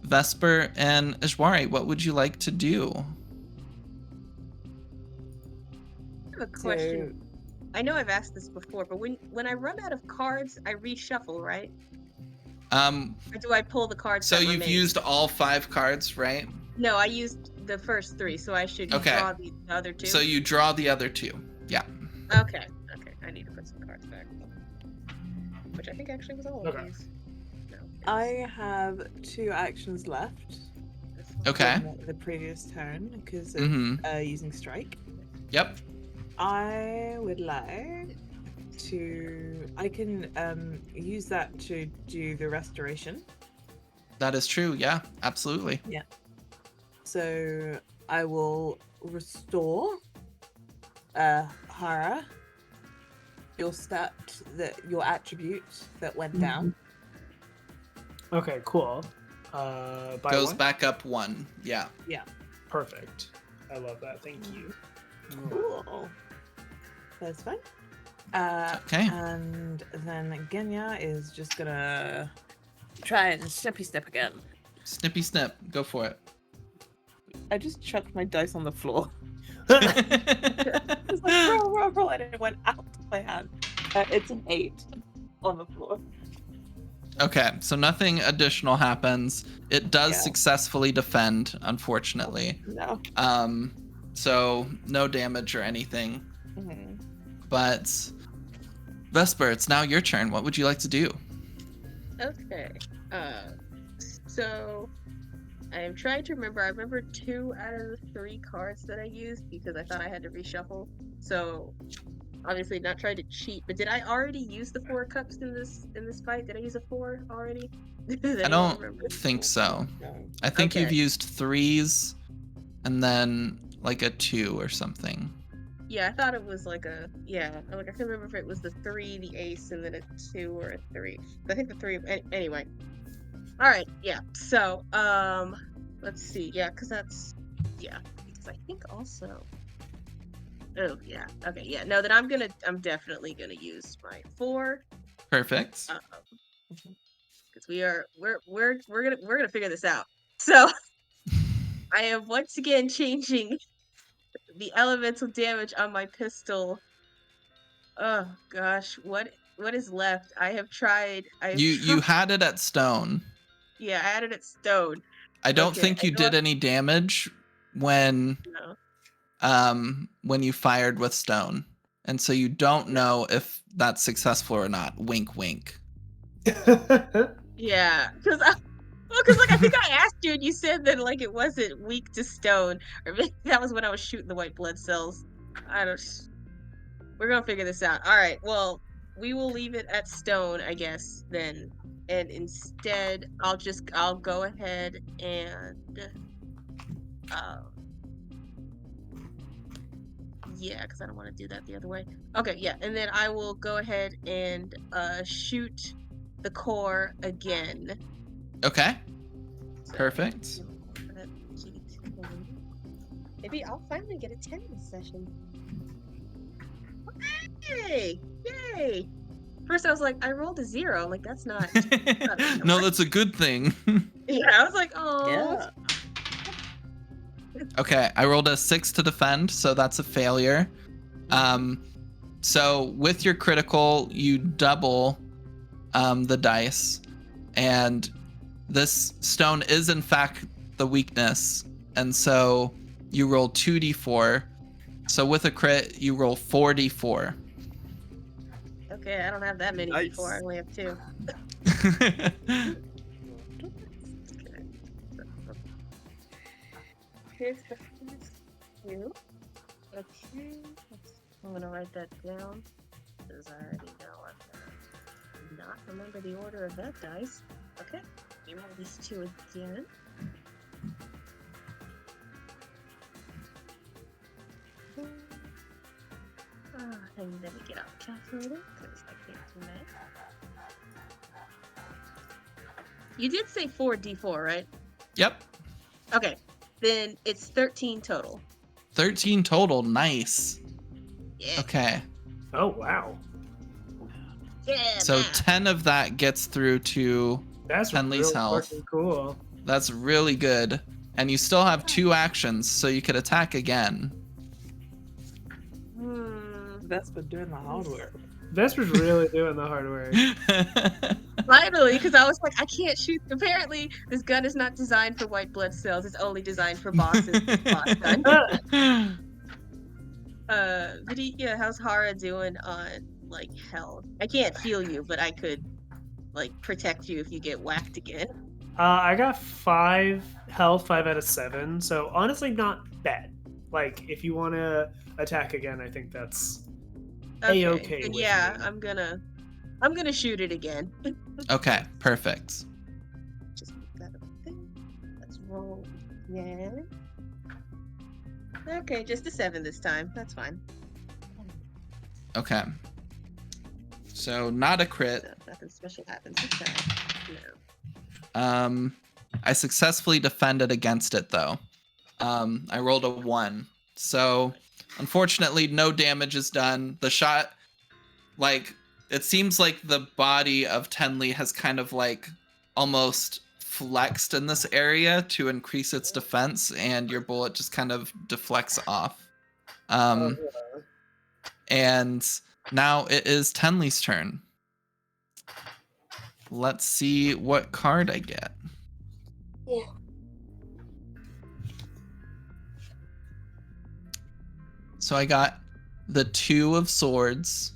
Vesper and Ishwari, what would you like to do? I have a question. I know I've asked this before, but when I run out of cards, I reshuffle, right? Or do I pull the cards? So that you've remain? used all 5 cards, right? No, I used the first 3, so I should Okay. draw the other 2. So you draw the other 2. Yeah. Okay. I need to put some cards back. Which I think actually was all of Okay. these. No. I have 2 actions left. This one. Okay. From the previous turn because of Mm-hmm. using strike. Yep. I would like to. I can use that to do the restoration. That is true. Yeah, absolutely. So I will restore Hara, your your attribute that went down. Okay, cool. By Goes one? back up 1. Yeah. Perfect. I love that. Thank you. Cool. That's fine. Okay. And then Genya is just gonna try and snippy snip again. Snippy snip. Go for it. I just chucked my dice on the floor. It's like roll, and it went out of my hand. It's an 8 on the floor. Okay, so nothing additional happens. It does Yeah. successfully defend, unfortunately. No. So no damage or anything. Mhm. But Vesper, it's now your turn. What would you like to do? Okay. So I am trying to remember. I remember 2 out of the 3 cards that I used because I thought I had to reshuffle. So obviously not trying to cheat, but did I already use the 4 cups in this fight? Did I use a 4 already? Does I anyone don't remember? think so. No. I think you've Okay. used 3s and then like a 2 or something. Yeah, I thought it was like a like I couldn't remember if it was the 3, the ace, and then a 2 or a 3. I think the 3. Anyway. All right. Yeah. So let's see. Yeah, because that's because I think also. Oh yeah. Okay. Yeah. No, then I'm definitely gonna use my 4. Perfect. Because we're gonna figure this out. So I am once again changing the elemental damage on my pistol. Oh gosh, what is left? I've tried. You had it at stone. Yeah, I added it stone. I don't Okay, think I you know did any damage when you fired with stone. And so you don't know if that's successful or not. Wink wink. Yeah, because like I think I asked you and you said that like it wasn't weak to stone, or maybe that was when I was shooting the white blood cells. We're gonna figure this out. All right, well, we will leave it at stone, I guess then, and instead I'll go ahead and yeah, because I don't want to do that the other way. Okay, yeah, and then I will go ahead and shoot the core again. Okay. So, Perfect. maybe I'll finally get a 10 this session. Hey! Yay! First I was like, I rolled a 0. I'm like, that's not. No, that's a good thing. Yeah, I was like, oh. Yeah. Okay, I rolled a 6 to defend, so that's a failure. So with your critical, you double the dice, and this stone is in fact the weakness, and so you roll 2d4. So with a crit, you roll 4d4. Okay, I don't have that many Nice. before. I only have 2. Here's the first 2. Okay, I'm gonna write that down because I already know I did not remember the order of that dice. Okay, we roll these 2 again. And then we get out the calculator because I can't do that. You did say 4d4, right? Yep. Okay, then it's 13 total. 13 total. Nice. Yeah. Okay. Oh wow, Yeah. So man. 10 of that gets through to that's Henley's real health. fucking cool. That's really good. And you still have 2 actions, so you could attack again. That's been doing the hard work. Vesper's really doing the hard work. Finally, because I was like, I can't shoot. Apparently, this gun is not designed for white blood cells. It's only designed for bosses. Boss gun. Yeah, how's Hara doing on like health? I can't heal you, but I could like protect you if you get whacked again. I got 5 health, 5 out of 7. So honestly, not bad. Like if you want to attack again, I think that's A-okay then with yeah, me. I'm gonna shoot it again. Okay, perfect. Just put that up there. Let's roll again. Okay, just a 7 this time. That's fine. Okay. So not a crit. So nothing special happens this time. No. I successfully defended against it though. I rolled a 1. So unfortunately no damage is done. The shot, like, it seems like the body of Tenley has kind of like almost flexed in this area to increase its defense, and your bullet just kind of deflects off. And now it is Tenley's turn. Let's see what card I get. Yeah. So I got the 2 of swords.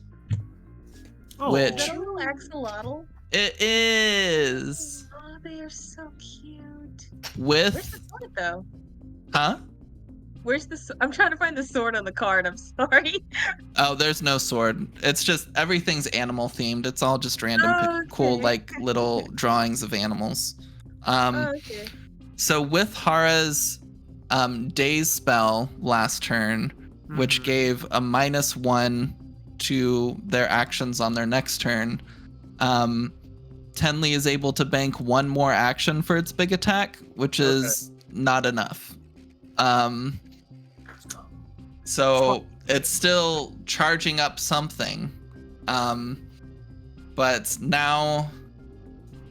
Oh, Which- Is that a little axolotl? It is. Oh, they are so cute. Where's with the sword though? huh? Where's the? I'm trying to find the sword on the card. I'm sorry. Oh, there's no sword. It's just everything's animal themed. It's all just random Oh, cool okay. like little drawings of animals. Oh, okay. So with Hara's daze spell last turn, which Mhm. gave a -1 to their actions on their next turn, Tenley is able to bank one more action for its big attack, which is not enough. So it's still charging up something. But now,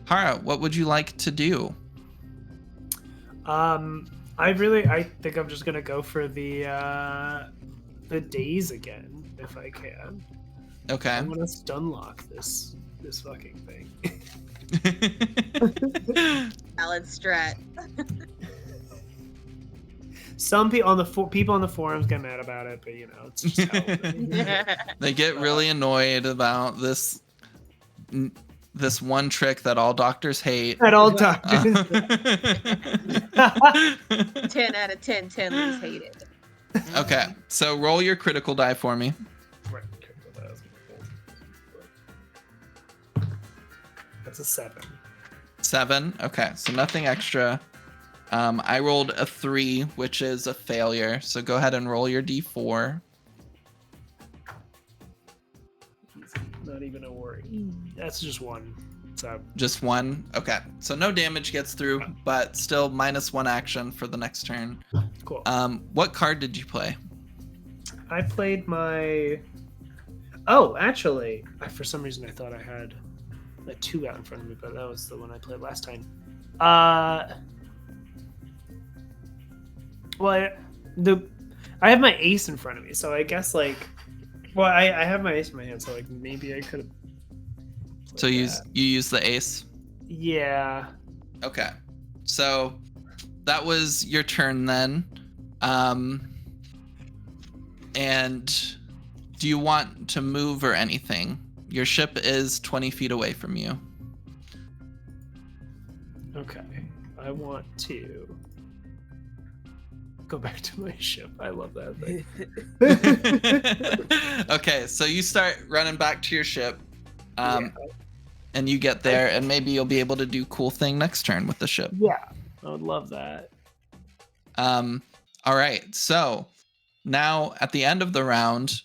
Hara, what would you like to do? I think I'm just gonna go for the daze again if I can. Okay. I want to stun lock this fucking thing. Valid strat. Some people on the people on the forums get mad about it, but you know, it's just how it is. They get really annoyed about this one trick that all doctors hate. At all doctors. 10 out of 10 Tenleys hate it. Okay, so roll your critical die for me. That's a 7. 7. Okay, so nothing extra. I rolled a 3, which is a failure. So go ahead and roll your d4. Not even a worry. That's just 1. So Just 1. Okay, so no damage gets through, but still -1 action for the next turn. cool. What card did you play? I played my. Oh, actually, for some reason I thought I had a 2 out in front of me, but that was the one I played last time. Well, I have my ace in front of me, so I guess I have my ace in my hand, so like maybe I could have. So you use the ace. Yeah. Okay, so that was your turn then. And do you want to move or anything? Your ship is 20 feet away from you. Okay. I want to go back to my ship. I love that thing. Okay, so you start running back to your ship. Yeah. And you get there, and maybe you'll be able to do cool thing next turn with the ship. Yeah, I would love that. All right, so now at the end of the round,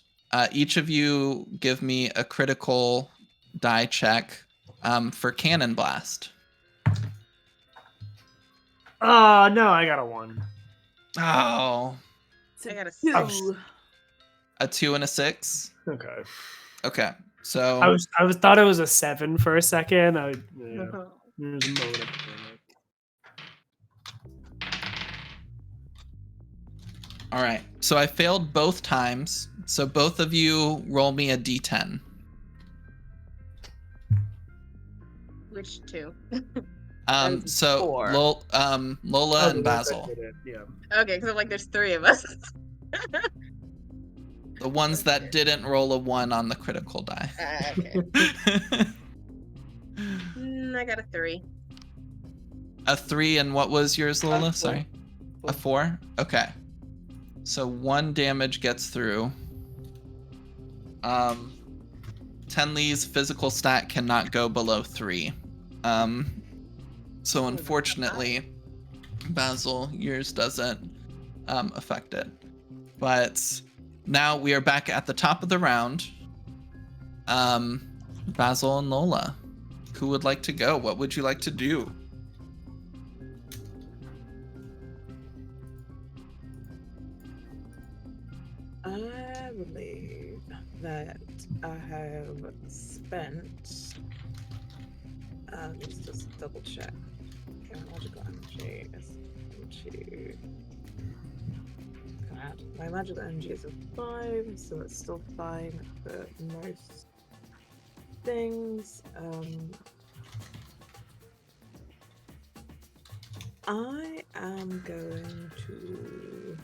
each of you give me a critical die check for cannon blast. Oh no, I got a 1. Oh, I got a Two. a 2 and a 6. Okay. Okay, so I was thought it was a 7 for a second. There's a moment. all right. So I failed both times. So both of you roll me a d10. Which 2? So 4. Lola and Basil, Yeah. Okay, because I'm like, there's 3 of us. the ones that didn't roll a 1 on the critical die. Okay. I got a 3. A 3, and what was yours, Lola? 4. Sorry. A 4? Okay. So 1 damage gets through. Tenley's physical stat cannot go below 3. So unfortunately, Basil, yours doesn't affect it. But now we are back at the top of the round. Basil and Lola, who would like to go? What would you like to do? I believe that I have spent. Let's just double check. Okay, magical energy is into. My magical energy is a 5, so it's still fine for most things. I am going to.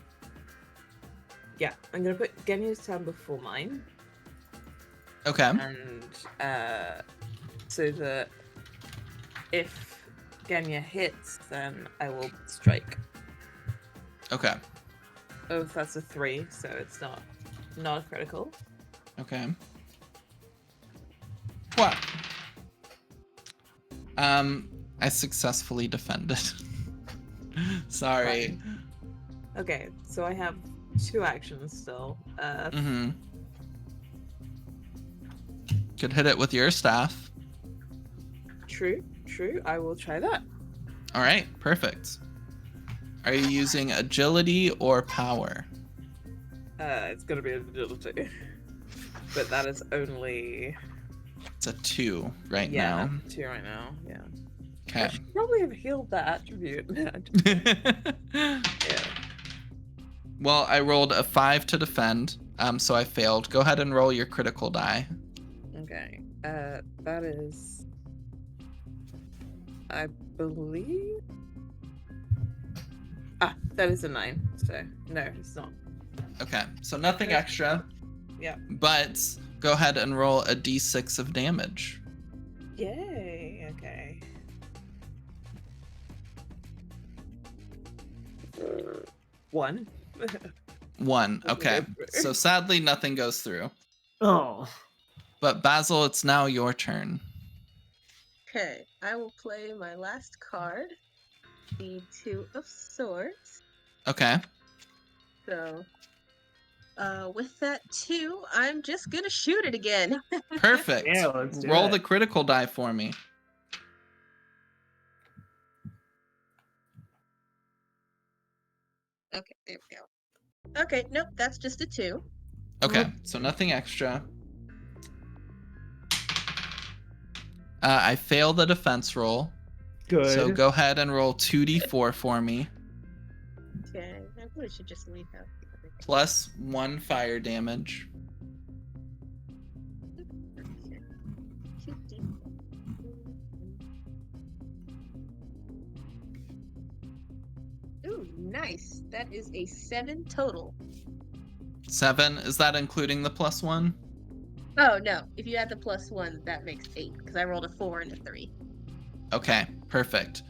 Yeah, I'm gonna put Genyu's turn before mine, Okay. and so that if Genya hits, then I will strike. Okay. Oh, that's a 3, so it's not a critical. Okay. What? I successfully defended. Sorry. Fine. Okay, so I have 2 actions still. Mm-hmm. Could hit it with your staff. True. I will try that. All right, perfect. Are you using agility or power? It's gonna be agility. But that is only... It's a 2 right yeah, now. 2 right now, yeah. I Okay. should probably have healed that attribute. Yeah. Well, I rolled a 5 to defend, so I failed. Go ahead and roll your critical die. Okay. That is... I believe... that is a 9, so no, it's not. Okay, so nothing extra. Yeah. But go ahead and roll a d6 of damage. Yay, okay. One. 1. Okay. So sadly, nothing goes through. Oh. But Basil, it's now your turn. Okay, I will play my last card, the 2 of Swords. Okay. So, with that 2, I'm just gonna shoot it again. Perfect. Yeah, let's do Roll it. the critical die for me. Okay, there we go. Okay, nope, that's just a 2. Okay, so nothing extra. I failed the defense roll. Good. So go ahead and roll 2d4 for me. Okay, I probably should just leave out the other. Plus 1 fire damage. Okay. 2D. Ooh, nice. That is a 7 total. 7, is that including the plus 1? Oh, no. If you add the plus 1, that makes 8, because I rolled a 4 and a 3. Okay, perfect.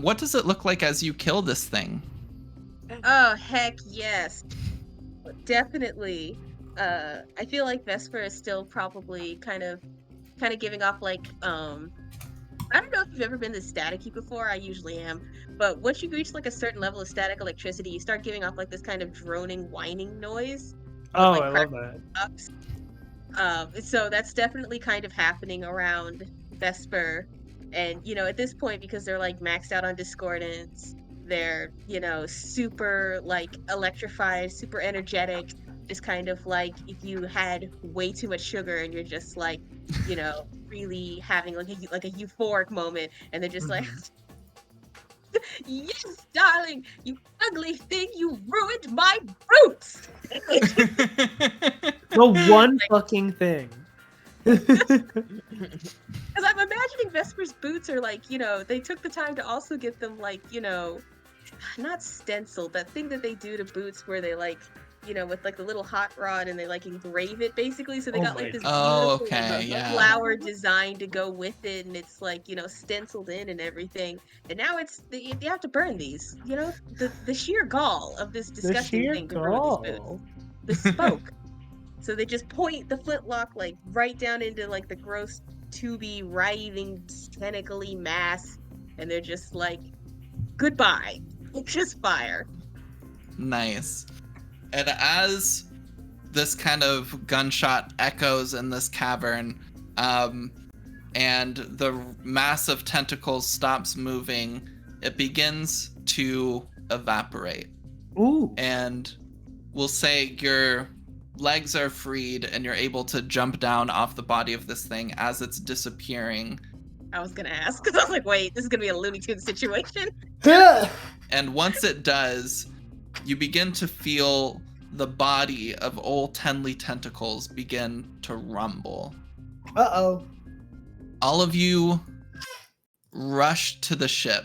What does it look like as you kill this thing? Oh, heck yes. Definitely. I feel like Vesper is still probably kind of giving off like, I don't know if you've ever been this staticky before, I usually am, but once you reach like a certain level of static electricity, you start giving off like this kind of droning, whining noise. Oh, like, I love that. ups. So that's definitely kind of happening around Vesper. And, at this point, because they're like maxed out on discordance, they're, super like electrified, super energetic, just kind of like if you had way too much sugar and you're just like, really having like a euphoric moment, and they're just like, yes, darling, you ugly thing, you ruined my roots. The one fucking thing. Because I'm imagining Vesper's boots are like, they took the time to also get them like, not stenciled, that thing that they do to boots where they like, with like the little hot rod and they like engrave it basically. So they got like this beautiful flower design to go with it, and it's like, stenciled in and everything. And now you have to burn these, the sheer gall of this disgusting thing to ruin these boots. The smoke. So they just point the flintlock like right down into like the gross, tubey, writhing, tentacly mass, and they're just like, goodbye. It's just fire. Nice. And as this kind of gunshot echoes in this cavern, and the mass of tentacles stops moving, it begins to evaporate. Ooh. And we'll say your legs are freed and you're able to jump down off the body of this thing as it's disappearing. I was gonna ask, because I was like, wait, this is gonna be a Looney Tunes situation. And once it does, you begin to feel the body of old Tenley tentacles begin to rumble. Uh-oh. All of you rush to the ship.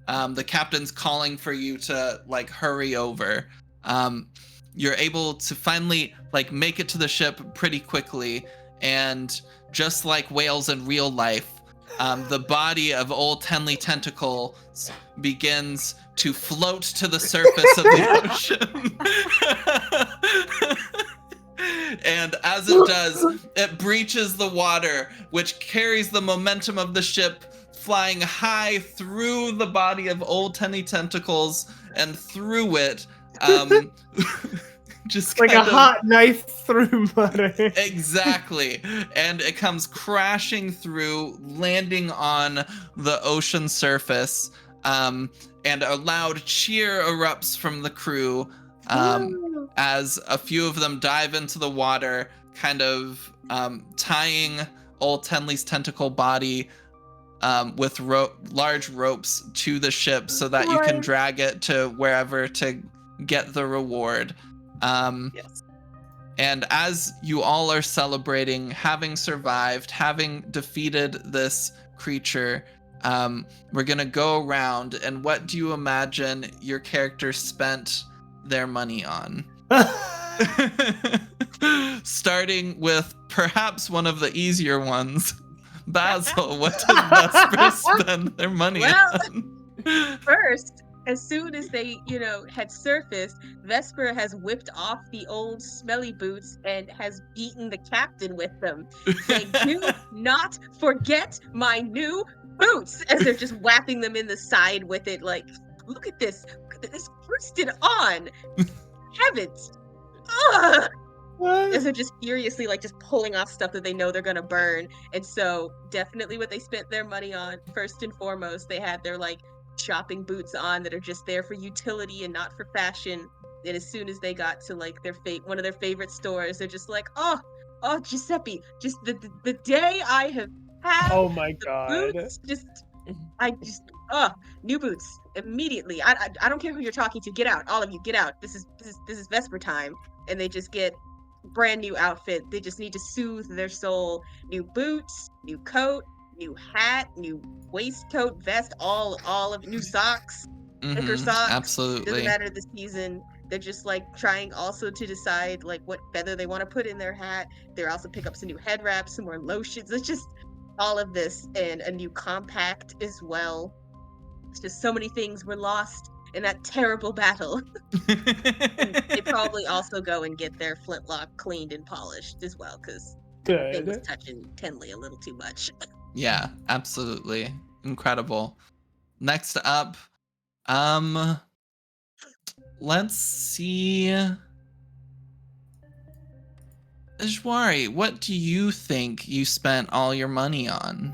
The captain's calling for you to like hurry over. You're able to finally like make it to the ship pretty quickly, and just like whales in real life, the body of old Tenley Tentacle begins to float to the surface of the ocean. And as it does, it breaches the water, which carries the momentum of the ship flying high through the body of old Tenley Tentacles and through it. Just like a kind of, hot knife through butter. Exactly. And it comes crashing through, landing on the ocean surface. And a loud cheer erupts from the crew as a few of them dive into the water, kind of tying old Tenley's tentacle body with large ropes to the ship so that you can drag it to wherever to get the reward. Yes. And as you all are celebrating, having survived, having defeated this creature, we're gonna go around, and what do you imagine your character spent their money on? Starting with perhaps one of the easier ones. Basil, what did Vesper spend their money on? First, as soon as they, had surfaced, Vesper has whipped off the old smelly boots and has beaten the captain with them, saying, "Do not forget my new boots," as they're just whapping them in the side with it, like, look at this Kristen on. Heavens. Ugh. As they're just furiously just pulling off stuff that they know they're gonna burn. And so definitely what they spent their money on, first and foremost, they had their shopping boots on that are just there for utility and not for fashion. And as soon as they got to their one of their favorite stores, they're just like, oh Giuseppe, just the day I have had Oh my god. boots, new boots immediately. I don't care who you're talking to. Get out, all of you, get out. This is Vesper time. And they just get brand new outfit. They just need to soothe their soul. New boots, new coat, new hat, new waistcoat, vest, all of new socks, thicker socks. Absolutely. Doesn't matter the season. They're just trying also to decide what feather they want to put in their hat. They're also pick up some new head wraps, some more lotions. It's just all of this, and a new compact as well. It's just so many things were lost in that terrible battle. And they probably also go and get their flintlock cleaned and polished as well, because the thing was touching Tenley a little too much. Yeah, absolutely. Incredible. Next up, let's see. Ishwari, what do you think you spent all your money on?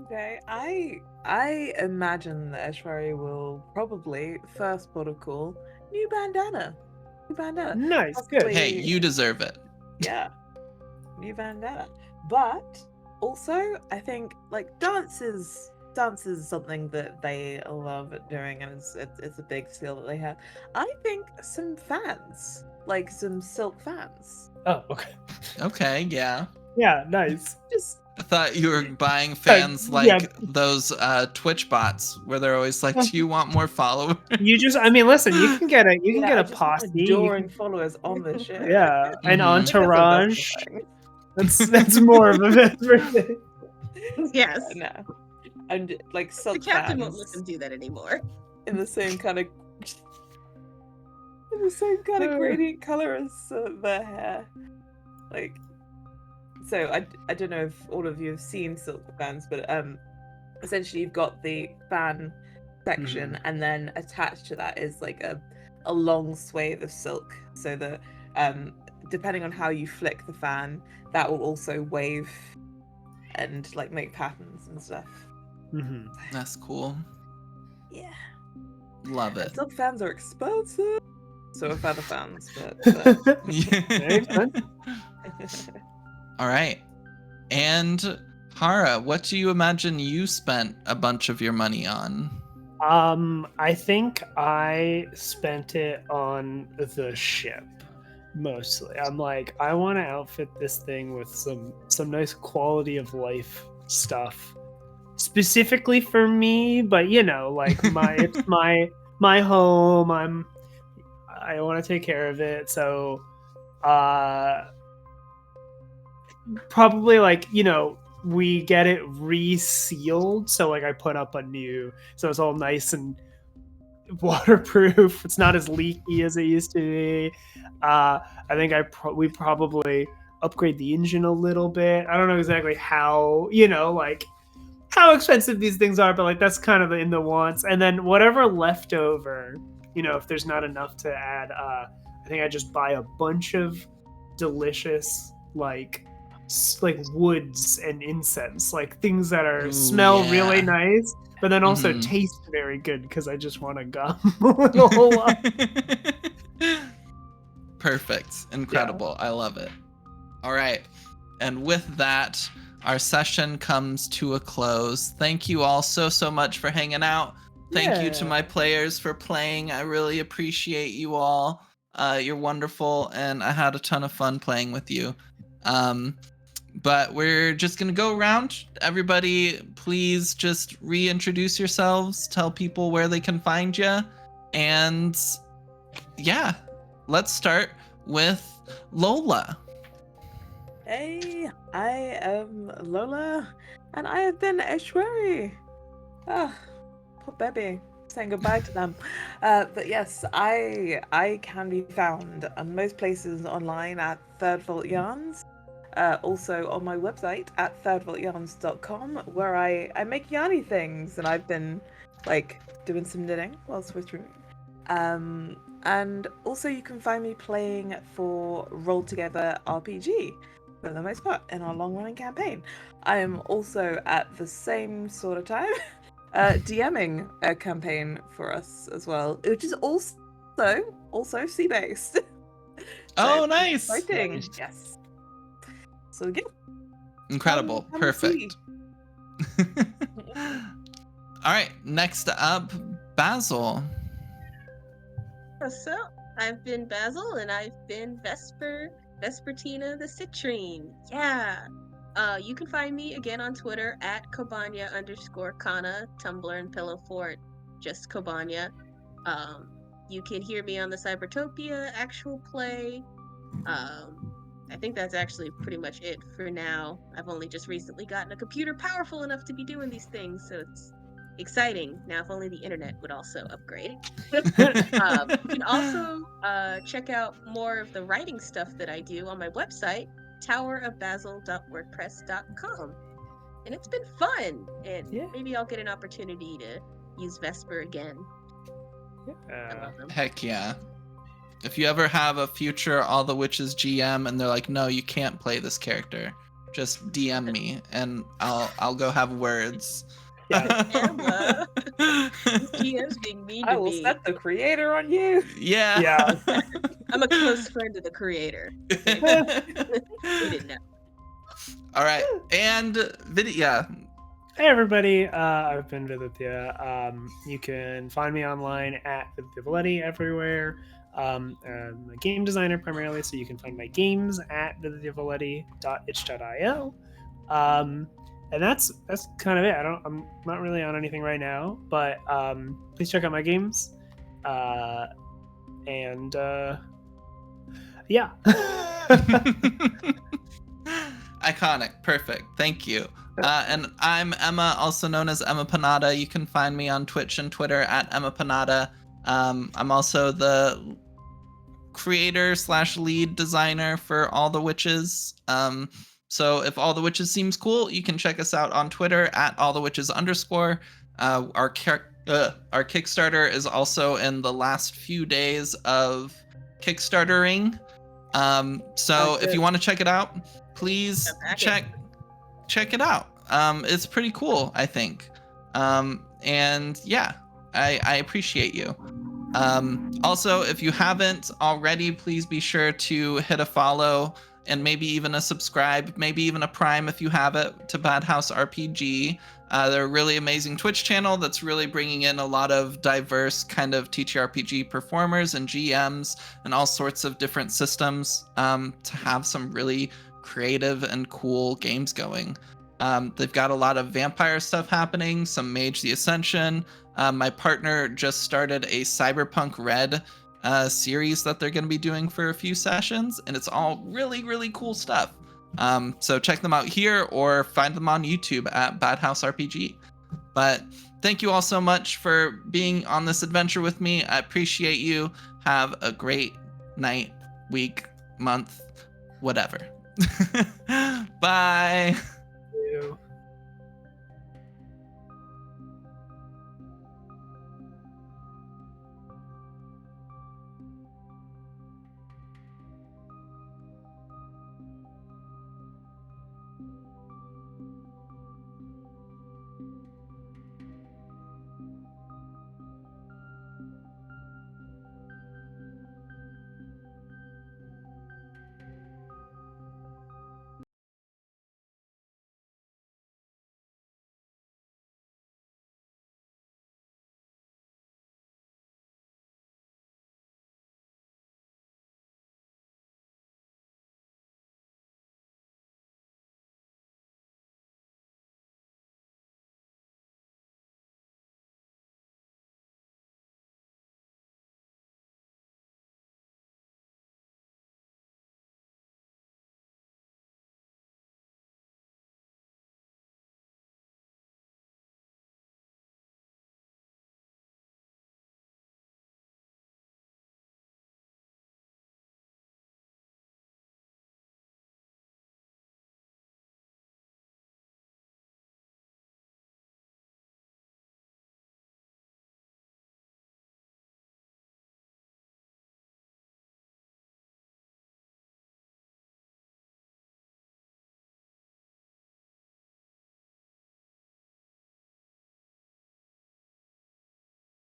Okay, I imagine that Ashwari will probably, first port of call, new bandana. Nice, Possibly, good. Hey, you deserve it. Yeah, new bandana. But also, I think dance is something that they love doing, and it's a big skill that they have. I think some fans, some silk fans. Oh, okay. Okay, yeah. Yeah, nice. Just I thought you were buying fans those Twitch bots where they're always like, "Do you want more followers?" Listen, you can get a posse. adoring followers on the show. Yeah, an Mhm. entourage. That's more of a Vesper thing. Yes. No. And silk The captain fans won't let them do that anymore. in the same kind of gradient color as their hair. So I don't know if all of you have seen silk fans, but essentially you've got the fan section, and then attached to that is a long swathe of silk, so that depending on how you flick the fan, that will also wave and make patterns and stuff. Mm-hmm. That's cool. Yeah, Love and it. silk fans are expensive, so are feather fans, but All right. And Hara, what do you imagine you spent a bunch of your money on? I think I spent it on the ship mostly. I'm I want to outfit this thing with some nice quality of life stuff, specifically for me. But it's my home. I want to take care of it. So, probably we get it resealed. So like I put up a new, so it's all nice and waterproof. It's not as leaky as it used to be. I think we probably upgrade the engine a little bit. I don't know exactly how, like how expensive these things are, but like that's kind of in the wants. And then whatever left over, if there's not enough to add, I think I just buy a bunch of delicious like woods and incense, like things that are smell really nice, but then also taste very good because I just want to gum a whole lot. Perfect. Incredible. Yeah. I love it. All right. And with that, our session comes to a close. Thank you all so much for hanging out. Thank you to my players for playing. I really appreciate you all. You're wonderful, and I had a ton of fun playing with you. But we're just going to go around. Everybody, please just reintroduce yourselves. Tell people where they can find you. And yeah, let's start with Lola. Hey, I am Lola, and I have been Ashwari. Ah, poor baby. Saying goodbye to them. But yes, I can be found on most places online at Third Vault Yarns. Also on my website at thirdvaultyarns.com, where I make yarny things, and I've been like doing some knitting whilst we're streaming. And also you can find me playing for Roll Together RPG for the most part in our long-running campaign. I am also at the same sort of time DMing a campaign for us as well, which is also sea-based. Oh, nice! Exciting. Yes. So yeah. Incredible. Perfect. All right, next up, Basil. So I've been Basil, and I've been Vespertina the Citrine. Yeah. You can find me again on Twitter at Kobanya_Kana, Tumblr and Pillow Fort, just Kobanya. You can hear me on the Cybertopia actual play. I think that's actually pretty much it for now. I've only just recently gotten a computer powerful enough to be doing these things, so it's exciting. Now, if only the internet would also upgrade. You can also check out more of the writing stuff that I do on my website, towerofbasil.wordpress.com. And it's been fun, and maybe I'll get an opportunity to use Vesper again. I love them. Heck yeah. If you ever have a future All the Witches GM and they're like, no, you can't play this character, just DM me and I'll go have words. Yeah. Emma, GM's being mean to me. I will set the creator on you. Yeah. I'm a close friend of the creator. You didn't know. All right, and Vidya. Hey everybody, I've been Vidya. You can find me online at Vidya Valetti everywhere. I'm a game designer primarily, so you can find my games at vidyavaletti.itch.io. And that's kind of it. I'm not really on anything right now, but please check out my games. Yeah. Iconic. Perfect. Thank you. And I'm Emma, also known as Emmapanada. You can find me on Twitch and Twitter at Emmapanada. I'm also the creator/lead designer for All the Witches. So if All the Witches seems cool, you can check us out on Twitter at allthewitches_. Our Kickstarter is also in the last few days of Kickstartering. So if you want to check it out, please check it out. It's pretty cool, I think. And yeah, I appreciate you. Also, if you haven't already, please be sure to hit a follow and maybe even a subscribe, maybe even a prime if you have it, to Bad House RPG. They're a really amazing Twitch channel that's really bringing in a lot of diverse kind of TTRPG performers and GMs and all sorts of different systems to have some really creative and cool games going. They've got a lot of vampire stuff happening, some Mage the Ascension. My partner just started a Cyberpunk Red series that they're going to be doing for a few sessions, and it's all really, really cool stuff. So check them out here or find them on YouTube at Bad House RPG. But thank you all so much for being on this adventure with me. I appreciate you. Have a great night, week, month, whatever. Bye.